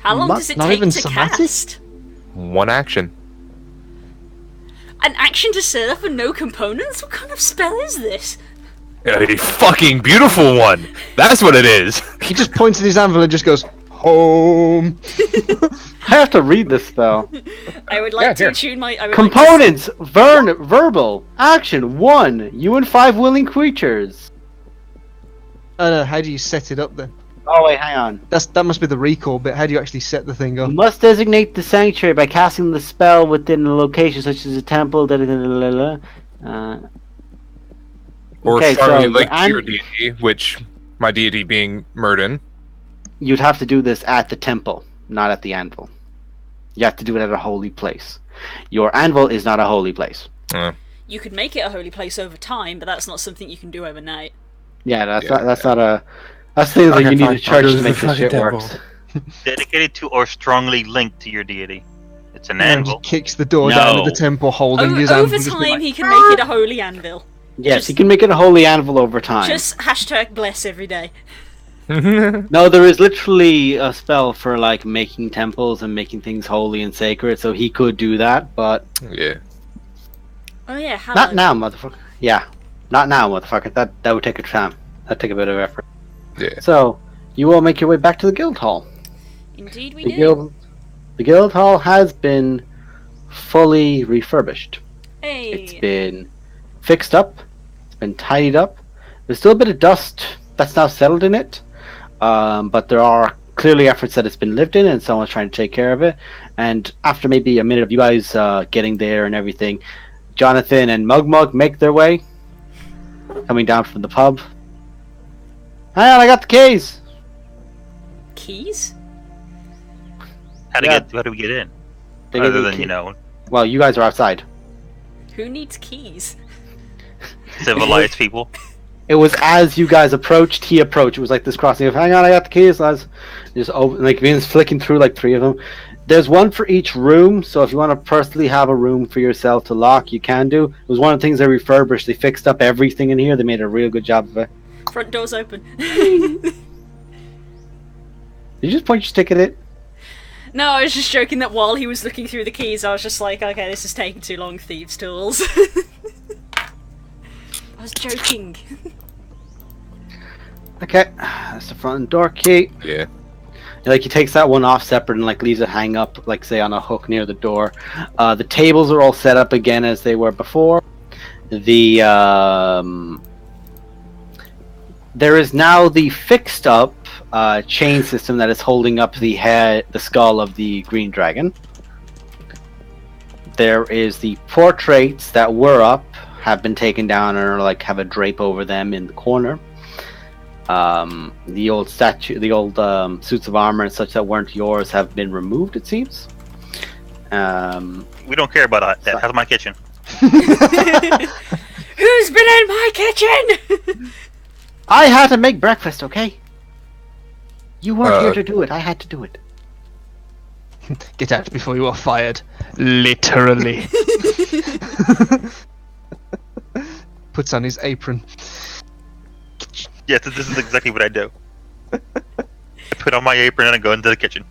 How long does it Not take even to somatic? cast? One action. An action to set up and no components? What kind of spell is this? A fucking beautiful one. That's what it is. He just points at his anvil and just goes, home. I have to read this spell. I would like Yeah, to here. attune my... I would Components. Verbal. Action. 1. You and 5 willing creatures. Oh no, how do you set it up then? Oh wait, hang on. That must be the recall bit. How do you actually set the thing You up? must designate the sanctuary by casting the spell within a location such as a temple. Da, da, da, da, da, da. Or Okay, strongly so linked to and- your deity, which my deity being Murden. You'd have to do this at the temple, not at the anvil. You have to do it at a holy place. Your anvil is not a holy place. You could make it a holy place over time, but that's not something you can do overnight. Yeah, that's Yeah. not a. That's things like Okay, you need fine, a church fine. to make this Fucking shit temple. works. Dedicated to or strongly linked to your deity. It's an And anvil. he kicks the door down at the No. temple holding his Over anvil. just be time, like, he can make it a holy anvil. Yes, Just- you can make it a holy anvil over time. Just hashtag bless every day. No, there is literally a spell for like making temples and making things holy and sacred, so he could do that, but Yeah. Oh yeah, hello. not now, motherfucker. Yeah, not now, motherfucker. That would take a time. That'd take a bit of effort. Yeah. So, you all make your way back to the guild hall. Indeed we The guild hall has been fully refurbished. Hey. It's been fixed up. It's been tidied up. There's still a bit of dust that's now settled in it, but there are clearly efforts that it's been lived in, and someone's trying to take care of it. And after maybe a minute of you guys getting there and everything, Jonathan and Mugmug make their way, coming down from the pub. Hang on, I got the keys. Keys? How do we get in? They give Other me than, key- you know, Well, you guys are outside. Who needs keys? civilized people. It was as you guys approached, he approached. It was like this crossing of, hang on, I got the keys, lads. Just open, like, Vin's flicking through like 3 of them. There's one for each room, so if you want to personally have a room for yourself to lock, you can do. It was one of the things they refurbished. They fixed up everything in here. They made a real good job of it. Front door's open. Did you just point your stick at it? No, I was just joking that while he was looking through the keys, I was just like, okay, this is taking too long, thieves' tools. I was joking. Okay, that's the front door key. Yeah. Like he takes that one off separate and like leaves it hang up, like say on a hook near the door. The tables are all set up again as they were before. The there is now the fixed up chain system that is holding up the skull of the green dragon. There is the portraits that were up have been taken down and are like have a drape over them in the corner. The old statue, the old suits of armor and such that weren't yours have been removed, it seems. We don't care about that. That's my kitchen. Who's been in my kitchen? I had to make breakfast, okay? You weren't here to do it. I had to do it. Get out before you are fired. Literally. Puts on his apron. Yes, this is exactly what I do. I put on my apron and I go into the kitchen.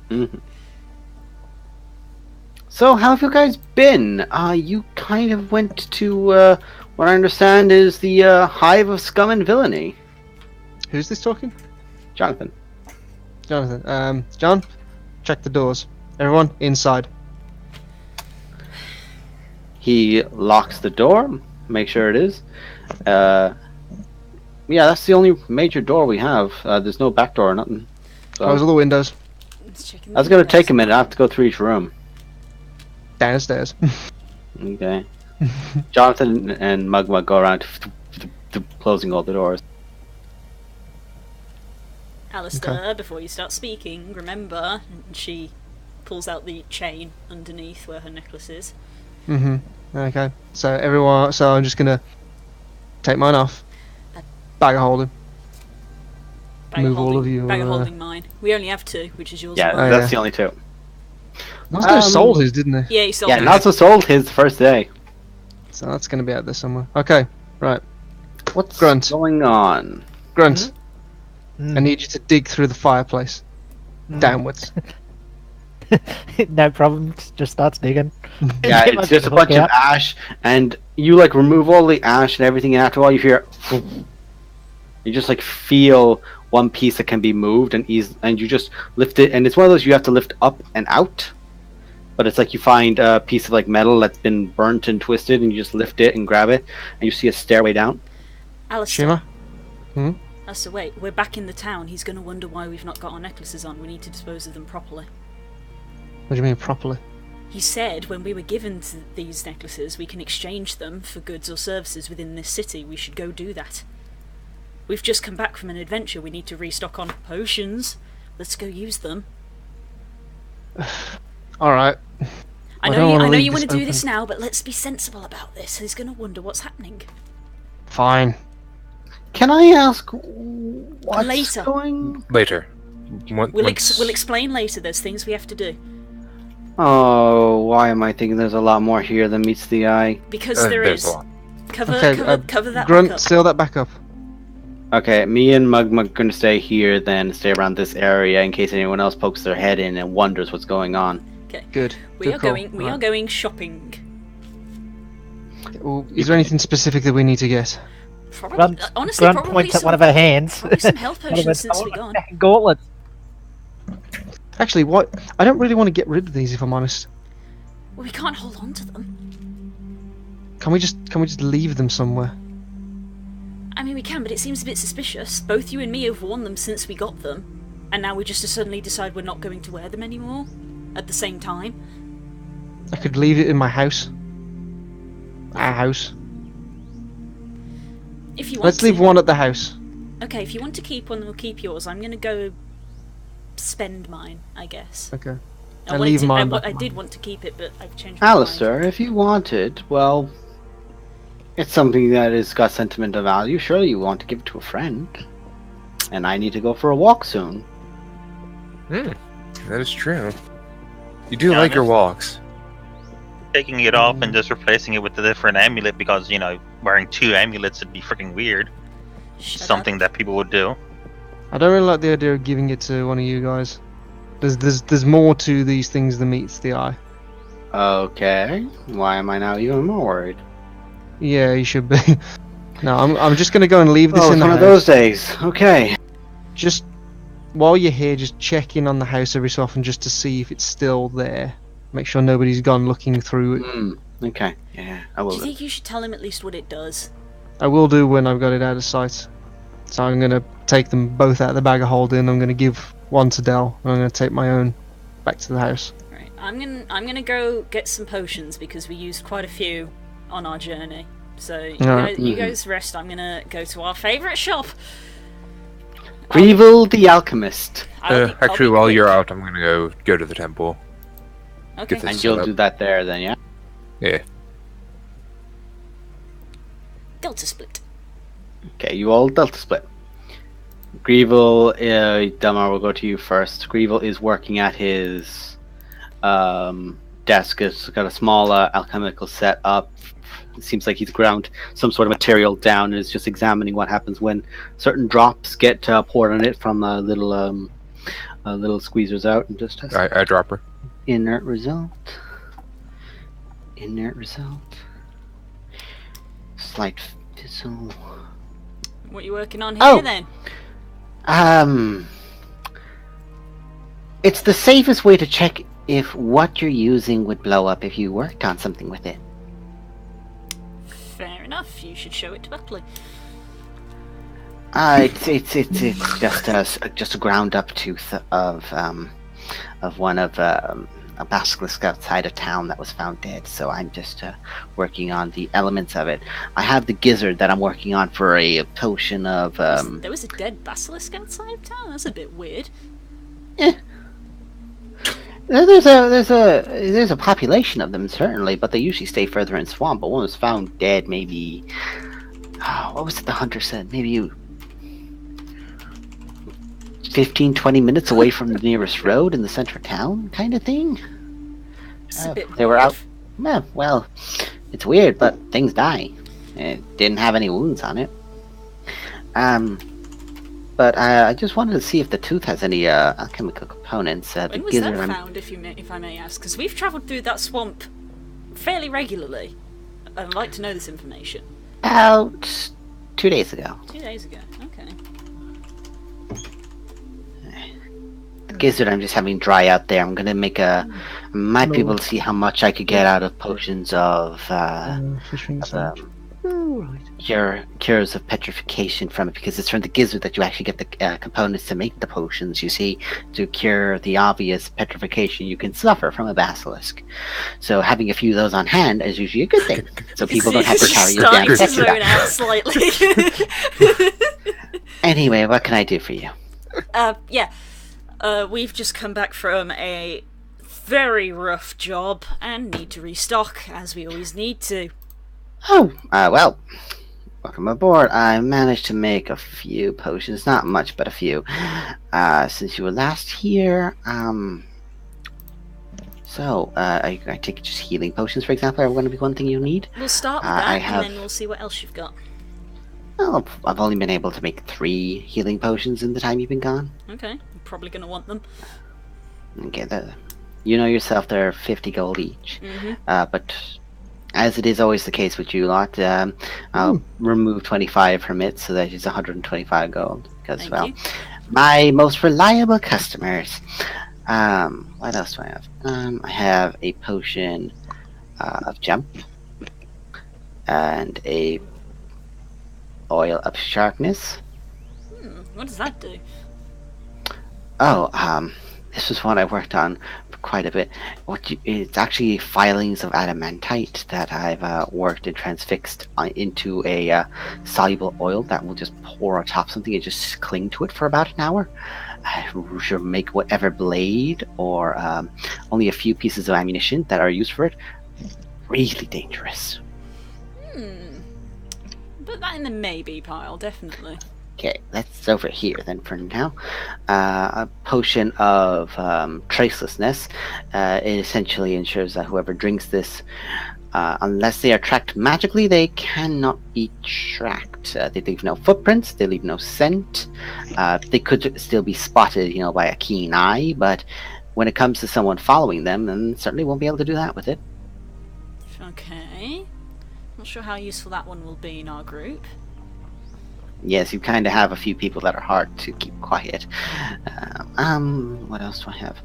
Mm-hmm. So, how have you guys been? You kind of went to what I understand is the hive of scum and villainy. Who's this talking? Jonathan. Jonathan. John, check the doors. Everyone, inside. He locks the door. Make sure it is. Yeah, that's the only major door we have. There's no back door or nothing. So, Close all the windows. that's gonna take a minute. I have to go through each room. Downstairs. Okay. Jonathan and Mugmug go around closing all the doors. Alistair, before you start speaking, remember, and she pulls out the chain underneath where her necklace is. Okay. So everyone. So I'm just gonna take mine off. Bag of holding. Move all of you. Bag of holding mine. We only have two, which is yours. Yeah, as well. that's the only two. Nasco sold his, didn't he? Yeah, he sold Yeah, it. Nazo sold his the first day. So that's gonna be out there somewhere. Okay. Right. What's Grunt. going on? Grunt. Mm. I need you to dig through the fireplace. Downwards. No problem. Just starts digging. Yeah, Get my it's just a hook bunch of out. ash, and you like remove all the ash and everything, and after a while you hear, you just like feel one piece that can be moved, and you just lift it, and it's one of those you have to lift up and out. But it's like you find a piece of like metal that's been burnt and twisted, and you just lift it and grab it, and you see a stairway down. Alistair. Shima? Alistair, wait, we're back in the town. He's going to wonder why we've not got our necklaces on. We need to dispose of them properly. What do you mean properly? He said when we were given these necklaces, we can exchange them for goods or services within this city. We should go do that. We've just come back from an adventure. We need to restock on potions. Let's go use them. Alright. I don't know wanna you leave want to this do this open. now, but let's be sensible about this. He's going to wonder what's happening. Fine. Can I ask what's Later. going? Later. We'll explain later. There's things we have to do. Oh, why am I thinking there's a lot more here than meets the eye? Because there's is. a lot. Cover, Okay, cover that Grunt, back up. seal that back up. Okay, me and Mugmug are going to stay here, then stay around this area in case anyone else pokes their head in and wonders what's going on. Good. We Good are call. going. We Right. are going shopping. Well, is there anything specific that we need to get? Probably, Grunt, honestly, Grunt probably points at some, one of her hands. probably some health One of her- potions since oh, we gone. Gauntlet. Actually, what? I don't really want to get rid of these, if I'm honest. Well, we can't hold on to them. Can we just leave them somewhere? I mean, we can, but it seems a bit suspicious. Both you and me have worn them since we got them, and now we just suddenly decide we're not going to wear them anymore at the same time. I could leave it in my house. Our house. If you want Let's to. leave one at the house. Okay, if you want to keep one, then we'll keep yours. I'm gonna go spend mine, I guess. Okay. I I wanted leave to- mine I back. did want to keep it, but I've changed my mind. Alistair, if you want it, well, it's something that has got sentimental value. Surely you want to give it to a friend. And I need to go for a walk soon. That is true. You do like your walks. Taking it off and just replacing it with a different amulet because, you know, wearing two amulets would be freaking weird. Shut Something that people would do. I don't really like the idea of giving it to one of you guys. There's more to these things than meets the eye. Okay. Why am I now even more worried? Yeah, you should be. No, I'm just gonna go and leave this Oh, in it's the one house. of those days. Okay. Just while you're here, just check in on the house every so often just to see if it's still there. Make sure nobody's gone looking through it. Okay. Yeah, I Do will. you think you should tell him at least what it does? I will do when I've got it out of sight. So I'm gonna take them both out of the bag of holding. I'm gonna give one to Dell, and I'm gonna take my own back to the house. Right. I'm gonna go get some potions because we used quite a few on our journey. So Alright. you guys rest. I'm gonna go to our favourite shop. Grievel the Alchemist. I'll be Actually, while quick. you're out, I'm gonna go to the temple. Okay. Get And this you'll set up. do that there then, yeah? Yeah. Delta split. Okay, you all Delta split. Grievel, Delmar will go to you first. Grievel is working at his desk. It's got a small alchemical set up. It seems like he's ground some sort of material down and is just examining what happens when certain drops get poured on it from little squeezers out and just has I drop her. inert result. Inert result. Slight fizzle. What are you working on here Oh. then? It's the safest way to check if what you're using would blow up if you worked on something with it. Fair enough. You should show it to Buckley. It's just a ground up tooth of one of a basilisk outside of town that was found dead. So I'm just working on the elements of it. I have the gizzard that I'm working on for a potion of There was a dead basilisk outside of town. That's a bit weird. There's a population of them certainly, but they usually stay further in swamp. But one was found dead, maybe. What was it the hunter said? Maybe 15, 20 minutes away from the nearest road in the center of town, kind of thing. It's a bit They were weird. out. Well, it's weird, but things die. It didn't have any wounds on it. But I just wanted to see if the tooth has any alchemical components. The When was gizzard, that I'm- found, if I may ask? Because we've travelled through that swamp fairly regularly. I'd like to know this information. About 2 days ago. 2 days ago. Okay. The gizzard I'm just having dry out there. I'm gonna make might be able to see how much I could get out of potions of cures of petrification from it, because it's from the gizzard that you actually get the components to make the potions. You see, to cure the obvious petrification you can suffer from a basilisk. So having a few of those on hand is usually a good thing. So people don't have to carry your damn Starting to petra zone back. out slightly. Anyway, what can I do for you? Yeah. We've just come back from a very rough job and need to restock, as we always need to. Oh, well, welcome aboard. I managed to make a few potions, not much, but a few, since you were last here. So, I take it just healing potions, for example, are going to be one thing you need? We'll start with I that, have- and then we'll see what else you've got. Well, I've only been able to make 3 healing potions in the time you've been gone. Okay, I'm probably going to want them. Okay, you know yourself, they're 50 gold each. Mm-hmm. But as it is always the case with you lot, I'll remove 25 from it, so that it's 125 gold. Because, Thank well, you. my most reliable customers. What else do I have? I have a potion of jump and a oil of sharpness. What does that do? Oh, this was one I worked on for quite a bit. It's actually filings of adamantite that I've worked and transfixed into a soluble oil that will just pour on top of something and just cling to it for about an hour. Should make whatever blade or only a few pieces of ammunition that are used for it really dangerous. Put that in the maybe pile, definitely. Okay, that's over here then for now. A potion of tracelessness. It essentially ensures that whoever drinks this, unless they are tracked magically, they cannot be tracked. They leave no footprints, they leave no scent. They could still be spotted, by a keen eye, but when it comes to someone following them, then certainly won't be able to do that with it. Okay. Not sure how useful that one will be in our group. Yes, you kind of have a few people that are hard to keep quiet. What else do I have?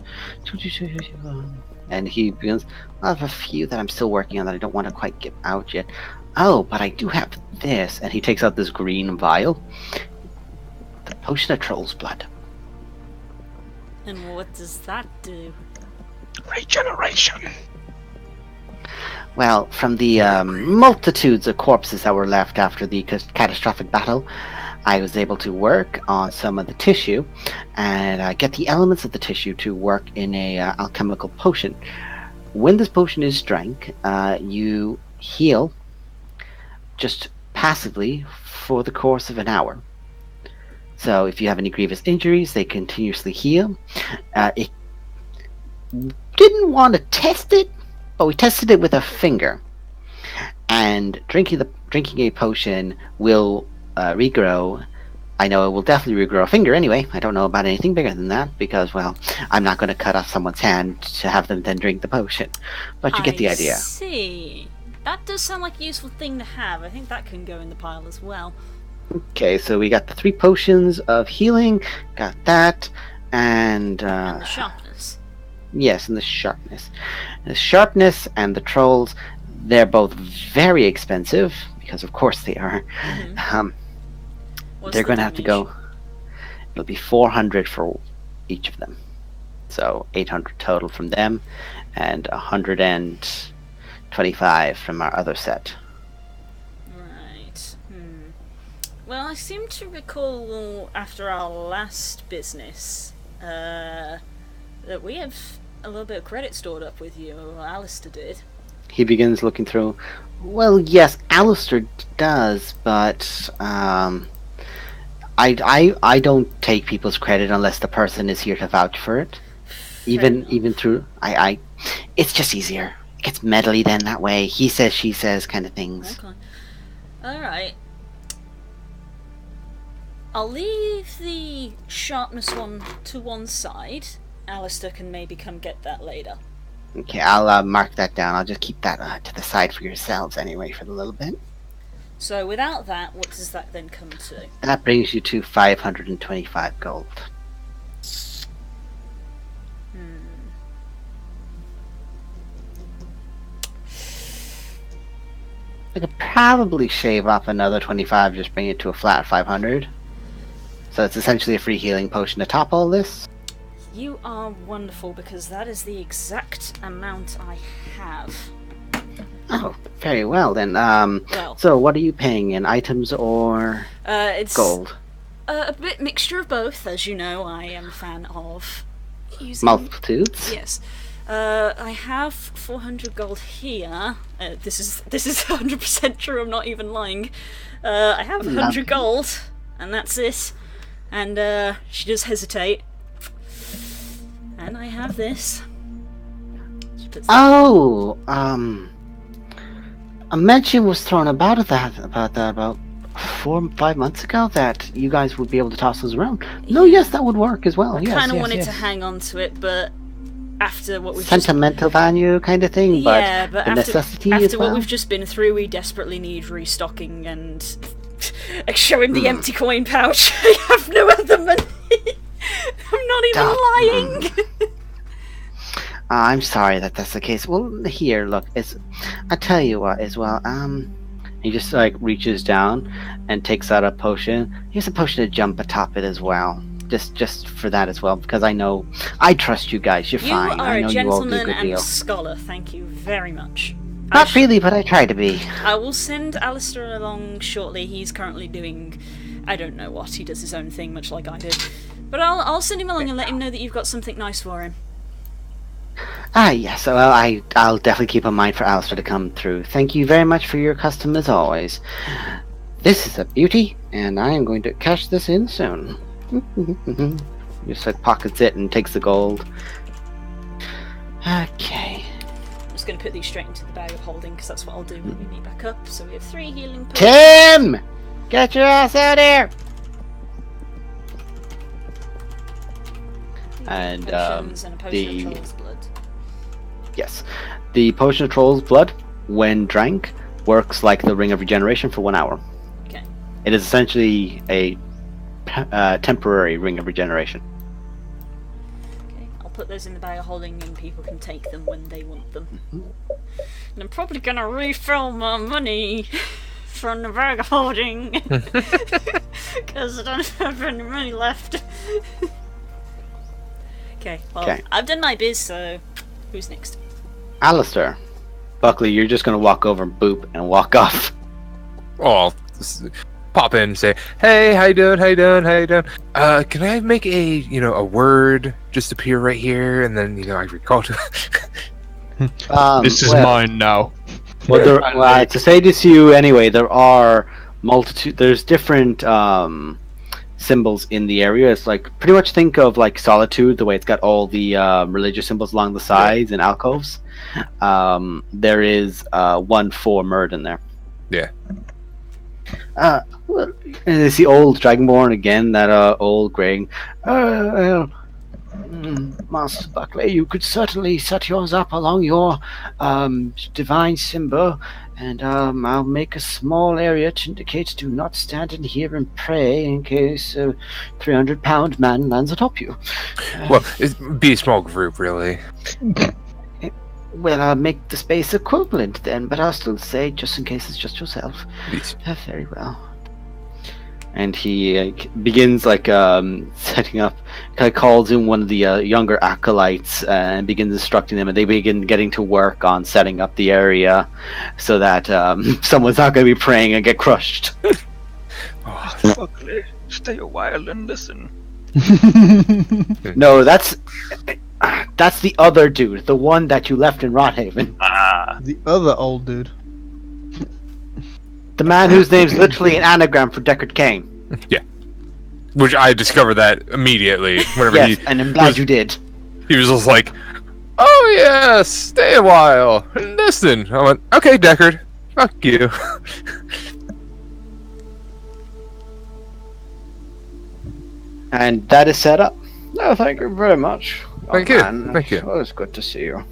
And he begins, I have a few that I'm still working on that I don't want to quite get out yet. Oh, but I do have this. And he takes out this green vial. The potion of troll's blood. And what does that do? Regeneration. Well, from the multitudes of corpses that were left after the catastrophic battle, I was able to work on some of the tissue and get the elements of the tissue to work in a alchemical potion. When this potion is drank, you heal just passively for the course of an hour. So if you have any grievous injuries, they continuously heal. It didn't want to test it, but we tested it with a finger, and drinking a potion will regrow. I know it will definitely regrow a finger anyway. I don't know about anything bigger than that because, well, I'm not going to cut off someone's hand to have them then drink the potion. But you get the idea. I see. That does sound like a useful thing to have. I think that can go in the pile as well. Okay, so we got the 3 potions of healing. Got that, and And the sharpness. yes, and the sharpness. The sharpness and the trolls, they're both very expensive, because of course they are. Mhm. What's They're the going to have to damage? go... It'll be 400 for each of them. So 800 total from them, and 125 from our other set. Right. Well, I seem to recall after our last business that we have a little bit of credit stored up with you, or Alistair did. He begins looking through. Well, yes, Alistair does, but I don't take people's credit unless the person is here to vouch for it. Even through I it's just easier. It gets meddly then that way. He says, she says kind of things. Okay. Alright. I'll leave the sharpness one to one side. Alistair can maybe come get that later. Okay, I'll mark that down. I'll just keep that to the side for yourselves anyway for a little bit. So without that, what does that then come to? That brings you to 525 gold. I could probably shave off another 25, just bring it to a flat 500. So it's essentially a free healing potion to top all this. You are wonderful, because that is the exact amount I have. Oh, very well then. Well, So what are you paying in items or it's gold? a bit mixture of both. As you know, I am a fan of using... Multitudes? Yes. I have 400 gold here. This is 100% true, I'm not even lying. I have 100 Lovely. gold, and that's it. And she does hesitate. And I have this. She puts Oh, a mention was thrown about 4 or 5 months ago that you guys would be able to toss those around. No, yes, that would work as well. I Yes, kind of yes, wanted yes. to hang on to it, but after what we've just... Sentimental value kind of thing, Yeah, but but the after, necessity after as well. what we've just been through, we desperately need restocking, and show him the empty coin pouch. I have no other money. I'm not even lying. I'm sorry that that's the case. Well, here, look, I tell you what, as well. He just like reaches down and takes out a potion. Here's a potion to jump atop it as well. Just for that as well, because I trust you guys. You're You fine. are I know a you all do a gentleman good and a deal. scholar. Thank you very much. Not really, but I try to be. I will send Alistair along shortly. He's currently doing, I don't know what. He does his own thing, much like I did. But I'll send him along and let him know that you've got something nice for him. Yes. Well, I'll definitely keep in mind for Alistair to come through. Thank you very much for your custom as always. This is a beauty, and I am going to cash this in soon. Just like pockets it and takes the gold. Okay. I'm just going to put these straight into the bag of holding, because that's what I'll do when we meet back up. So we have 3 healing potions. Tim! Get your ass out here! And Potions and a potion of troll's blood. yes, the potion of troll's blood, when drank, works like the ring of regeneration for 1 hour. Okay. It is essentially a temporary ring of regeneration. Okay. I'll put those in the bag of holding and people can take them when they want them. And I'm probably gonna refill my money from the bag of holding. Because I don't have any money left. Okay, well, Okay. I've done my biz, so who's next? Alistair, Buckley, you're just gonna walk over and boop and walk off. Oh, pop in and say, "Hey, how you doing? How you doing? How you doing? Can I make a word just appear right here, and then I recall to." This is mine now. Well, to say this to you anyway, there are there's different symbols in the area. It's like, pretty much think of like Solitude, the way it's got all the religious symbols along the sides and alcoves. There is one for Murden there. Yeah. Well, and it's the old Dragonborn again, that old graying. Master Buckley, you could certainly set yours up along your divine symbol, and I'll make a small area to indicate do not stand in here and pray in case a 300-pound man lands atop you. Well, it'd be a small group, really. Well, I'll make the space equivalent then, but I'll still say, just in case it's just yourself. Please. Very well. And he begins setting up, kind of calls in one of the younger acolytes and begins instructing them, and they begin getting to work on setting up the area so that someone's not going to be praying and get crushed. Buckley, stay a while and listen. No, that's the other dude, the one that you left in Rothaven. Ah, The other old dude. The man whose name's literally an anagram for Deckard Cain. Yeah. Which I discovered that immediately. Whenever Yes, and I'm glad you did. he was just like, "Oh yes, stay a while, listen." I went, "Okay, Deckard, fuck you." And that is set up. No, thank you very much. Thank you, Man. thank you. Well, it's good to see you.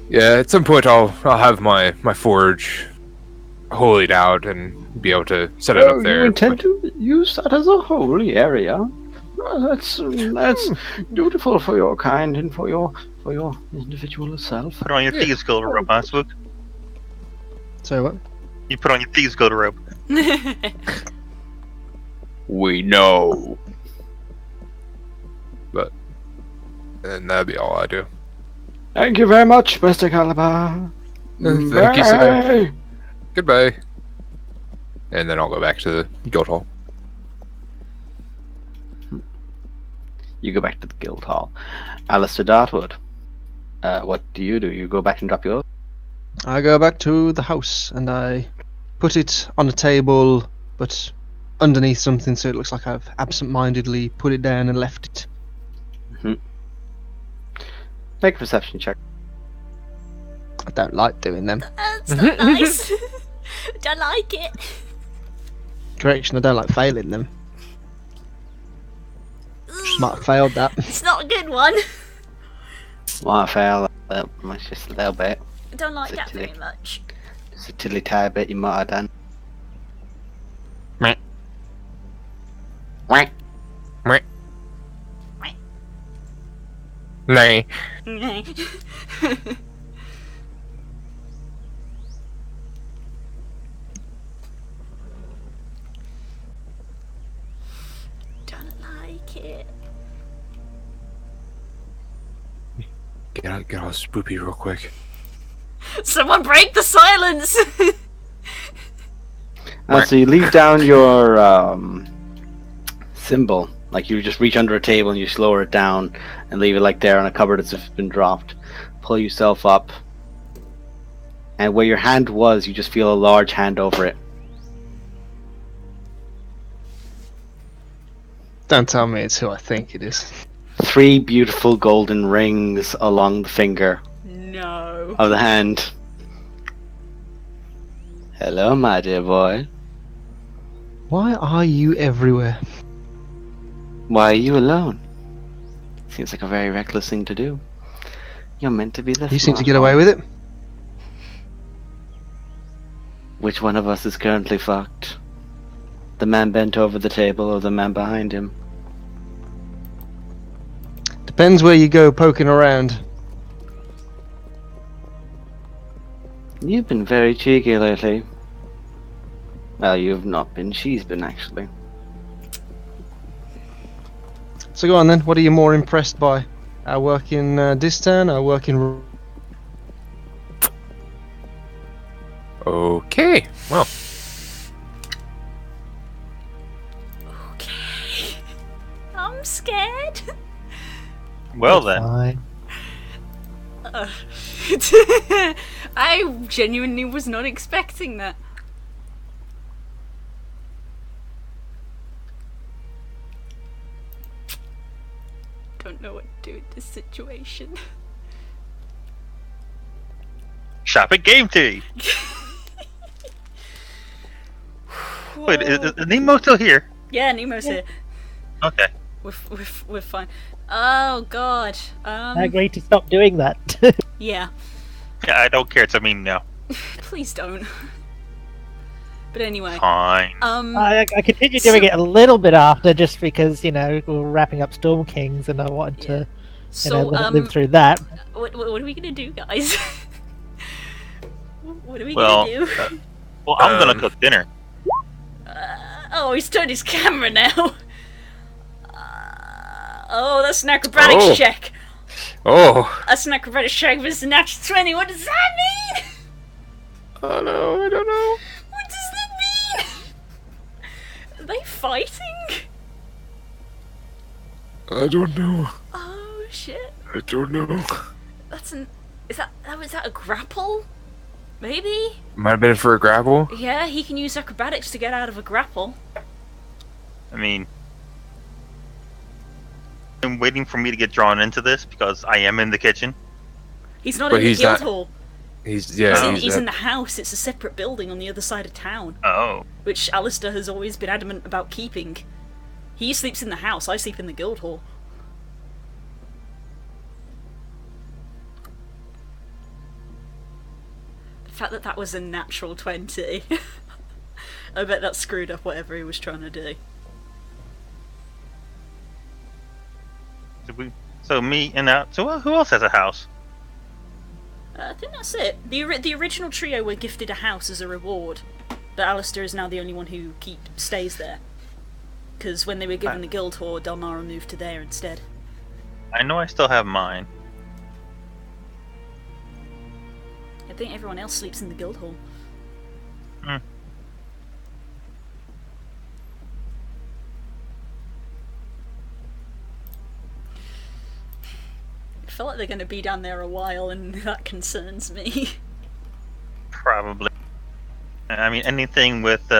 Yeah, at some point I'll have my forge holied out and be able to set it up there. You intend to use that as a holy area? Well, that's beautiful for your kind and for your individual self. put on your thieves' gold robe, huh, Swook? So what? You put on your thieves' gold robe. We know. And that'd be all I do. Thank you very much, Mr. Calabar. Thank you, sir. Bye. Goodbay. And then I'll go back to the guild hall. You go back to the guild hall. Alistair Dartwood, what do? You go back and drop yours? I go back to the house and I put it on a table, but underneath something so it looks like I've absent-mindedly put it down and left it. Make a perception check. I don't like doing them. That's not nice. Don't like it. Correction, I don't like failing them. Just might have failed that. It's not a good one. Might fail just a little bit. I don't like that Silly. very much. Just a tilly tiny bit you might have done. Meh. Whack. Nay. Don't like it. Get all spoopy real quick. Someone break the silence! So you leave down your symbol, like you just reach under a table and you lower it down and leave it like there on a cupboard as if it's been dropped. Pull yourself up, and where your hand was, you just feel a large hand over it. Don't tell me it's who I think it is. 3 beautiful golden rings along the finger No. of the hand. Hello, my dear boy. Why are you everywhere? Why are you alone? Seems like a very reckless thing to do. You're meant to be the You seem to smart get one. away with it. Which one of us is currently fucked? The man bent over the table or the man behind him? Depends where you go poking around. You've been very cheeky lately. Well, you've not been. She's been, actually. So go on then. What are you more impressed by? Our work in Distan, our work in... Okay. Well, Okay. I'm scared. Well then, Fine. I genuinely was not expecting that. Don't know what to do with this situation. shop at Game Tea. Wait, is Nemo still here? Yeah, Nemo's here. Okay. We're fine. Oh god. I agreed to stop doing that. Yeah. Yeah, I don't care. It's a meme now. Please don't. But anyway. Fine. I continued doing it a little bit after, just because, you know, we were wrapping up Storm Kings and I wanted to, So let it live through that. what are we gonna do, guys? What are we Well, gonna do? Well, I'm gonna cook dinner. Oh, he's turned his camera now. Oh, that's an acrobatics Oh. check. oh, That's an acrobatics check, but it's a natural 20. What does that mean? oh no, I don't know. What does that mean? Are they fighting? I don't know. Oh shit. I don't know. That's an. Is that a grapple? Maybe? Might have been for a grapple. Yeah, he can use acrobatics to get out of a grapple. I mean, I'm waiting for me to get drawn into this because I am in the kitchen. He's not But in the he's guild not- hall. He's He's in the house. It's a separate building on the other side of town, Oh, which Alistair has always been adamant about keeping. He sleeps in the house. I sleep in the guild hall. The fact that that was a natural 20. I bet that screwed up whatever he was trying to do. so me and so who else has a house? I think that's it. The original trio were gifted a house as a reward, but Alistair is now the only one who stays there. Because when they were given the guild hall, Delmara moved to there instead. I know I still have mine. I think everyone else sleeps in the guild hall. Hmm. I feel like they're going to be down there a while, and that concerns me. Probably. I mean, anything with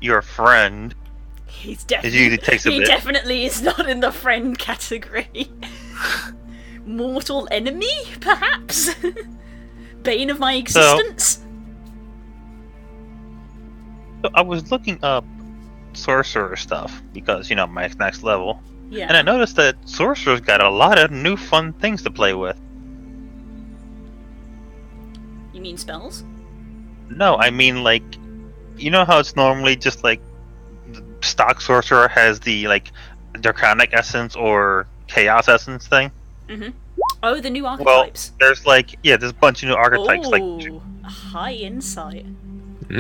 your friend. He's It usually takes a he bit. definitely is not in the friend category. Mortal enemy, perhaps? Bane of my existence? So I was looking up sorcerer stuff because, you know, my next level. Yeah. And I noticed that sorcerers got a lot of new fun things to play with. You mean spells? No, I mean, like, you know how it's normally just like the stock sorcerer has the like draconic essence or chaos essence thing? Mm-hmm. Oh, the new Well, archetypes. there's like, yeah, there's a bunch of new archetypes like Ooh, high insight.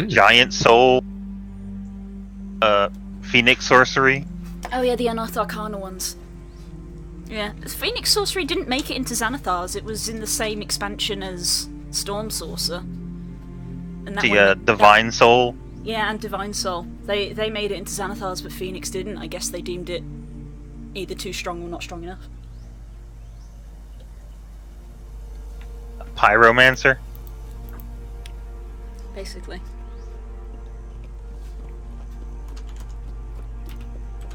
giant soul, phoenix sorcery. Oh yeah, the Unearthed Arcana ones. Yeah, Phoenix Sorcery didn't make it into Xanathar's. It was in the same expansion as Storm Saucer. And that The one- divine soul. Yeah, and Divine Soul. They made it into Xanathar's, but Phoenix didn't. I guess they deemed it either too strong or not strong enough. Pyromancer. Basically.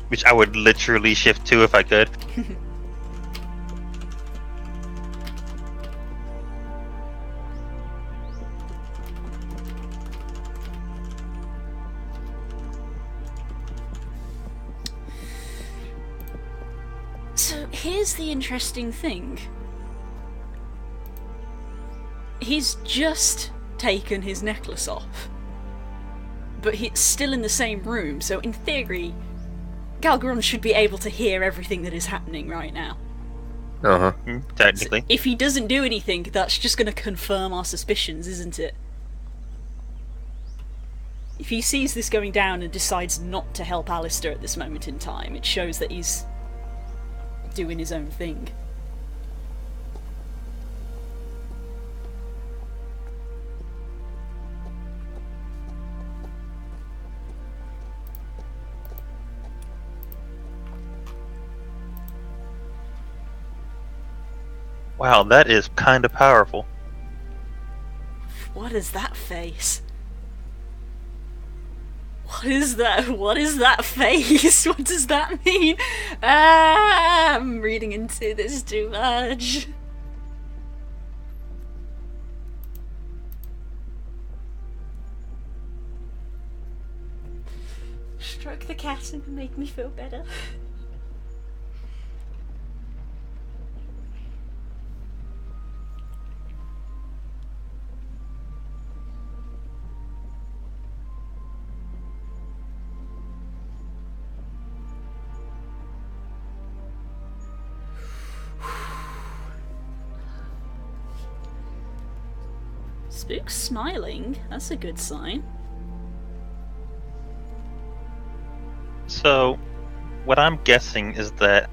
Which I would literally shift to if I could. So So here's the interesting thing. He's just taken his necklace off. But he's still in the same room, so in theory, Galgaron should be able to hear everything that is happening right now. Uh-huh. Technically. So if he doesn't do anything, that's just going to confirm our suspicions, isn't it? If he sees this going down and decides not to help Alistair at this moment in time, it shows that he's doing his own thing. Wow, that is kind of powerful. What is that face? What is that? What is that face? What does that mean? I'm reading into this too much. Stroke the cat and make me feel better. Spook's smiling. That's a good sign. So, what I'm guessing is that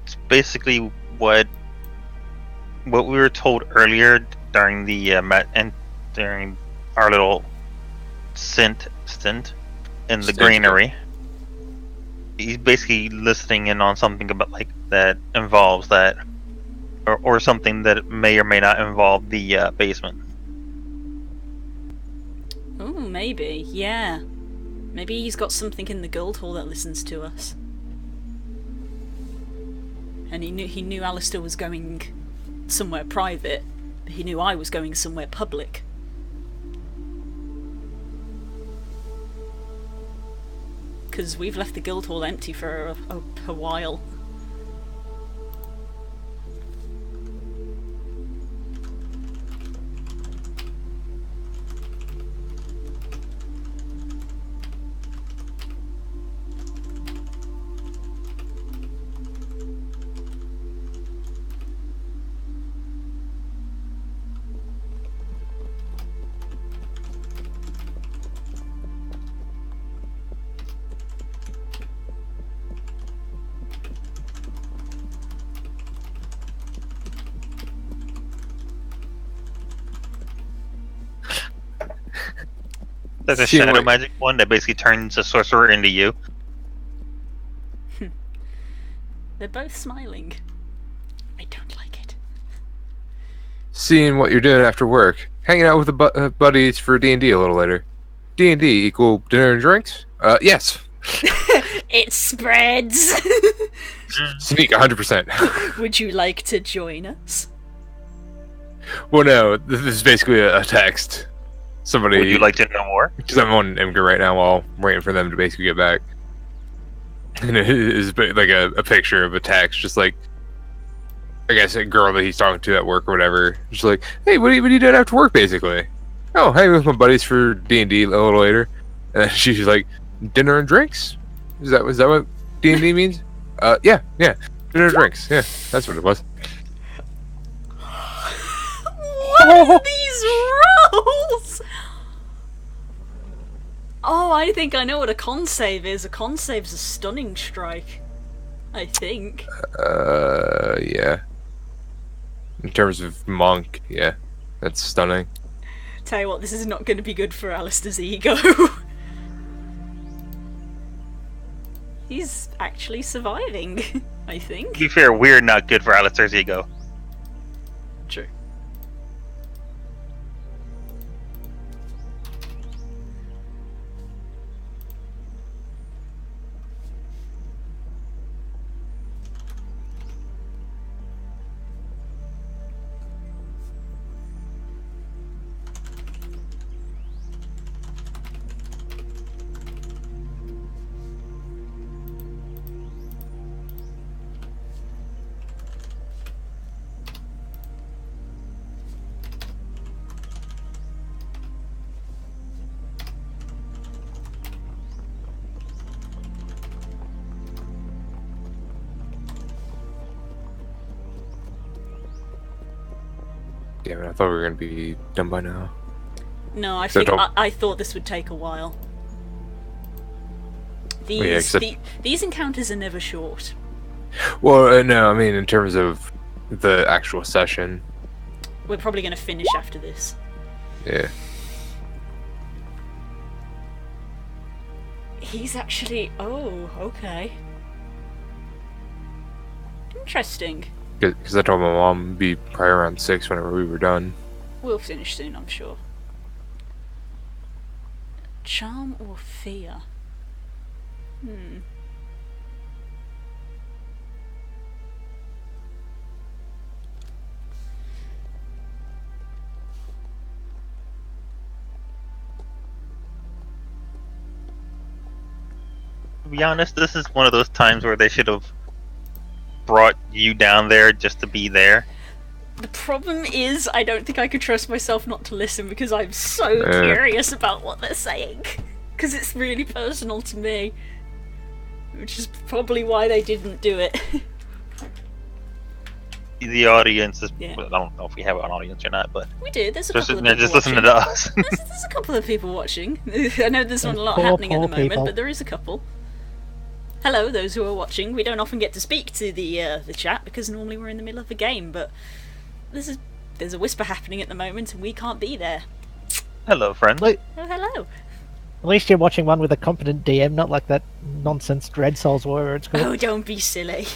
it's basically what we were told earlier during the during our little stint in the granary. He's basically listening in on something about like that involves that. Or something that may or may not involve the basement. Oh, maybe, yeah. Maybe he's got something in the Guildhall that listens to us. And he knew Alistair was going somewhere private, but he knew I was going somewhere public. Because we've left the Guildhall empty for a while. There's a shadow magic one that basically turns a sorcerer into you. They're both smiling. I don't like it. Seeing what you're doing after work. Hanging out with the buddies for D&D a little later. D&D equal dinner and drinks? Yes. It spreads! Sneak 100%. Would you like to join us? Well, no, this is basically a text. Somebody. Would you like to know more? Because I'm on Imgur right now while I'm waiting for them to basically get back. And it is like a picture of a text, just like, I guess, a girl that he's talking to at work or whatever. Just like, hey, what are you doing after work, basically? Oh, hanging with my buddies for D&D a little later. And then she's like, dinner and drinks? Is that what D&D means? Yeah. Dinner and drinks. Yeah, that's what it was. What are these rolls? Oh, I think I know what a con save is. A con save's a stunning strike. I think. Yeah. In terms of monk, yeah. That's stunning. Tell you what, this is not going to be good for Alistair's ego. He's actually surviving, I think. To be fair, we're not good for Alistair's ego. True. Damn it! I thought we were gonna be done by now. No, So don't- I thought this would take a while. These Yeah, except- these encounters are never short. Well, no, I mean in terms of the actual session. We're probably going to finish after this. Yeah. He's actually... Oh, okay. Interesting. Because I told my mom it'd be probably around 6 whenever we were done. We'll finish soon, I'm sure. Charm or fear? To be honest, this is one of those times where they should have brought you down there just to be there. The problem is, I don't think I could trust myself not to listen because I'm so Yeah. curious about what they're saying. Because it's really personal to me. Which is probably why they didn't do it. The audience is. Yeah. I don't know if we have an audience or not, but We do, there's a just, couple of they're people just listening watching. to us. There's a couple of people watching. I know there's not a lot Poor, happening at the poor moment, people. but there is a couple. Hello, those who are watching. We don't often get to speak to the chat because normally we're in the middle of a game, but there's a whisper happening at the moment and we can't be there. Hello, friends. Look, Oh, hello. at least you're watching one with a competent DM, not like that nonsense Dread Souls where it's good. Oh, don't be silly.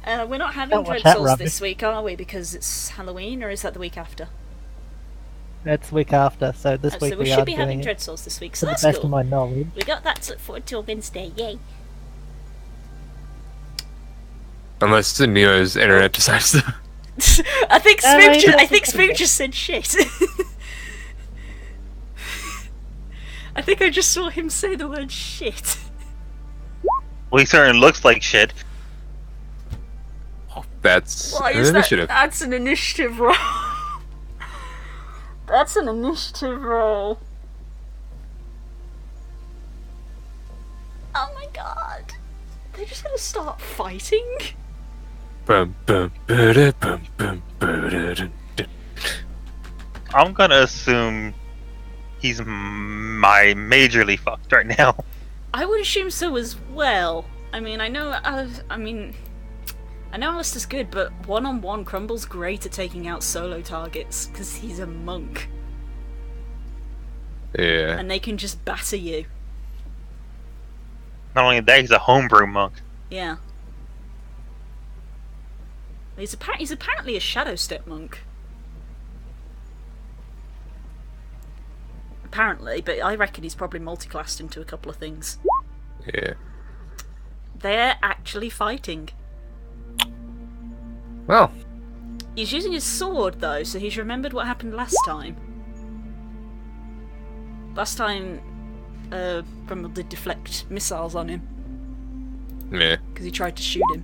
We're not having Don't watch Dread that Souls rubbish. this week, are we? Because it's Halloween, or is that the week after? That's the week after, so this Oh, week so we are should be doing having it Dread Souls this week, to so the that's best of cool. my knowledge. We got that to look forward to on Wednesday, yay. Unless Neo's internet decides to. I think I Spook just said shit. I think I just saw him say the word shit. Well, he certainly looks like shit. That's Why an is that? initiative. That's an initiative roll. That's an initiative roll. Oh my god. They're just gonna start fighting? Bum, bum, ba-da, bum, bum, ba-da-dun, dun. Oh. I'm gonna assume he's majorly fucked right now. I would assume so as well. I mean, I know Alistair's good, but one-on-one Crumble's great at taking out solo targets, because he's a monk, Yeah. and they can just batter you. Not only that, he's a homebrew monk. Yeah. He's apparently a Shadow Step monk. Apparently, but I reckon he's probably multiclassed into a couple of things. Yeah. They're actually fighting. Well, He's using his sword, though, so he's remembered what happened last time. Last time, Grumble did deflect missiles on him, yeah. because he tried to shoot him.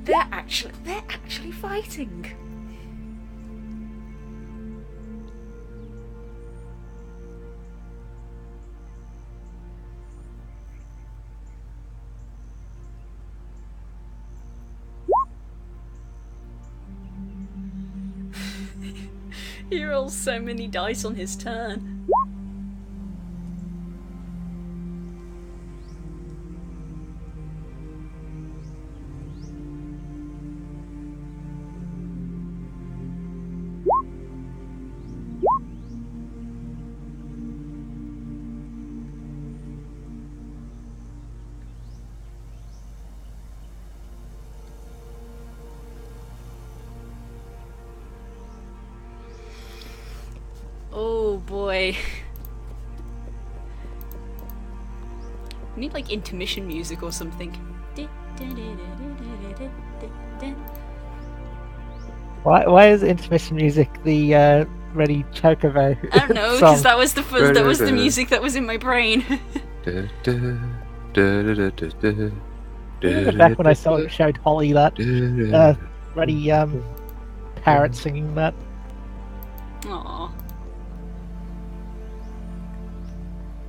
They're actually fighting. He rolls so many dice on his turn. Oh boy. We need like intermission music or something. Why is intermission music the Ready Chocobo I don't know, song? because that was the music that was in my brain. Da, da, da, da, da, da, da. Remember back when I showed Holly that Ready parrot singing that. Aww.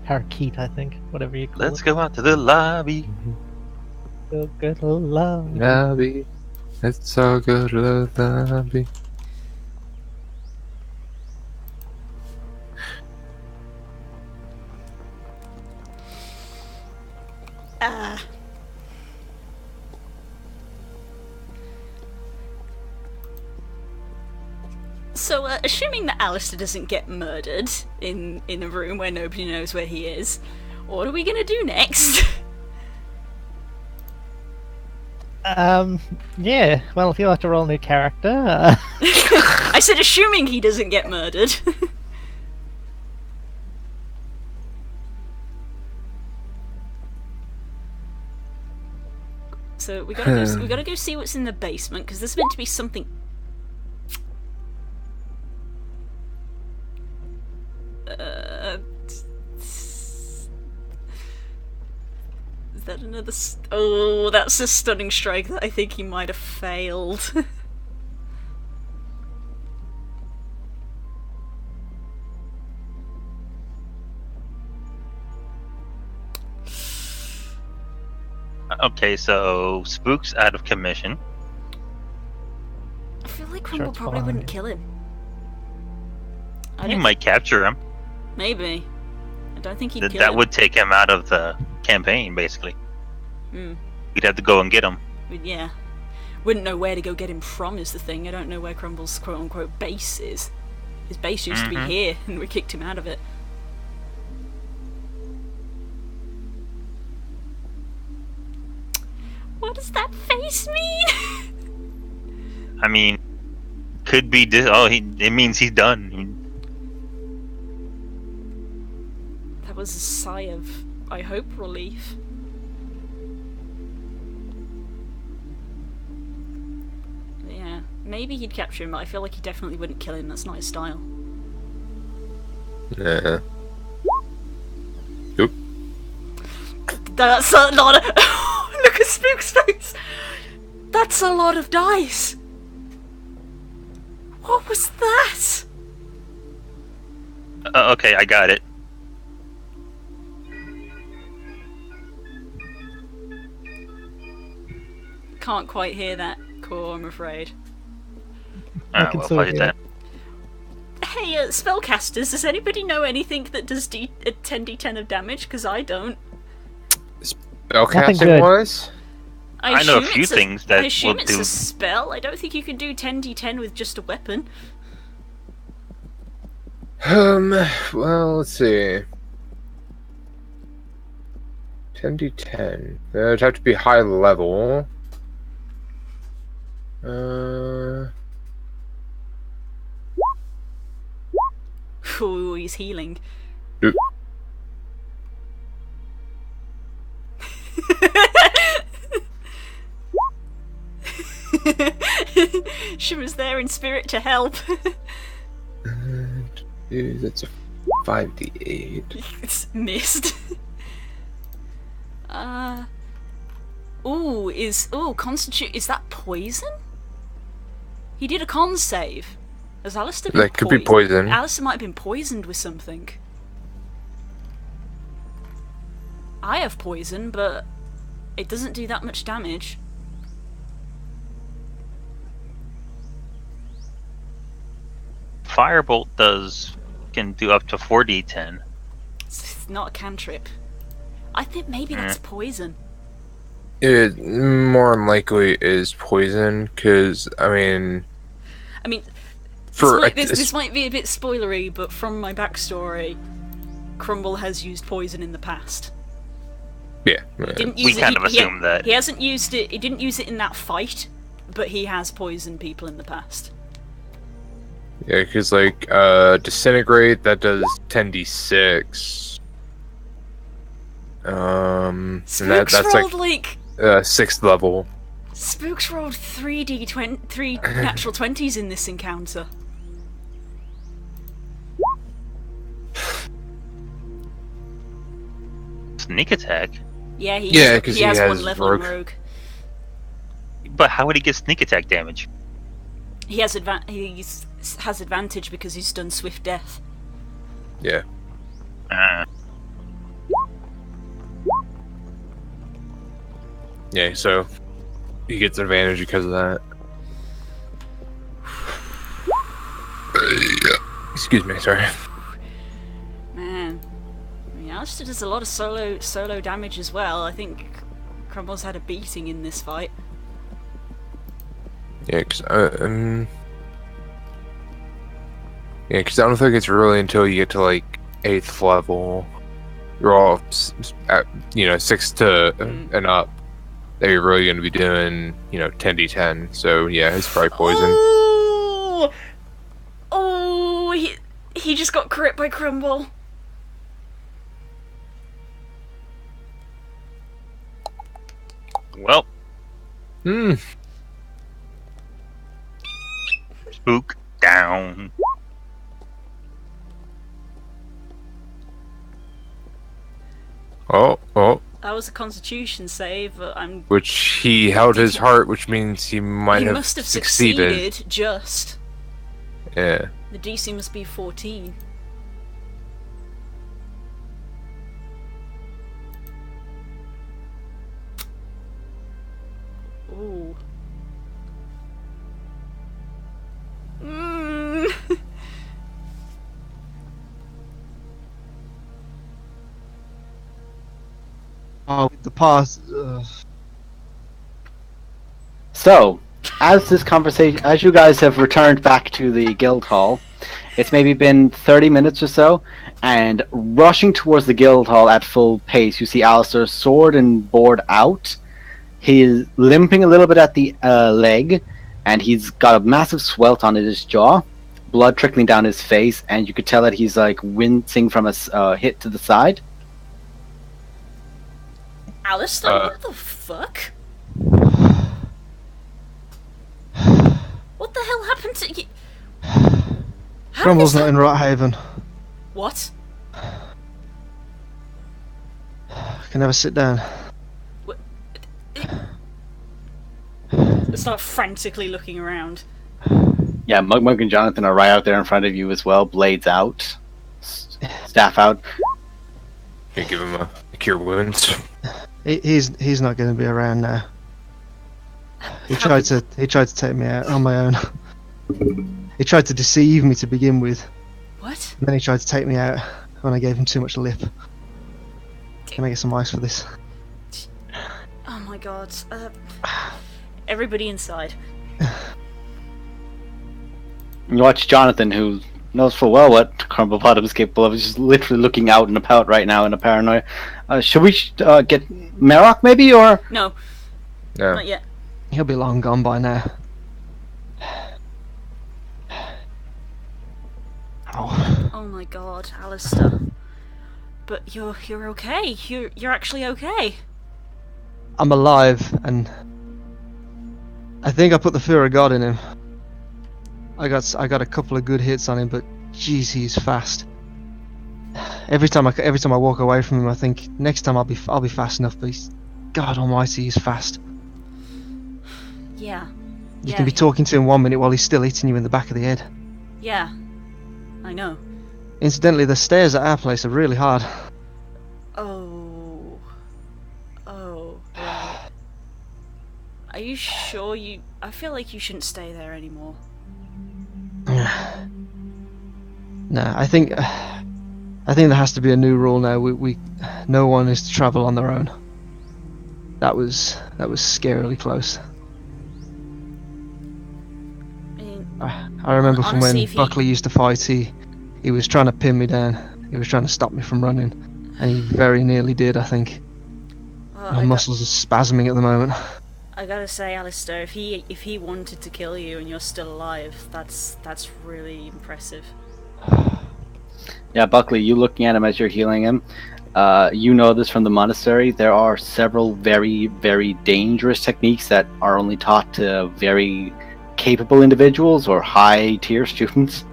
Parakeet, I think, whatever you call Let's it. go out to the lobby. Go get a love. Navi. It's so good to be. So, assuming that Alistair doesn't get murdered in a room where nobody knows where he is, what are we gonna do next? Yeah. Well, if you like to roll a new character, I said assuming he doesn't get murdered. So we gotta go see what's in the basement, because there's meant to be something. Is that another? Oh, that's a stunning strike that I think he might have failed. Okay, so Spook's out of commission. I feel like Crumble Shots probably fired. wouldn't kill him. I You don't might capture him. maybe. I don't think he'd kill That him. would take him out of the campaign, basically. Hmm. We'd have to go and get him. Yeah. Wouldn't know where to go get him from is the thing. I don't know where Crumble's quote-unquote base is. His base used to be here, and we kicked him out of it. What does that face mean? I mean, could be. It means he's done. That was a sigh of, I hope, relief. Yeah, maybe he'd capture him, but I feel like he definitely wouldn't kill him. That's not his style. Yeah. Oop. That's a lot of. Look at Spook's face! That's a lot of dice! What was that? Okay, I got it. Can't quite hear that, Core, I'm afraid. I can Well, sort of fight hear that. Hey, spellcasters, does anybody know anything that does 10d10 of damage? Because I don't. Spellcasting good. wise? I know a assume few it's things that I assume will it's do- a spell. I don't think you can do 10d10 with just a weapon. Well, let's see. 10d10. It'd have to be high level. Ooh, he's healing. Oop. Shimmer's there in spirit to help. Dude, that's a 5d8. It's missed. Constitute. Is that poison? He did a con save. Has Alistair been That could be poison. Alistair might have been poisoned with something. I have poison, but it doesn't do that much damage. Firebolt can do up to 4d10. It's not a cantrip. I think maybe that's poison. It more than likely is poison, because, I mean, for this might be a bit spoilery, but from my backstory, Crumble has used poison in the past. yeah. Didn't We use it- kind of he- assumed that. He hasn't used it. He didn't use it in that fight, but he has poisoned people in the past. Yeah, because, like, Disintegrate, that does 10d6. And Spooks that's rolled like like 6th level. Spooks rolled 3 natural 20s in this encounter. Sneak attack? Yeah, Yeah, 'cause he has has one level in rogue. rogue. But how would he get sneak attack damage? He has advantage because he's done swift death. Yeah. Yeah, so he gets advantage because of that. Excuse me, sorry. Man, I mean, Alistair does a lot of solo damage as well. I think Crumble's had a beating in this fight. Yeah, because I don't think it's really until you get to like 8th level, you're all at 6 to and up, that you're really going to be doing 10d10. So yeah, it's probably poison. Oh, he just got crit by Crumble. Well, Hmm. spook down. Oh. That was a Constitution save. But Which he held his heart, which means he might he have must have succeeded. succeeded. Just Yeah. the DC must be 14. Ooh. Oh, the past. So, as you guys have returned back to the guild hall, it's maybe been 30 minutes or so, and rushing towards the guild hall at full pace, you see Alistair, sword and board out. He is limping a little bit at the leg, and he's got a massive swelt on his jaw, blood trickling down his face, and you could tell that he's like wincing from a hit to the side. Alistair, what the fuck? What the hell happened to you? How Crumble's is not that- in Rothaven. What? I can never sit down. Start frantically looking around. Yeah, Mugmug and Jonathan are right out there in front of you as well, blades out, staff out. You give him a cure wounds. He's not going to be around now. He tried to take me out on my own. He tried to deceive me to begin with, What? and then he tried to take me out when I gave him too much lip. Can I get some ice for this? Oh my god. Everybody inside. You watch Jonathan, who knows full well what Crumblebottom is capable of, is just literally looking out and about right now in a paranoia. Should we get Marok maybe, or? No, No. not yet. He'll be long gone by now. Ow. Oh my god, Alistair. But you're okay. You're actually okay. I'm alive, and I think I put the fear of God in him. I got a couple of good hits on him, but jeez, he's fast. Every time I walk away from him, I think next time I'll be fast enough. But God Almighty, he's fast. Yeah. You can be talking to him 1 minute while he's still hitting you in the back of the head. Yeah. I know. Incidentally, the stairs at our place are really hard. Oh. Right. Are you sure you... I feel like you shouldn't stay there anymore. No, I think there has to be a new rule now. No one is to travel on their own. That was scarily close. I mean, I remember from honestly, when if he- Buckley used to fight, he was trying to pin me down. He was trying to stop me from running, and he very nearly did, I think. well, My muscles are spasming at the moment. I gotta say, Alistair, if he wanted to kill you and you're still alive, that's really impressive. Yeah, Buckley, you looking at him as you're healing him. You know this from the monastery. There are several very, very dangerous techniques that are only taught to very capable individuals or high-tier students.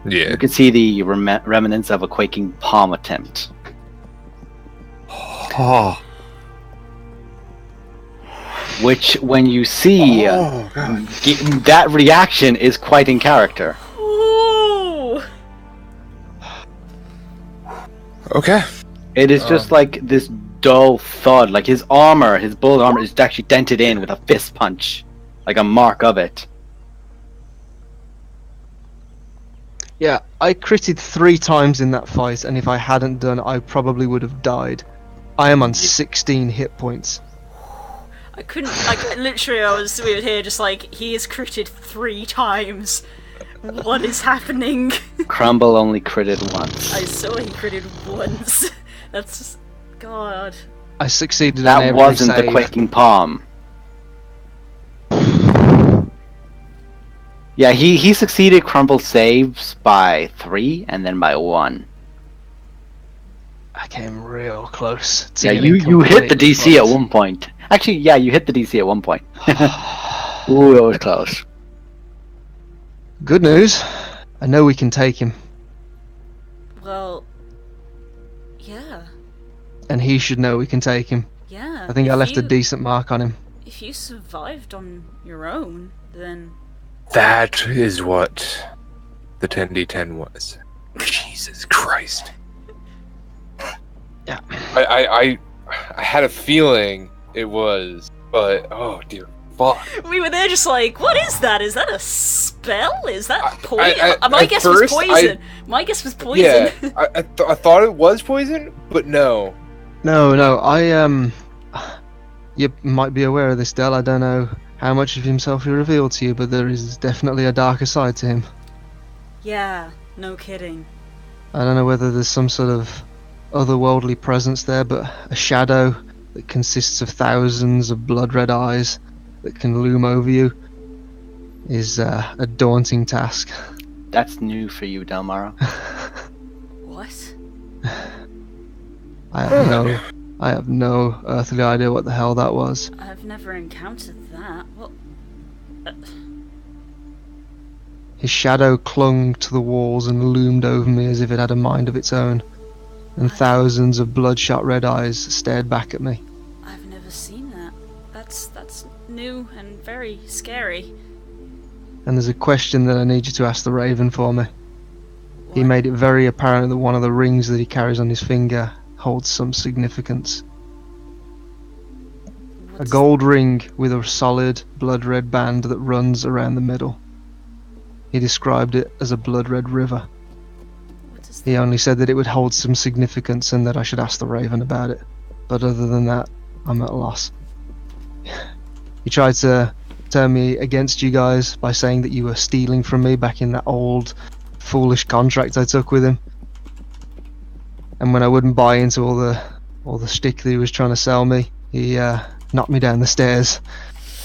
Yeah. You can see the remnants of a quaking palm attempt. Oh. Which, when you see, that reaction is quite in character. Ooh! Okay. It is just like this dull thud, like his bullet armor is actually dented in with a fist punch, like a mark of it. Yeah, I critted 3 times in that fight, and if I hadn't done, I probably would have died. I am on 16 hit points. I couldn't. Literally, we were here just like, he has critted 3 times. What is happening? Crumble only critted once. I saw he critted once. That's just, God. I succeeded on That every wasn't the save. Quaking Palm. Yeah, he succeeded Crumble saves by 3 and then by 1. I came real close. To Yeah, getting you hit the completely DC at fucked. one point. Actually, yeah, you hit the DC at one point. Ooh, it was close. Good news. I know we can take him, Well, yeah. and he should know we can take him. Yeah. I think I if left a you- decent mark on him. If you survived on your own, then That is what the 10d10 was. Jesus Christ. Yeah. I had a feeling it was, but oh dear fuck. we were there just like, what is that? Is that a spell? Is that poison? I- My at guess was first, poison. My guess was poison. Yeah, I thought it was poison, but no. No, you might be aware of this, Del. I don't know how much of himself he revealed to you, but there is definitely a darker side to him. Yeah, no kidding. I don't know whether there's some sort of otherworldly presence there, but a shadow that consists of thousands of blood red eyes that can loom over you is a daunting task. That's new for you, Delmara. What? I have no earthly idea what the hell that was. I've never encountered that. What? His shadow clung to the walls and loomed over me as if it had a mind of its own, and thousands of bloodshot red eyes stared back at me. I've never seen that. That's new and very scary. And there's a question that I need you to ask the Raven for me. He What? made it very apparent that one of the rings that he carries on his finger holds some significance. A What's- gold ring with a solid blood red band that runs around the middle. He described it as a blood red river. What is He that? only said that it would hold some significance and that I should ask the Raven about it. But other than that, I'm at a loss. He tried to turn me against you guys by saying that you were stealing from me back in that old foolish contract I took with him. And when I wouldn't buy into all the shtick that he was trying to sell me, he knocked me down the stairs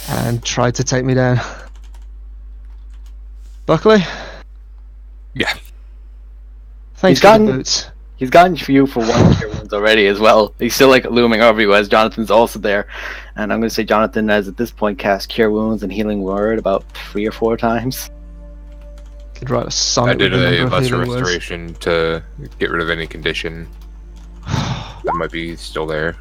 and tried to take me down. Buckley, Yeah. thanks He's for gotten- the boots. He's gotten for you for 1 cure wounds already as well. He's still like looming over you as Jonathan's also there. And I'm going to say Jonathan has at this point cast cure wounds and healing word about 3 or 4 times. Could write a I sonnet did with the a number of lesser healing words. restoration to get rid of any condition that might be still there.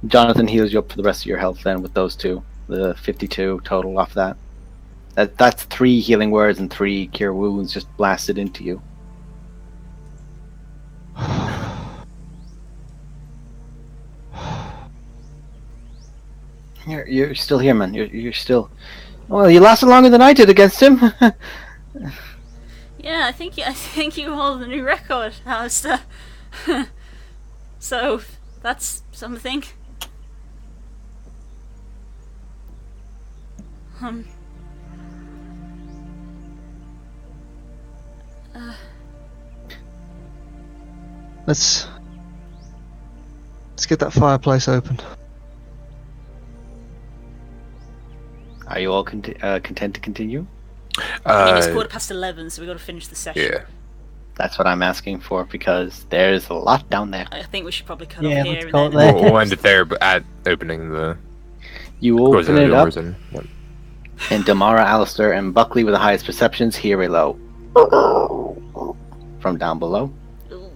Jonathan heals you up for the rest of your health then with those 2. The 52 total off that. That's 3 healing words and 3 cure wounds just blasted into you. You're still here, man. You're still. Well, you lasted longer than I did against him. Yeah, I think you hold the new record, Alistair. So that's something. Let's get that fireplace open. Are you all content to continue? I mean, it's 11:15, so we got to finish the session. Yeah. That's what I'm asking for because there's a lot down there. I think we should probably cut Yeah, off let's here call and it then. there. We'll end it there, but at opening the You closing open the it up, doors and and Damara, Alistair, and Buckley with the highest perceptions hear a low from down below. Ooh.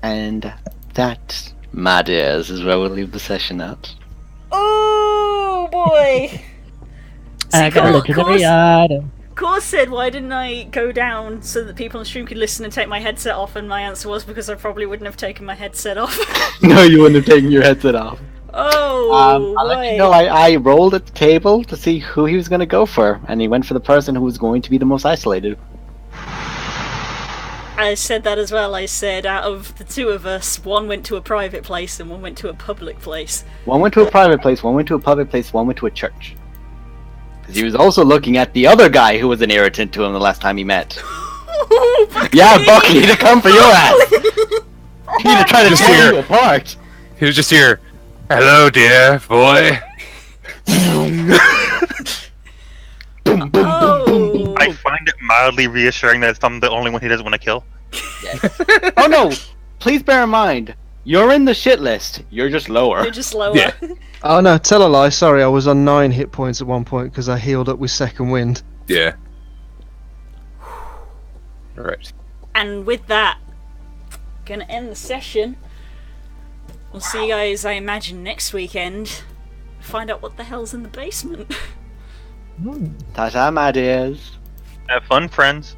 And that, my dears, is where we'll leave the session at. Oh boy! I got a legendary item. Cor said, why didn't I go down so that people on stream could listen and take my headset off? And my answer was because I probably wouldn't have taken my headset off. No, you wouldn't have taken your headset off. Oh, I'll let you boy. know. I rolled at the table to see who he was going to go for, and he went for the person who was going to be the most isolated. I said that as well. I said out of the two of us, one went to a private place and one went to a public place. One went to a private place, one went to a public place, one went to a church. Because he was also looking at the other guy who was an irritant to him the last time he met. Yeah, Buckley, to come for your ass. He to try to Just tear here. you apart. He was just here. Hello, dear boy. Oh. I find it mildly reassuring that I'm the only one he doesn't want to kill. Oh no! Please bear in mind, you're in the shit list. You're just lower. You're just lower. Yeah. Oh no, tell a lie. Sorry, I was on 9 hit points at one point because I healed up with second wind. Yeah. Alright. And with that, gonna end the session. We'll see you guys, I imagine, next weekend. Find out what the hell's in the basement. Ta-ta, my dears. Have fun, friends.